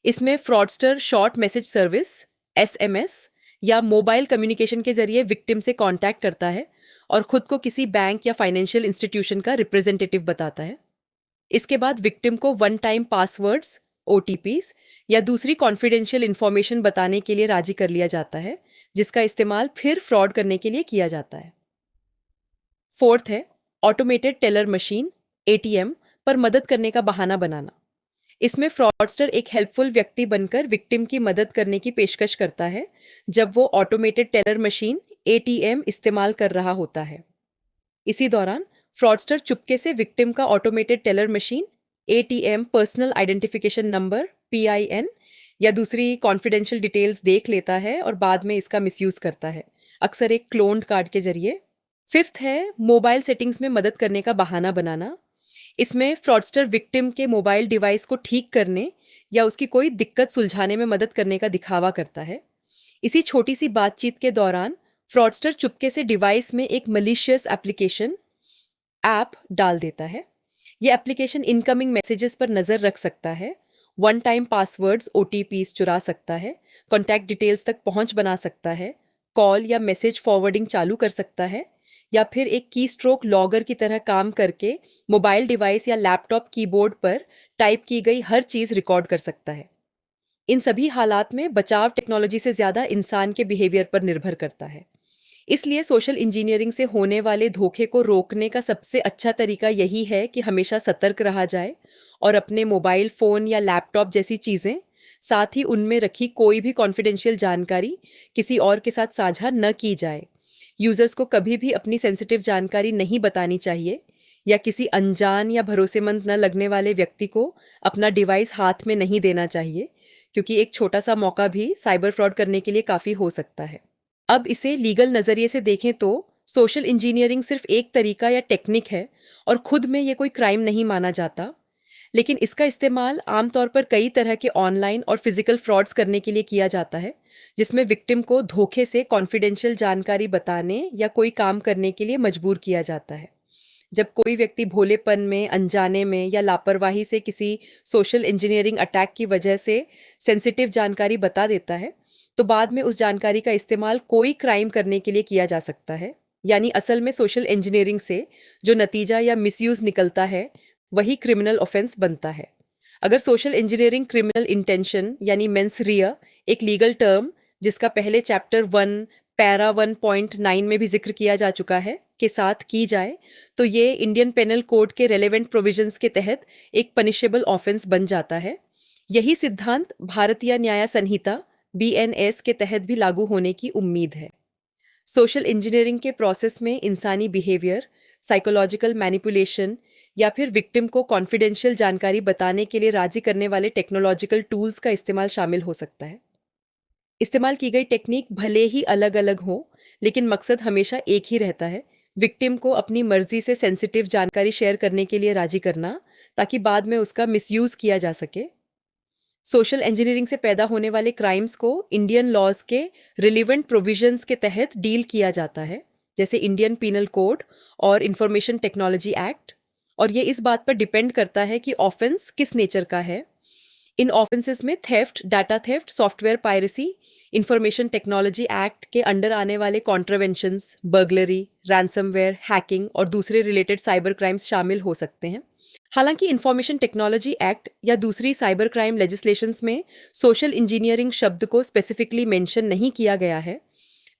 Speaker 1: इसमें fraudster short message service SMS या मोबाइल कम्युनिकेशन के जरिए विक्टिम से कांटेक्ट करता है और खुद को किसी बैंक या फाइनेंशियल इंस्टीट्यूशन का रिप्रेजेंटेटिव बताता है। इसके बाद विक्टिम को वन टाइम पासवर्ड्स, ओटीपीज या दूसरी कॉन्फिडेंशियल इंफॉर्मेशन बताने के लिए राजी कर लिया जाता है, जिसका इस्तेमाल फिर फ्रॉड करने के लिए किया जाता है। फोर्थ है ऑटोमेटेड टेलर मशीन एटीएम पर मदद करने का बहाना बनाना। इसमें फ्रॉडस्टर एक हेल्पफुल व्यक्ति बनकर विक्टिम की मदद करने की पेशकश करता है जब वो ऑटोमेटेड टेलर मशीन एटीएम इस्तेमाल कर रहा होता है। इसी दौरान फ्रॉडस्टर चुपके से विक्टिम का automated teller machine ATM personal identification number PIN या दूसरी कॉन्फिडेंशियल डिटेल्स देख लेता है और बाद में इसका मिसयूज करता है, अक्सर एक क्लोन्ड कार्ड के जरिए। फिफ्थ है मोबाइल सेटिंग्स में मदद करने का बहाना बनाना। इसमें फ्रॉडस्टर विक्टिम के मोबाइल डिवाइस को ठीक करने या उसकी कोई दिक्कत सुलझाने में मदद करने का दिखावा करता है। इसी छोटी सी बातचीत के दौरान फ्रॉडस्टर चुपके से डिवाइस में एक मलिशियस एप्लीकेशन ऐप डाल देता है। ये एप्लीकेशन इनकमिंग मैसेजेस पर नज़र रख सकता है, वन टाइम पासवर्ड्स ओटीपीज चुरा सकता है, कॉन्टैक्ट डिटेल्स तक पहुंच बना सकता है, कॉल या मैसेज फॉरवर्डिंग चालू कर सकता है, या फिर एक की स्ट्रोक लॉगर की तरह काम करके मोबाइल डिवाइस या लैपटॉप कीबोर्ड पर टाइप की गई हर चीज़ रिकॉर्ड कर सकता है। इन सभी हालात में बचाव टेक्नोलॉजी से ज़्यादा इंसान के बिहेवियर पर निर्भर करता है। इसलिए सोशल इंजीनियरिंग से होने वाले धोखे को रोकने का सबसे अच्छा तरीका यही है कि हमेशा सतर्क रहा जाए और अपने मोबाइल फ़ोन या लैपटॉप जैसी चीज़ें, साथ ही उनमें रखी कोई भी कॉन्फिडेंशियल जानकारी किसी और के साथ साझा न की जाए। यूज़र्स को कभी भी अपनी सेंसिटिव जानकारी नहीं बतानी चाहिए या किसी अनजान या भरोसेमंद न लगने वाले व्यक्ति को अपना डिवाइस हाथ में नहीं देना चाहिए, क्योंकि एक छोटा सा मौका भी साइबर फ्रॉड करने के लिए काफ़ी हो सकता है। अब इसे लीगल नज़रिए से देखें तो सोशल इंजीनियरिंग सिर्फ एक तरीका या टेक्निक है और खुद में ये कोई क्राइम नहीं माना जाता, लेकिन इसका इस्तेमाल आमतौर पर कई तरह के ऑनलाइन और फिजिकल फ्रॉड्स करने के लिए किया जाता है, जिसमें विक्टिम को धोखे से कॉन्फिडेंशियल जानकारी बताने या कोई काम करने के लिए मजबूर किया जाता है। जब कोई व्यक्ति भोलेपन में, अनजाने में या लापरवाही से किसी सोशल इंजीनियरिंग अटैक की वजह से सेंसिटिव जानकारी बता देता है, तो बाद में उस जानकारी का इस्तेमाल कोई क्राइम करने के लिए किया जा सकता है। यानी असल में सोशल इंजीनियरिंग से जो नतीजा या मिसयूज निकलता है वही क्रिमिनल ऑफेंस बनता है। अगर सोशल इंजीनियरिंग क्रिमिनल इंटेंशन यानी मेंस रिया, एक लीगल टर्म जिसका पहले चैप्टर 1 पैरा 1.9 में भी जिक्र किया जा चुका है, के साथ की जाए तो ये इंडियन पेनल कोड के रेलेवेंट प्रोविजंस के तहत एक पनिशेबल ऑफेंस बन जाता है। यही सिद्धांत भारतीय न्याय संहिता बीएनएस के तहत भी लागू होने की उम्मीद है। सोशल इंजीनियरिंग के प्रोसेस में इंसानी बिहेवियर, साइकोलॉजिकल मैनिपुलेशन या फिर विक्टिम को कॉन्फिडेंशियल जानकारी बताने के लिए राजी करने वाले टेक्नोलॉजिकल टूल्स का इस्तेमाल शामिल हो सकता है। इस्तेमाल की गई टेक्निक भले ही अलग अलग हो, लेकिन मकसद हमेशा एक ही रहता है, विक्टिम को अपनी मर्जी से सेंसिटिव जानकारी शेयर करने के लिए राजी करना, ताकि बाद में उसका मिसयूज किया जा सके। सोशल इंजीनियरिंग से पैदा होने वाले क्राइम्स को इंडियन लॉज के रिलीवेंट प्रोविजंस के तहत डील किया जाता है, जैसे इंडियन पीनल कोड और इंफॉर्मेशन टेक्नोलॉजी एक्ट, और ये इस बात पर डिपेंड करता है कि ऑफेंस किस नेचर का है। इन ऑफेंसेस में theft, data theft, software piracy, information technology act के अंडर आने वाले कॉन्ट्रावेंशंस, बर्गलरी, रैंसमवेयर, हैकिंग और दूसरे रिलेटेड साइबर क्राइम्स शामिल हो सकते हैं। हालांकि इंफॉर्मेशन टेक्नोलॉजी एक्ट या दूसरी साइबर क्राइम लेजिस्लेशंस में सोशल इंजीनियरिंग शब्द को स्पेसिफिकली मेंशन नहीं किया गया है,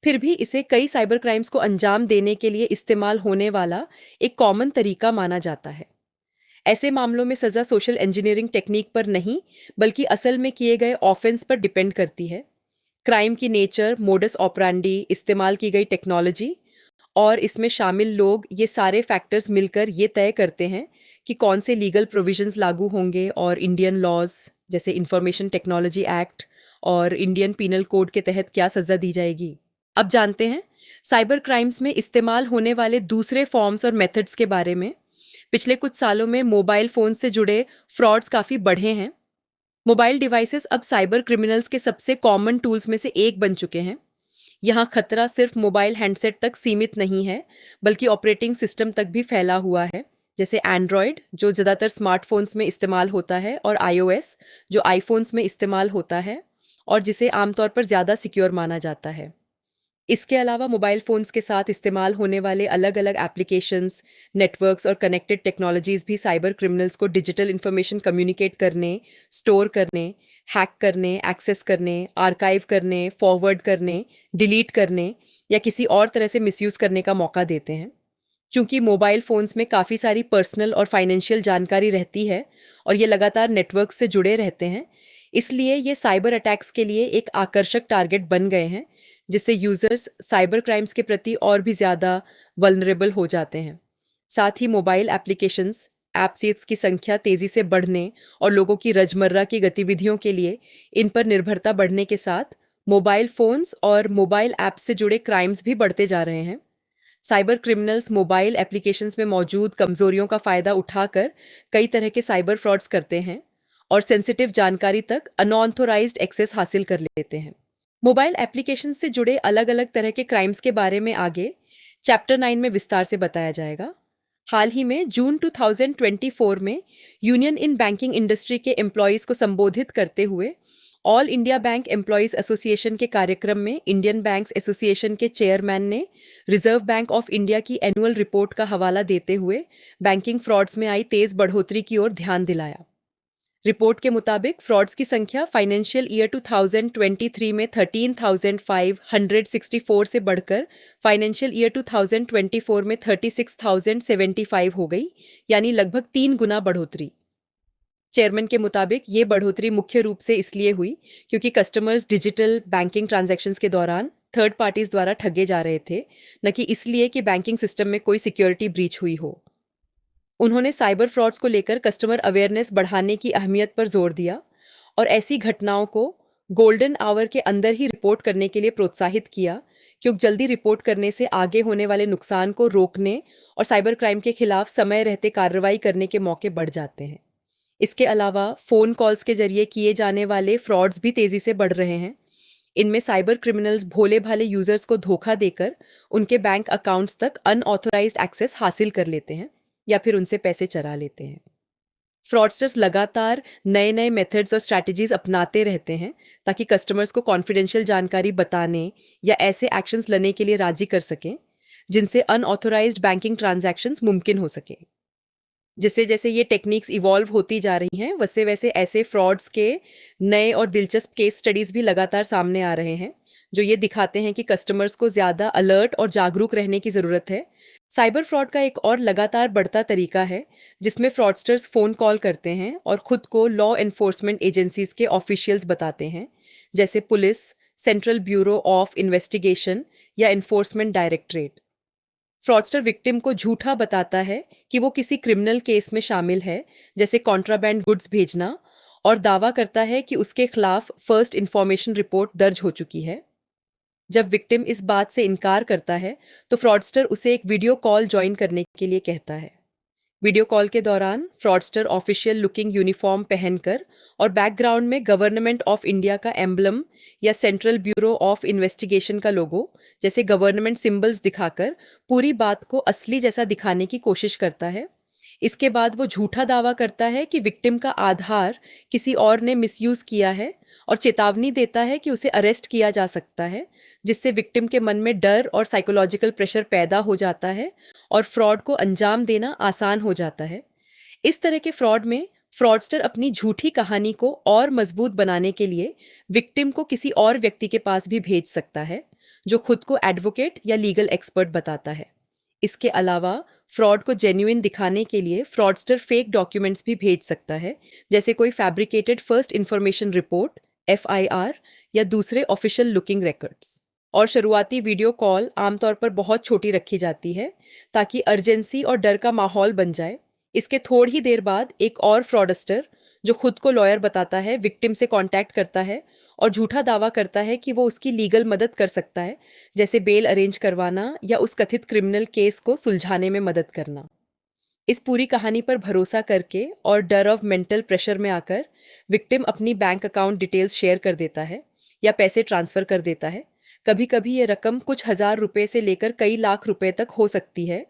Speaker 1: फिर भी इसे कई साइबर क्राइम्स को अंजाम देने के लिए इस्तेमाल होने वाला एक कॉमन तरीका माना जाता है। ऐसे मामलों में सज़ा सोशल इंजीनियरिंग टेक्निक पर नहीं, बल्कि असल में किए गए ऑफेंस पर डिपेंड करती है। क्राइम की नेचर, मोडस ऑपरेंडी, इस्तेमाल की गई टेक्नोलॉजी और इसमें शामिल लोग, ये सारे फैक्टर्स मिलकर ये तय करते हैं कि कौन से लीगल प्रोविजंस लागू होंगे और इंडियन लॉज जैसे इंफॉर्मेशन टेक्नोलॉजी एक्ट और इंडियन पीनल कोड के तहत क्या सज़ा दी जाएगी। अब जानते हैं साइबर क्राइम्स में इस्तेमाल होने वाले दूसरे फॉर्म्स और मेथड्स के बारे में। पिछले कुछ सालों में मोबाइल फ़ोन से जुड़े फ्रॉड्स काफ़ी बढ़े हैं। मोबाइल डिवाइसेस अब साइबर क्रिमिनल्स के सबसे कॉमन टूल्स में से एक बन चुके हैं। यहाँ खतरा सिर्फ मोबाइल हैंडसेट तक सीमित नहीं है, बल्कि ऑपरेटिंग सिस्टम तक भी फैला हुआ है, जैसे एंड्रॉयड जो ज़्यादातर स्मार्टफोन्स में इस्तेमाल होता है और आईओएस जो आईफोन्स में इस्तेमाल होता है और जिसे आमतौर पर ज़्यादा सिक्योर माना जाता है। इसके अलावा मोबाइल फ़ोन्स के साथ इस्तेमाल होने वाले अलग अलग एप्लीकेशंस, नेटवर्क्स और कनेक्टेड टेक्नोलॉजीज़ भी साइबर क्रिमिनल्स को डिजिटल इन्फॉर्मेशन कम्युनिकेट करने, स्टोर करने, हैक करने, एक्सेस करने, आर्काइव करने, फॉरवर्ड करने, डिलीट करने या किसी और तरह से मिसयूज़ करने का मौका देते हैं। चूंकि मोबाइल फ़ोन्स में काफ़ी सारी पर्सनल और फाइनेंशियल जानकारी रहती है और ये लगातार नेटवर्क से जुड़े रहते हैं, इसलिए ये साइबर अटैक्स के लिए एक आकर्षक टारगेट बन गए हैं, जिससे यूज़र्स साइबर क्राइम्स के प्रति और भी ज़्यादा वल्नरेबल हो जाते हैं। साथ ही मोबाइल एप्लीकेशंस, ऐप्स की संख्या तेज़ी से बढ़ने और लोगों की रोज़मर्रा की गतिविधियों के लिए इन पर निर्भरता बढ़ने के साथ मोबाइल फ़ोन्स और मोबाइल ऐप्स से जुड़े क्राइम्स भी बढ़ते जा रहे हैं। साइबर क्रिमिनल्स मोबाइल एप्लीकेशंस में मौजूद कमजोरियों का फायदा उठाकर कई तरह के साइबर फ्रॉड्स करते हैं और सेंसिटिव जानकारी तक अनऑथोराइज्ड एक्सेस हासिल कर लेते हैं। मोबाइल एप्लीकेशन से जुड़े अलग अलग तरह के क्राइम्स के बारे में आगे चैप्टर 9 में विस्तार से बताया जाएगा। हाल ही में जून 2024 में यूनियन इन बैंकिंग इंडस्ट्री के एम्प्लॉयज़ को संबोधित करते हुए all India bank employees association के कार्यक्रम में इंडियन बैंक्स एसोसिएशन के चेयरमैन ने रिजर्व बैंक ऑफ इंडिया की एनुअल रिपोर्ट का हवाला देते हुए बैंकिंग फ्रॉड्स में आई तेज बढ़ोतरी की ओर ध्यान दिलाया। रिपोर्ट के मुताबिक फ्रॉड्स की संख्या फाइनेंशियल ईयर 2023 में 13,564 से बढ़कर फाइनेंशियल ईयर 2024 में 36,075 हो गई, यानी लगभग 3 गुना बढ़ोतरी। चेयरमैन के मुताबिक ये बढ़ोतरी मुख्य रूप से इसलिए हुई क्योंकि कस्टमर्स डिजिटल बैंकिंग ट्रांजैक्शंस के दौरान थर्ड पार्टीज द्वारा ठगे जा रहे थे, न कि इसलिए कि बैंकिंग सिस्टम में कोई सिक्योरिटी ब्रीच हुई हो। उन्होंने साइबर फ्रॉड्स को लेकर कस्टमर अवेयरनेस बढ़ाने की अहमियत पर जोर दिया और ऐसी घटनाओं को गोल्डन आवर के अंदर ही रिपोर्ट करने के लिए प्रोत्साहित किया, क्योंकि जल्दी रिपोर्ट करने से आगे होने वाले नुकसान को रोकने और साइबर क्राइम के खिलाफ समय रहते कार्रवाई करने के मौके बढ़ जाते हैं। इसके अलावा फ़ोन कॉल्स के जरिए किए जाने वाले फ्रॉड्स भी तेज़ी से बढ़ रहे हैं। इनमें साइबर क्रिमिनल्स भोले भाले यूजर्स को धोखा देकर उनके बैंक अकाउंट्स तक अनऑथोराइज्ड एक्सेस हासिल कर लेते हैं या फिर उनसे पैसे चरा लेते हैं। फ्रॉडस्टर्स लगातार नए नए मेथड्स और स्ट्रैटेजीज अपनाते रहते हैं ताकि कस्टमर्स को कॉन्फिडेंशियल जानकारी बताने या ऐसे एक्शंस लेने के लिए राजी कर सकें जिनसे अनऑथोराइज्ड बैंकिंग ट्रांजैक्शंस मुमकिन हो सके। जैसे जैसे ये टेक्निक्स इवॉल्व होती जा रही हैं, वैसे वैसे ऐसे फ्रॉड्स के नए और दिलचस्प केस स्टडीज़ भी लगातार सामने आ रहे हैं, जो ये दिखाते हैं कि कस्टमर्स को ज़्यादा अलर्ट और जागरूक रहने की ज़रूरत है। साइबर फ्रॉड का एक और लगातार बढ़ता तरीका है जिसमें फ्रॉडस्टर्स फ़ोन कॉल करते हैं और ख़ुद को लॉ एनफोर्समेंट एजेंसीज़ के ऑफिशियल्स बताते हैं, जैसे police, central bureau of investigation या एनफोर्समेंट डायरेक्टरेट। फ्रॉडस्टर विक्टिम को झूठा बताता है कि वो किसी क्रिमिनल केस में शामिल है, जैसे कॉन्ट्राबैंड गुड्स भेजना, और दावा करता है कि उसके खिलाफ फर्स्ट इंफॉर्मेशन रिपोर्ट दर्ज हो चुकी है। जब विक्टिम इस बात से इनकार करता है तो फ्रॉडस्टर उसे एक वीडियो कॉल ज्वाइन करने के लिए कहता है। वीडियो कॉल के दौरान फ्रॉडस्टर ऑफिशियल लुकिंग यूनिफॉर्म पहनकर और बैकग्राउंड में गवर्नमेंट ऑफ इंडिया का एम्बलम या सेंट्रल ब्यूरो ऑफ इन्वेस्टिगेशन का लोगो जैसे गवर्नमेंट सिंबल्स दिखाकर पूरी बात को असली जैसा दिखाने की कोशिश करता है। इसके बाद वो झूठा दावा करता है कि विक्टिम का आधार किसी और ने मिसयूज़ किया है और चेतावनी देता है कि उसे अरेस्ट किया जा सकता है, जिससे विक्टिम के मन में डर और साइकोलॉजिकल प्रेशर पैदा हो जाता है और फ्रॉड को अंजाम देना आसान हो जाता है। इस तरह के फ्रॉड में फ्रॉडस्टर अपनी झूठी कहानी को और मजबूत बनाने के लिए विक्टिम को किसी और व्यक्ति के पास भी भेज सकता है, जो खुद को एडवोकेट या लीगल एक्सपर्ट बताता है। इसके अलावा फ्रॉड को जेन्युइन दिखाने के लिए फ्रॉडस्टर फेक डॉक्यूमेंट्स भी भेज सकता है, जैसे कोई fabricated first information report FIR या दूसरे ऑफिशियल लुकिंग रिकॉर्ड्स। और शुरुआती वीडियो कॉल आमतौर पर बहुत छोटी रखी जाती है ताकि अर्जेंसी और डर का माहौल बन जाए। इसके थोड़ी ही देर बाद एक और फ्रॉडस्टर जो खुद को लॉयर बताता है विक्टिम से कांटेक्ट करता है और झूठा दावा करता है कि वो उसकी लीगल मदद कर सकता है, जैसे बेल अरेंज करवाना या उस कथित क्रिमिनल केस को सुलझाने में मदद करना। इस पूरी कहानी पर भरोसा करके और डर ऑफ मेंटल प्रेशर में आकर विक्टिम अपनी बैंक अकाउंट डिटेल्स शेयर कर देता है या पैसे ट्रांसफ़र कर देता है। कभी कभी ये रकम कुछ हज़ार रुपए से लेकर कई लाख रुपए तक हो सकती है।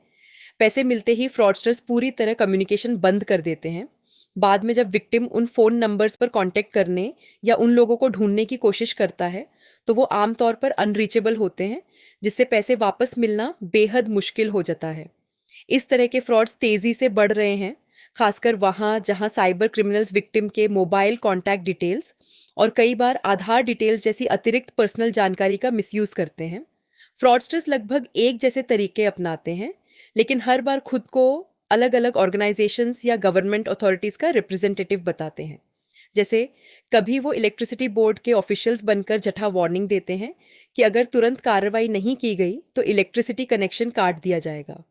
Speaker 1: पैसे मिलते ही फ्रॉडस्टर्स पूरी तरह कम्युनिकेशन बंद कर देते हैं। बाद में जब विक्टिम उन फ़ोन नंबर्स पर कांटेक्ट करने या उन लोगों को ढूंढने की कोशिश करता है तो वो आमतौर पर अनरीचेबल होते हैं, जिससे पैसे वापस मिलना बेहद मुश्किल हो जाता है। इस तरह के फ्रॉड्स तेज़ी से बढ़ रहे हैं, खासकर वहाँ जहाँ साइबर क्रिमिनल्स विक्टिम के मोबाइल कॉन्टैक्ट डिटेल्स और कई बार आधार डिटेल्स जैसी अतिरिक्त पर्सनल जानकारी का मिसयूज़ करते हैं। फ्रॉडस्टर्स लगभग एक जैसे तरीके अपनाते हैं, लेकिन हर बार खुद को अलग अलग ऑर्गेनाइजेशंस या गवर्नमेंट अथॉरिटीज़ का रिप्रेजेंटेटिव बताते हैं। जैसे कभी वो इलेक्ट्रिसिटी बोर्ड के ऑफिशियल्स बनकर झूठा वार्निंग देते हैं कि अगर तुरंत कार्रवाई नहीं की गई तो इलेक्ट्रिसिटी कनेक्शन काट दिया जाएगा।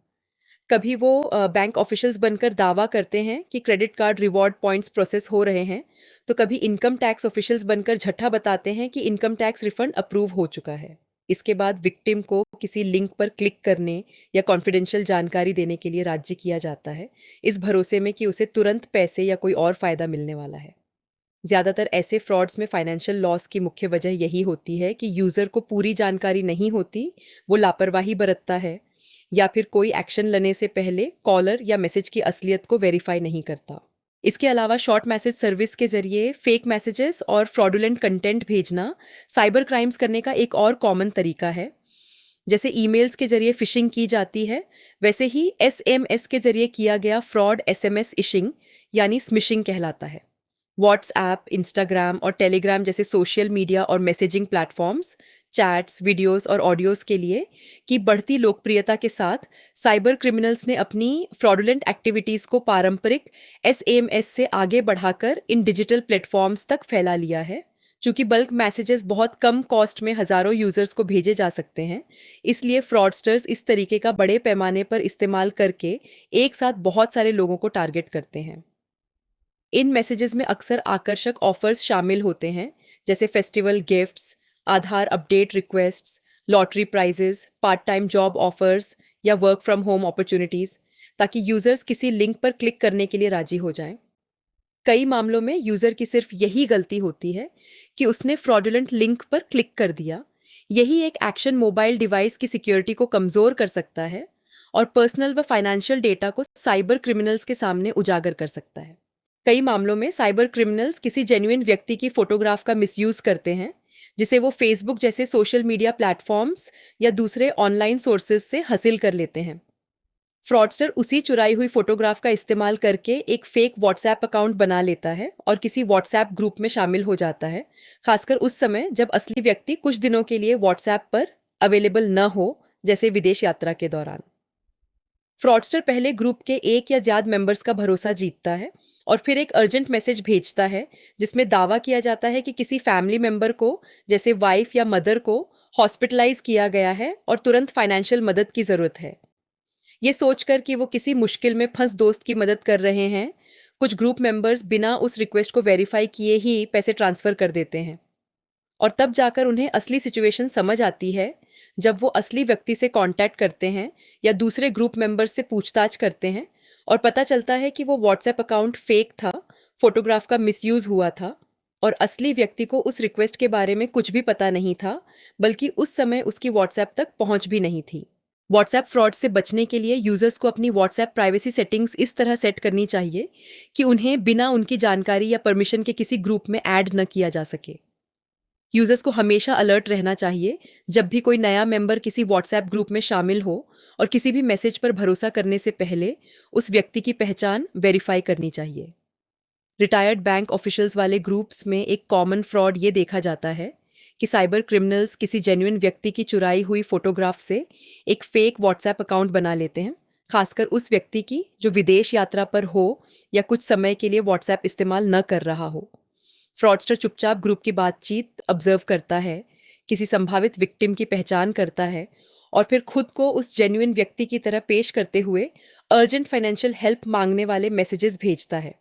Speaker 1: कभी वो बैंक ऑफिशियल्स बनकर दावा करते हैं कि credit card reward points process हो रहे हैं, तो कभी इनकम टैक्स ऑफिशियल्स बनकर झूठा बताते हैं कि इनकम टैक्स रिफंड अप्रूव हो चुका है। इसके बाद विक्टिम को किसी लिंक पर क्लिक करने या कॉन्फिडेंशियल जानकारी देने के लिए राजी किया जाता है, इस भरोसे में कि उसे तुरंत पैसे या कोई और फ़ायदा मिलने वाला है। ज़्यादातर ऐसे फ्रॉड्स में फाइनेंशियल लॉस की मुख्य वजह यही होती है कि यूज़र को पूरी जानकारी नहीं होती, वो लापरवाही बरतता है या फिर कोई एक्शन लेने से पहले कॉलर या मैसेज की असलियत को वेरीफाई नहीं करता। इसके अलावा शॉर्ट मैसेज सर्विस के जरिए फेक मैसेजेस और फ्रॉडुलेंट कंटेंट भेजना साइबर क्राइम्स करने का एक और कॉमन तरीका है। जैसे ईमेल्स के जरिए फिशिंग की जाती है, वैसे ही एसएमएस के जरिए किया गया फ्रॉड एसएमएस इशिंग यानी स्मिशिंग कहलाता है। व्हाट्सएप, इंस्टाग्राम और टेलीग्राम जैसे सोशल मीडिया और मैसेजिंग प्लेटफॉर्म्स चैट्स, वीडियोस और ऑडियोज के लिए की बढ़ती लोकप्रियता के साथ साइबर क्रिमिनल्स ने अपनी फ्रॉडुलेंट एक्टिविटीज़ को पारंपरिक एसएमएस से आगे बढ़ाकर इन डिजिटल प्लेटफॉर्म्स तक फैला लिया है। चूंकि बल्क मैसेजेस बहुत कम कॉस्ट में हज़ारों यूज़र्स को भेजे जा सकते हैं, इसलिए फ्रॉडस्टर्स इस तरीके का बड़े पैमाने पर इस्तेमाल करके एक साथ बहुत सारे लोगों को टारगेट करते हैं। इन मैसेजेस में अक्सर आकर्षक ऑफर्स शामिल होते हैं, जैसे festival gifts, Aadhaar update requests, lottery prizes, part time job offers या वर्क फ्रॉम होम अपॉर्चुनिटीज़, ताकि यूज़र्स किसी लिंक पर क्लिक करने के लिए राजी हो जाएं। कई मामलों में यूज़र की सिर्फ यही गलती होती है कि उसने फ्रॉडुलेंट लिंक पर क्लिक कर दिया। यही एक एक्शन मोबाइल डिवाइस की सिक्योरिटी को कमज़ोर कर सकता है और पर्सनल व फाइनेंशियल डेटा को साइबर क्रिमिनल्स के सामने उजागर कर सकता है। कई मामलों में साइबर क्रिमिनल्स किसी जेन्युइन व्यक्ति की फोटोग्राफ का मिसयूज करते हैं, जिसे वो फेसबुक जैसे सोशल मीडिया प्लेटफॉर्म्स या दूसरे ऑनलाइन सोर्सेज से हासिल कर लेते हैं। फ्रॉडस्टर उसी चुराई हुई फोटोग्राफ का इस्तेमाल करके एक फेक व्हाट्सएप अकाउंट बना लेता है और किसी व्हाट्सएप ग्रुप में शामिल हो जाता है, खासकर उस समय जब असली व्यक्ति कुछ दिनों के लिए व्हाट्सएप पर अवेलेबल न हो, जैसे विदेश यात्रा के दौरान। फ्रॉडस्टर पहले ग्रुप के एक या ज्यादा मेंबर्स का भरोसा जीतता है और फिर एक अर्जेंट मैसेज भेजता है जिसमें दावा किया जाता है कि किसी फैमिली मेंबर को, जैसे वाइफ या मदर को, हॉस्पिटलाइज किया गया है और तुरंत फाइनेंशियल मदद की ज़रूरत है। ये सोचकर कि वो किसी मुश्किल में फंस दोस्त की मदद कर रहे हैं, कुछ ग्रुप मेंबर्स बिना उस रिक्वेस्ट को वेरीफाई किए ही पैसे ट्रांसफ़र कर देते हैं। और तब जाकर उन्हें असली सिचुएशन समझ आती है, जब वो असली व्यक्ति से कांटेक्ट करते हैं या दूसरे ग्रुप मेंबर्स से पूछताछ करते हैं और पता चलता है कि वो व्हाट्सएप अकाउंट फेक था, फोटोग्राफ का मिसयूज हुआ था और असली व्यक्ति को उस रिक्वेस्ट के बारे में कुछ भी पता नहीं था, बल्कि उस समय उसकी व्हाट्सएप तक पहुंच भी नहीं थी। व्हाट्सएप फ्रॉड से बचने के लिए यूजर्स को अपनी व्हाट्सएप प्राइवेसी सेटिंग्स इस तरह सेट करनी चाहिए कि उन्हें बिना उनकी जानकारी या परमिशन के किसी ग्रुप में ऐड न किया जा सके। यूजर्स को हमेशा अलर्ट रहना चाहिए जब भी कोई नया मेंबर किसी व्हाट्सएप ग्रुप में शामिल हो और किसी भी मैसेज पर भरोसा करने से पहले उस व्यक्ति की पहचान वेरीफाई करनी चाहिए। रिटायर्ड बैंक ऑफिशियल्स वाले ग्रुप्स में एक कॉमन फ्रॉड ये देखा जाता है कि साइबर क्रिमिनल्स किसी जेन्युइन व्यक्ति की चुराई हुई फोटोग्राफ से एक फेक व्हाट्सएप अकाउंट बना लेते हैं, खासकर उस व्यक्ति की जो विदेश यात्रा पर हो या कुछ समय के लिए व्हाट्सएप इस्तेमाल न कर रहा हो। फ्रॉडस्टर चुपचाप ग्रुप की बातचीत ऑब्जर्व करता है, किसी संभावित विक्टिम की पहचान करता है और फिर खुद को उस जेन्युइन व्यक्ति की तरह पेश करते हुए अर्जेंट फाइनेंशियल हेल्प मांगने वाले मैसेजेस भेजता है।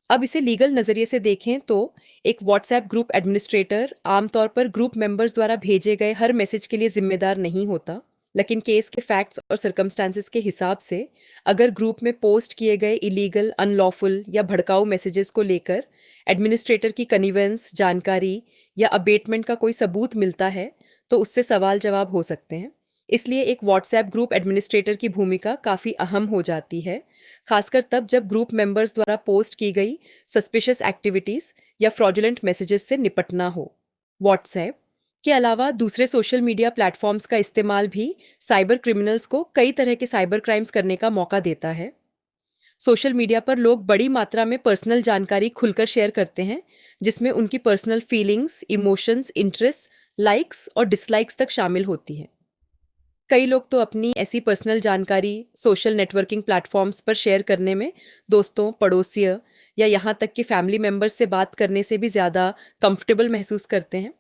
Speaker 1: अब इसे लीगल नज़रिए से देखें तो एक व्हाट्सएप ग्रुप एडमिनिस्ट्रेटर आमतौर पर ग्रुप मेंबर्स द्वारा भेजे गए हर मैसेज के लिए जिम्मेदार नहीं होता, लेकिन केस के फैक्ट्स और सर्कमस्टांसेस के हिसाब से अगर ग्रुप में पोस्ट किए गए इलीगल, अनलॉफुल या भड़काऊ मैसेजेस को लेकर एडमिनिस्ट्रेटर की कन्विवेंस, जानकारी या अबेटमेंट का कोई सबूत मिलता है, तो उससे सवाल जवाब हो सकते हैं। इसलिए एक व्हाट्सएप ग्रुप एडमिनिस्ट्रेटर की भूमिका काफ़ी अहम हो जाती है, खासकर तब जब ग्रुप मेंबर्स द्वारा पोस्ट की गई सस्पिशियस एक्टिविटीज़ या फ्रॉडुलेंट मैसेजेस से निपटना हो। व्हाट्सएप के अलावा दूसरे सोशल मीडिया प्लेटफॉर्म्स का इस्तेमाल भी साइबर क्रिमिनल्स को कई तरह के साइबर क्राइम्स करने का मौका देता है। सोशल मीडिया पर लोग बड़ी मात्रा में पर्सनल जानकारी खुलकर शेयर करते हैं, जिसमें उनकी personal feelings, emotions, interest, likes और डिसलाइक्स तक शामिल होती हैं। कई लोग तो अपनी ऐसी पर्सनल जानकारी सोशल नेटवर्किंग प्लेटफॉर्म्स पर शेयर करने में दोस्तों, पड़ोसियों या यहाँ तक कि फैमिली मेंबर्स से बात करने से भी ज़्यादा कंफर्टेबल महसूस करते हैं।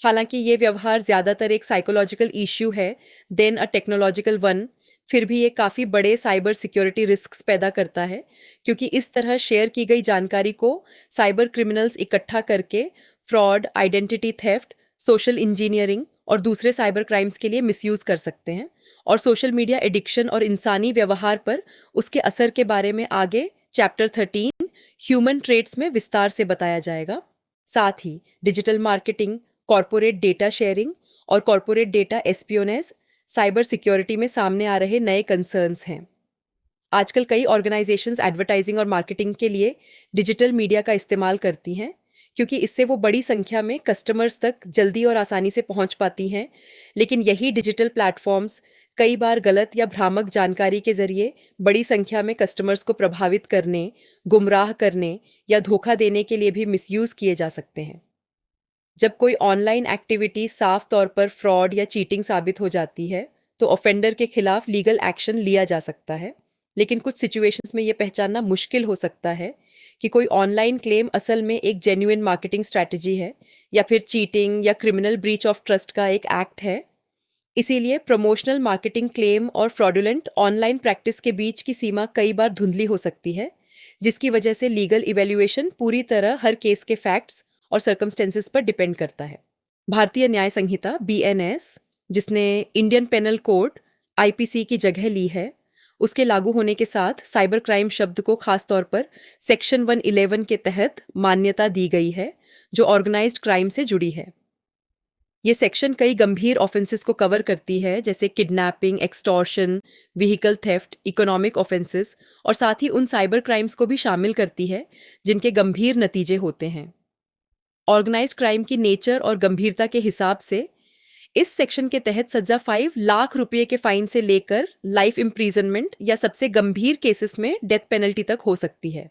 Speaker 1: हालांकि ये व्यवहार ज़्यादातर एक साइकोलॉजिकल इश्यू है देन अ टेक्नोलॉजिकल वन, फिर भी ये काफ़ी बड़े साइबर सिक्योरिटी रिस्क्स पैदा करता है, क्योंकि इस तरह शेयर की गई जानकारी को साइबर क्रिमिनल्स इकट्ठा करके fraud, identity theft, social engineering और दूसरे साइबर क्राइम्स के लिए मिसयूज़ कर सकते हैं। और सोशल मीडिया एडिक्शन और इंसानी व्यवहार पर उसके असर के बारे में आगे चैप्टर 13 ह्यूमन ट्रेट्स में विस्तार से बताया जाएगा। साथ ही digital marketing, corporate data sharing और corporate data espionage cyber security में सामने आ रहे नए कंसर्न्स हैं। आजकल कई ऑर्गेनाइजेशंस एडवर्टाइजिंग और मार्केटिंग के लिए डिजिटल मीडिया का इस्तेमाल करती हैं, क्योंकि इससे वो बड़ी संख्या में कस्टमर्स तक जल्दी और आसानी से पहुंच पाती हैं। लेकिन यही डिजिटल प्लेटफॉर्म्स कई बार गलत या भ्रामक जानकारी के जरिए बड़ी संख्या में कस्टमर्स को प्रभावित करने, गुमराह करने या धोखा देने के लिए भी मिसयूज़ किए जा सकते हैं। जब कोई ऑनलाइन एक्टिविटी साफ तौर पर फ्रॉड या चीटिंग साबित हो जाती है, तो ऑफेंडर के खिलाफ लीगल एक्शन लिया जा सकता है। लेकिन कुछ सिचुएशंस में ये पहचानना मुश्किल हो सकता है कि कोई ऑनलाइन क्लेम असल में एक जेन्युइन मार्केटिंग स्ट्रैटेजी है या फिर चीटिंग या क्रिमिनल ब्रीच ऑफ ट्रस्ट का एक एक्ट है। इसीलिए प्रमोशनल मार्केटिंग क्लेम और फ्रॉडुलेंट ऑनलाइन प्रैक्टिस के बीच की सीमा कई बार धुंधली हो सकती है, जिसकी वजह से लीगल इवैल्यूएशन पूरी तरह हर केस के फैक्ट्स और सर्कमस्टेंसेस पर डिपेंड करता है। भारतीय न्याय संहिता बीएनएस, जिसने इंडियन पेनल कोड आईपीसी की जगह ली है, उसके लागू होने के साथ साइबर क्राइम शब्द को खास तौर पर सेक्शन 111 के तहत मान्यता दी गई है, जो ऑर्गेनाइज्ड क्राइम से जुड़ी है। ये सेक्शन कई गंभीर ऑफेंसेस को कवर करती है, जैसे kidnapping, extortion, vehicle theft, economic offences, और साथ ही उन साइबर क्राइम्स को भी शामिल करती है जिनके गंभीर नतीजे होते हैं। ऑर्गेनाइज्ड क्राइम की नेचर और गंभीरता के हिसाब से इस सेक्शन के तहत सजा 5 लाख रुपए के फाइन से लेकर लाइफ इम्प्रीजनमेंट या सबसे गंभीर केसेस में डेथ पेनल्टी तक हो सकती है।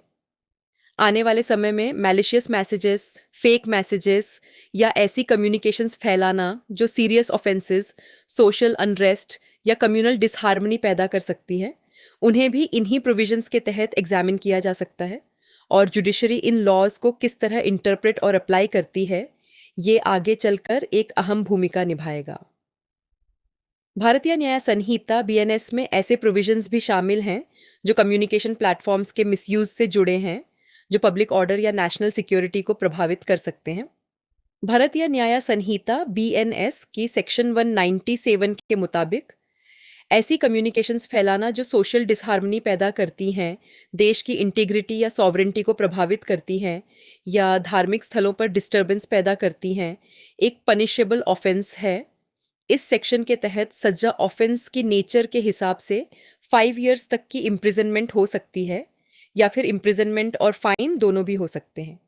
Speaker 1: आने वाले समय में मैलिशियस मैसेजेस, फेक मैसेजेस या ऐसी कम्युनिकेशंस फैलाना जो सीरियस ऑफेंसेस, सोशल अनरेस्ट या कम्युनल डिसहार्मनी पैदा कर सकती है, उन्हें भी इन्हीं प्रोविजंस के तहत एग्जामिन किया जा सकता है। और जुडिशरी इन लॉज को किस तरह इंटरप्रेट और अप्लाई करती है, ये आगे चलकर एक अहम भूमिका निभाएगा। भारतीय न्याय संहिता बीएनएस में ऐसे प्रोविजंस भी शामिल हैं जो कम्युनिकेशन प्लेटफॉर्म्स के मिसयूज से जुड़े हैं, जो पब्लिक ऑर्डर या नेशनल सिक्योरिटी को प्रभावित कर सकते हैं। भारतीय न्याय संहिता बीएनएस की सेक्शन 197 के मुताबिक ऐसी कम्युनिकेशंस फैलाना जो सोशल डिसहार्मनी पैदा करती हैं, देश की इंटीग्रिटी या सॉवरेंटी को प्रभावित करती हैं या धार्मिक स्थलों पर डिस्टर्बेंस पैदा करती हैं, एक पनिशेबल ऑफेंस है। इस सेक्शन के तहत सजा ऑफेंस की नेचर के हिसाब से 5 इयर्स तक की इम्प्रिजनमेंट हो सकती है या फिर इम्प्रिजनमेंट और फाइन दोनों भी हो सकते हैं।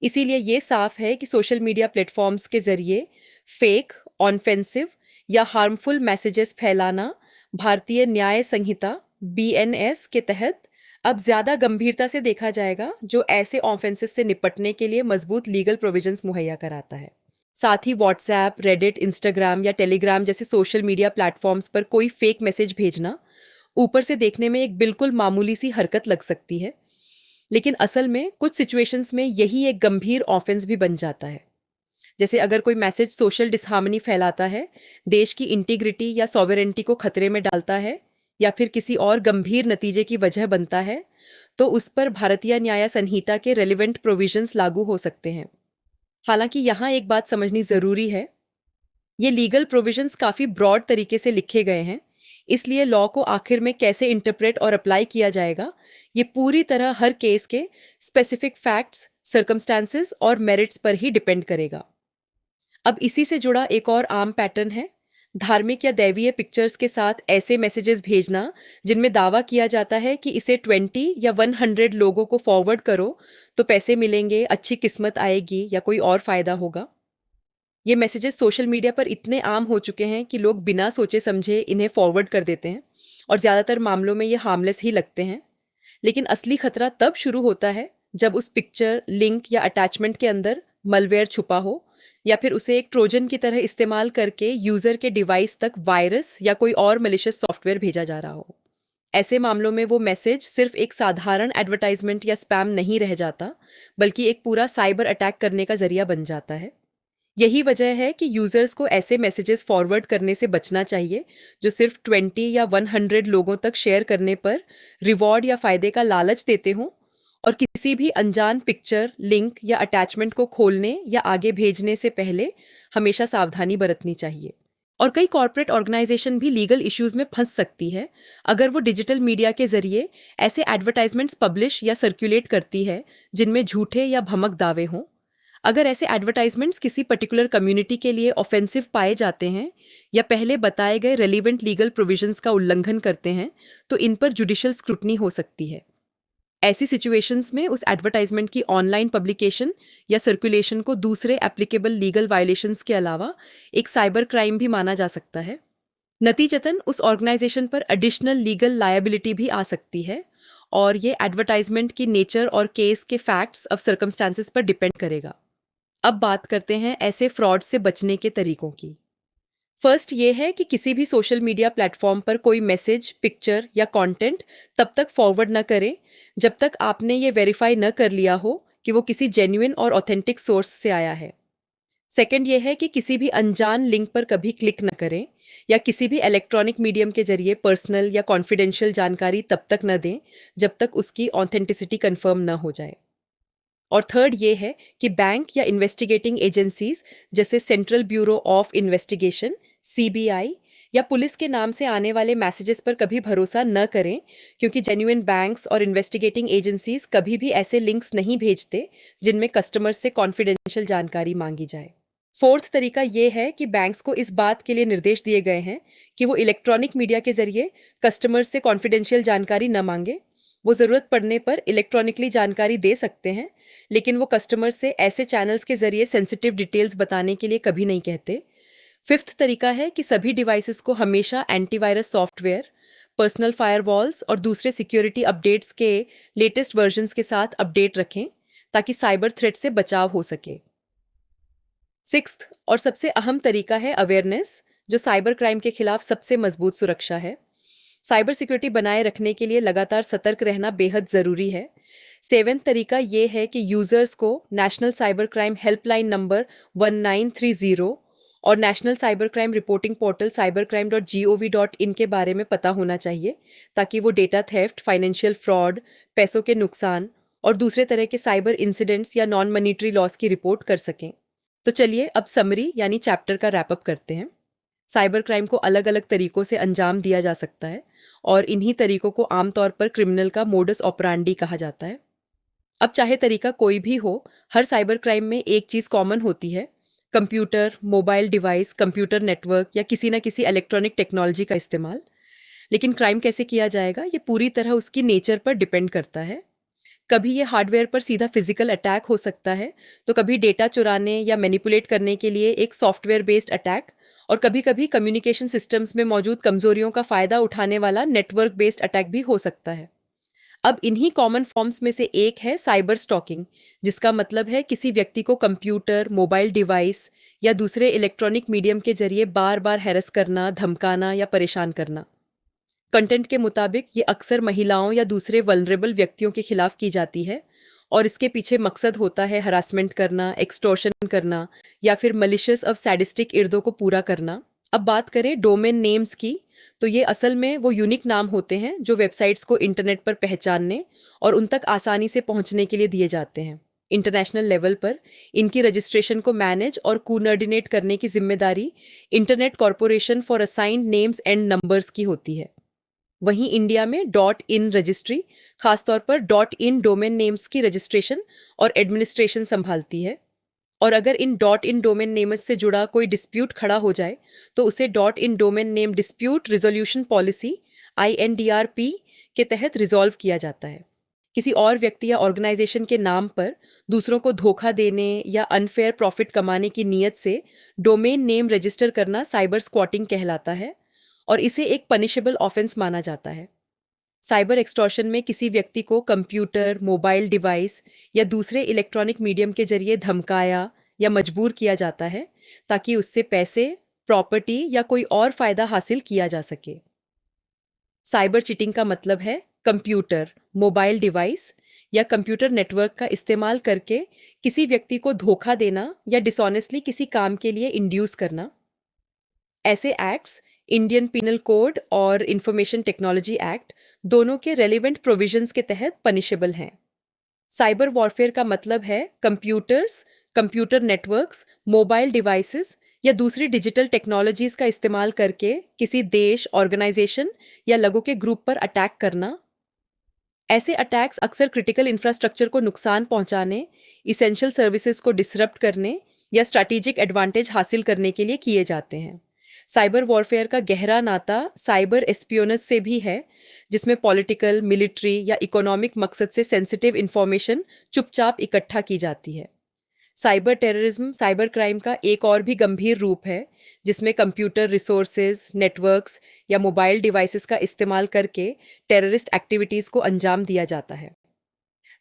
Speaker 1: इसीलिए ये साफ है कि सोशल मीडिया प्लेटफॉर्म्स के जरिए फेक, ऑनफेंसिव या हार्मफुल मैसेजेस फैलाना भारतीय न्याय संहिता बीएनएस के तहत अब ज़्यादा गंभीरता से देखा जाएगा, जो ऐसे ऑफेंसेस से निपटने के लिए मजबूत लीगल प्रोविजंस मुहैया कराता है। साथ ही व्हाट्सएप, रेडिट, इंस्टाग्राम या टेलीग्राम जैसे सोशल मीडिया प्लेटफॉर्म्स पर कोई फेक मैसेज भेजना ऊपर से देखने में एक बिल्कुल मामूली सी हरकत लग सकती है, लेकिन असल में कुछ सिचुएशंस में यही एक गंभीर ऑफेंस भी बन जाता है। जैसे अगर कोई मैसेज सोशल डिसहार्मनी फैलाता है, देश की इंटीग्रिटी या सॉवरेंटी को खतरे में डालता है या फिर किसी और गंभीर नतीजे की वजह बनता है, तो उस पर भारतीय न्याय संहिता के रेलिवेंट प्रोविजंस लागू हो सकते हैं। हालांकि यहाँ एक बात समझनी ज़रूरी है, ये लीगल प्रोविजंस काफ़ी ब्रॉड तरीके से लिखे गए हैं, इसलिए लॉ को आखिर में कैसे इंटरप्रेट और अप्लाई किया जाएगा, ये पूरी तरह हर केस के स्पेसिफिक फैक्ट्स, सर्कमस्टांसेस और मेरिट्स पर ही डिपेंड करेगा। अब इसी से जुड़ा एक और आम पैटर्न है धार्मिक या दैवीय पिक्चर्स के साथ ऐसे मैसेजेस भेजना जिनमें दावा किया जाता है कि इसे 20 या 100 लोगों को फॉरवर्ड करो तो पैसे मिलेंगे, अच्छी किस्मत आएगी या कोई और फ़ायदा होगा। ये मैसेजेस सोशल मीडिया पर इतने आम हो चुके हैं कि लोग बिना सोचे समझे इन्हें फॉरवर्ड कर देते हैं और ज़्यादातर मामलों में ये हार्मलेस ही लगते हैं। लेकिन असली खतरा तब शुरू होता है जब उस पिक्चर, लिंक या अटैचमेंट के अंदर मलवेयर छुपा हो या फिर उसे एक ट्रोजन की तरह इस्तेमाल करके यूज़र के डिवाइस तक वायरस या कोई और मैलिशियस सॉफ्टवेयर भेजा जा रहा हो। ऐसे मामलों में वो मैसेज सिर्फ एक साधारण एडवर्टाइजमेंट या स्पैम नहीं रह जाता, बल्कि एक पूरा साइबर अटैक करने का जरिया बन जाता है। यही वजह है कि यूजर्स को ऐसे मैसेजेस फॉरवर्ड करने से बचना चाहिए जो सिर्फ 20 या 100 लोगों तक शेयर करने पर रिवॉर्ड या फायदे का लालच देते हों, और किसी भी अनजान पिक्चर, लिंक या अटैचमेंट को खोलने या आगे भेजने से पहले हमेशा सावधानी बरतनी चाहिए। और कई कॉरपोरेट ऑर्गेनाइजेशन भी लीगल इश्यूज में फंस सकती है अगर वो डिजिटल मीडिया के जरिए ऐसे एडवर्टाइजमेंट्स पब्लिश या सर्कुलेट करती है जिनमें झूठे या भमक दावे हों। अगर ऐसे एडवर्टाइजमेंट्स किसी पर्टिकुलर कम्युनिटी के लिए ऑफेंसिव पाए जाते हैं या पहले बताए गए रेलिवेंट लीगल प्रोविजंस का उल्लंघन करते हैं, तो इन पर जुडिशियल स्क्रूटनी हो सकती है। ऐसी सिचुएशंस में उस एडवर्टाइजमेंट की ऑनलाइन पब्लिकेशन या सर्कुलेशन को दूसरे एप्लीकेबल लीगल वायलेशंस के अलावा एक साइबर क्राइम भी माना जा सकता है। नतीजतन उस ऑर्गेनाइजेशन पर एडिशनल लीगल लायबिलिटी भी आ सकती है, और ये एडवर्टाइजमेंट की नेचर और केस के फैक्ट्स ऑफ सर्कमस्टांसेस पर डिपेंड करेगा। अब बात करते हैं ऐसे फ्रॉड से बचने के तरीकों की। फर्स्ट ये है कि किसी भी सोशल मीडिया प्लेटफॉर्म पर कोई मैसेज, पिक्चर या कंटेंट तब तक फॉरवर्ड न करें जब तक आपने ये वेरीफाई न कर लिया हो कि वो किसी जेन्युइन और ऑथेंटिक सोर्स से आया है। सेकंड ये है कि किसी भी अनजान लिंक पर कभी क्लिक न करें या किसी भी इलेक्ट्रॉनिक मीडियम के जरिए पर्सनल या कॉन्फिडेंशियल जानकारी तब तक न दें जब तक उसकी ऑथेंटिसिटी कंफर्म न हो जाए। और थर्ड ये है कि बैंक या इन्वेस्टिगेटिंग एजेंसीज जैसे central bureau of investigation CBI या पुलिस के नाम से आने वाले मैसेजेस पर कभी भरोसा न करें, क्योंकि जेन्युइन बैंक्स और इन्वेस्टिगेटिंग एजेंसीज कभी भी ऐसे लिंक्स नहीं भेजते जिनमें कस्टमर्स से कॉन्फिडेंशियल जानकारी मांगी जाए। फोर्थ तरीका ये है कि बैंक्स को इस बात के लिए निर्देश दिए गए हैं कि वो इलेक्ट्रॉनिक मीडिया के जरिए कस्टमर्स से कॉन्फिडेंशियल जानकारी न मांगे। वो ज़रूरत पड़ने पर इलेक्ट्रॉनिकली जानकारी दे सकते हैं, लेकिन वो कस्टमर्स से ऐसे चैनल्स के जरिए सेंसिटिव डिटेल्स बताने के लिए कभी नहीं कहते। फिफ्थ तरीका है कि सभी डिवाइसेस को हमेशा एंटीवायरस सॉफ्टवेयर, पर्सनल फायरवॉल्स और दूसरे सिक्योरिटी अपडेट्स के लेटेस्ट वर्जन्स के साथ अपडेट रखें ताकि साइबर थ्रेट से बचाव हो सके। सिक्स्थ और सबसे अहम तरीका है अवेयरनेस, जो साइबर क्राइम के खिलाफ सबसे मजबूत सुरक्षा है। साइबर सिक्योरिटी बनाए रखने के लिए लगातार सतर्क रहना बेहद ज़रूरी है। सेवेंथ तरीका ये है कि यूज़र्स को national cyber crime helpline number 1930 और national cyber crime reporting portal cybercrime.gov.in के बारे में पता होना चाहिए, ताकि वो डेटा थेफ्ट, फाइनेंशियल फ्रॉड, पैसों के नुकसान और दूसरे तरह के साइबर इंसिडेंट्स या नॉन मॉनिटरी लॉस की रिपोर्ट कर सकें। तो चलिए अब समरी यानी चैप्टर का रैप अप करते हैं। साइबर क्राइम को अलग अलग तरीकों से अंजाम दिया जा सकता है, और इन्हीं तरीकों को आमतौर पर क्रिमिनल का मोडस ऑपरांडी कहा जाता है। अब चाहे तरीका कोई भी हो, हर साइबर क्राइम में एक चीज़ कॉमन होती है: computer, mobile device, computer network या किसी न किसी इलेक्ट्रॉनिक टेक्नोलॉजी का इस्तेमाल। लेकिन क्राइम कैसे किया जाएगा, ये पूरी तरह उसकी नेचर पर डिपेंड करता है। कभी ये हार्डवेयर पर सीधा फिजिकल अटैक हो सकता है, तो कभी डेटा चुराने या मैनिपुलेट करने के लिए एक सॉफ्टवेयर बेस्ड अटैक, और कभी कभी कम्युनिकेशन सिस्टम्स में मौजूद कमजोरियों का फायदा उठाने वाला नेटवर्क बेस्ड अटैक भी हो सकता है। अब इन्हीं कॉमन फॉर्म्स में से एक है साइबर स्टॉकिंग, जिसका मतलब है किसी व्यक्ति को कंप्यूटर, मोबाइल डिवाइस या दूसरे इलेक्ट्रॉनिक मीडियम के जरिए बार बार हैरेस करना, धमकाना या परेशान करना। कंटेंट के मुताबिक ये अक्सर महिलाओं या दूसरे वल्नरेबल व्यक्तियों के खिलाफ की जाती है, और इसके पीछे मकसद होता है हरासमेंट करना, एक्सटॉर्शन करना या फिर मलिशियस और सैडिस्टिक इर्दों को पूरा करना। अब बात करें डोमेन नेम्स की, तो ये असल में वो यूनिक नाम होते हैं जो वेबसाइट्स को इंटरनेट पर पहचानने और उन तक आसानी से पहुंचने के लिए दिए जाते हैं। इंटरनेशनल लेवल पर इनकी रजिस्ट्रेशन को मैनेज और कोऑर्डिनेट करने की जिम्मेदारी internet corporation for assigned names and numbers की होती है। वहीं इंडिया में .in रजिस्ट्री खासतौर पर .in डोमेन नेम्स की रजिस्ट्रेशन और एडमिनिस्ट्रेशन संभालती है, और अगर इन .in डोमेन नेम्स से जुड़ा कोई डिस्प्यूट खड़ा हो जाए तो उसे .in domain name dispute resolution policy INDRP के तहत रिजॉल्व किया जाता है। किसी और व्यक्ति या ऑर्गेनाइजेशन के नाम पर दूसरों को धोखा देने या अनफेयर प्रॉफिट कमाने की नीयत से डोमेन नेम रजिस्टर करना साइबर स्क्वॉटिंग कहलाता है, और इसे एक पनिशेबल ऑफेंस माना जाता है। साइबर एक्सटॉर्शन में किसी व्यक्ति को कंप्यूटर, मोबाइल डिवाइस या दूसरे इलेक्ट्रॉनिक मीडियम के जरिए धमकाया, या मजबूर किया जाता है ताकि उससे पैसे, प्रॉपर्टी या कोई और फायदा हासिल किया जा सके। साइबर चीटिंग का मतलब है कंप्यूटर, मोबाइल डिवाइस या कंप्यूटर नेटवर्क का इस्तेमाल करके किसी व्यक्ति को धोखा देना या डिसऑनेस्टली किसी काम के लिए इंड्यूस करना। ऐसे एक्ट्स इंडियन पिनल कोड और इंफॉर्मेशन टेक्नोलॉजी एक्ट दोनों के रेलिवेंट प्रोविजंस के तहत पनिशेबल हैं। साइबर वॉरफेयर का मतलब है computers, computer networks, mobile devices या दूसरी डिजिटल टेक्नोलॉजीज का इस्तेमाल करके किसी देश, ऑर्गेनाइजेशन या लोगों के ग्रुप पर अटैक करना। ऐसे अटैक्स अक्सर क्रिटिकल इंफ्रास्ट्रक्चर को नुकसान पहुंचाने, इसेंशियल सर्विसेज को डिसरप्ट करने या स्ट्रैटेजिक एडवांटेज हासिल करने के लिए किए जाते हैं। साइबर वॉरफेयर का गहरा नाता साइबर एस्पियोनेज से भी है, जिसमें पॉलिटिकल, मिलिट्री या इकोनॉमिक मकसद से सेंसिटिव इंफॉर्मेशन चुपचाप इकट्ठा की जाती है। साइबर टेररिज्म साइबर क्राइम का एक और भी गंभीर रूप है, जिसमें कंप्यूटर रिसोर्सेज, नेटवर्क्स या मोबाइल डिवाइसेस का इस्तेमाल करके टेररिस्ट एक्टिविटीज़ को अंजाम दिया जाता है।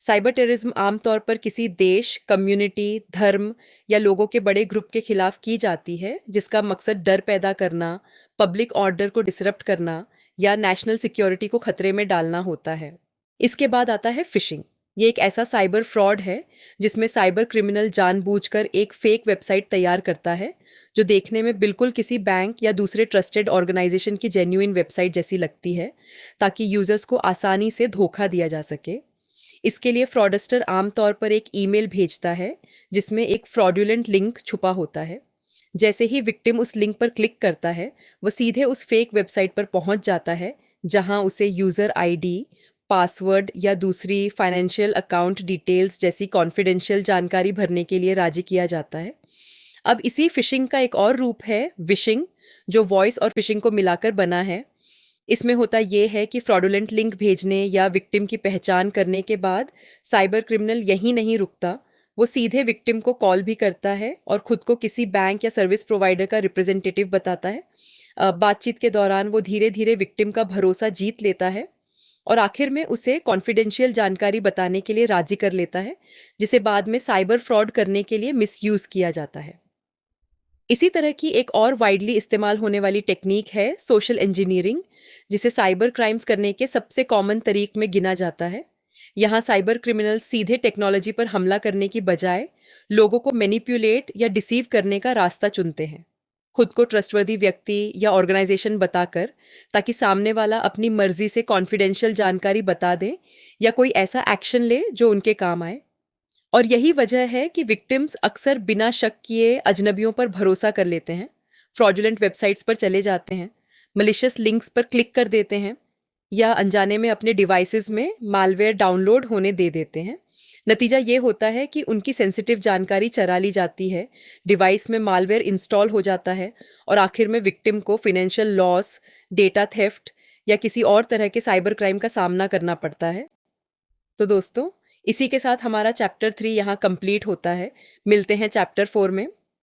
Speaker 1: साइबर टेररिज्म आमतौर पर किसी देश, कम्युनिटी, धर्म या लोगों के बड़े ग्रुप के खिलाफ की जाती है, जिसका मकसद डर पैदा करना, पब्लिक ऑर्डर को डिसरप्ट करना या नेशनल सिक्योरिटी को खतरे में डालना होता है। इसके बाद आता है फिशिंग। ये एक ऐसा साइबर फ्रॉड है जिसमें साइबर क्रिमिनल जानबूझकर एक फेक वेबसाइट तैयार करता है जो देखने में बिल्कुल किसी बैंक या दूसरे ट्रस्टेड ऑर्गेनाइजेशन की जेन्युइन वेबसाइट जैसी लगती है, ताकि यूजर्स को आसानी से धोखा दिया जा सके। इसके लिए फ्रॉडस्टर आमतौर पर एक ईमेल भेजता है जिसमें एक फ्रॉडुलेंट लिंक छुपा होता है। जैसे ही विक्टिम उस लिंक पर क्लिक करता है, वह सीधे उस फेक वेबसाइट पर पहुंच जाता है जहां उसे यूज़र आईडी, पासवर्ड या दूसरी फाइनेंशियल अकाउंट डिटेल्स जैसी कॉन्फिडेंशियल जानकारी भरने के लिए राजी किया जाता है। अब इसी फिशिंग का एक और रूप है विशिंग, जो वॉइस और फिशिंग को मिलाकर बना है। इसमें होता ये है कि फ्रॉडुलेंट लिंक भेजने या विक्टिम की पहचान करने के बाद साइबर क्रिमिनल यहीं नहीं रुकता, वो सीधे विक्टिम को कॉल भी करता है और खुद को किसी बैंक या सर्विस प्रोवाइडर का रिप्रेजेंटेटिव बताता है। बातचीत के दौरान वो धीरे धीरे विक्टिम का भरोसा जीत लेता है और आखिर में उसे कॉन्फिडेंशियल जानकारी बताने के लिए राजी कर लेता है, जिसे बाद में साइबर फ्रॉड करने के लिए मिसयूज़ किया जाता है। इसी तरह की एक और वाइडली इस्तेमाल होने वाली टेक्निक है सोशल इंजीनियरिंग, जिसे साइबर क्राइम्स करने के सबसे कॉमन तरीक में गिना जाता है। यहाँ साइबर क्रिमिनल सीधे टेक्नोलॉजी पर हमला करने की बजाय लोगों को मैनिपुलेट या डिसीव करने का रास्ता चुनते हैं, खुद को ट्रस्टवर्दी व्यक्ति या ऑर्गेनाइजेशन बताकर, ताकि सामने वाला अपनी मर्जी से कॉन्फिडेंशियल जानकारी बता दे या कोई ऐसा एक्शन ले जो उनके काम आए। और यही वजह है कि विक्टिम्स अक्सर बिना शक किए अजनबियों पर भरोसा कर लेते हैं, फ्रॉडुलेंट वेबसाइट्स पर चले जाते हैं, मलिशियस लिंक्स पर क्लिक कर देते हैं या अनजाने में अपने डिवाइसेस में मालवेयर डाउनलोड होने दे देते हैं। नतीजा ये होता है कि उनकी सेंसिटिव जानकारी चरा ली जाती है, डिवाइस में मालवेयर इंस्टॉल हो जाता है और आखिर में विक्टिम को फिनेंशियल लॉस, डेटा थेफ्ट या किसी और तरह के साइबर क्राइम का सामना करना पड़ता है। तो दोस्तों, इसी के साथ हमारा चैप्टर 3 यहाँ कंप्लीट होता है। मिलते हैं चैप्टर 4 में।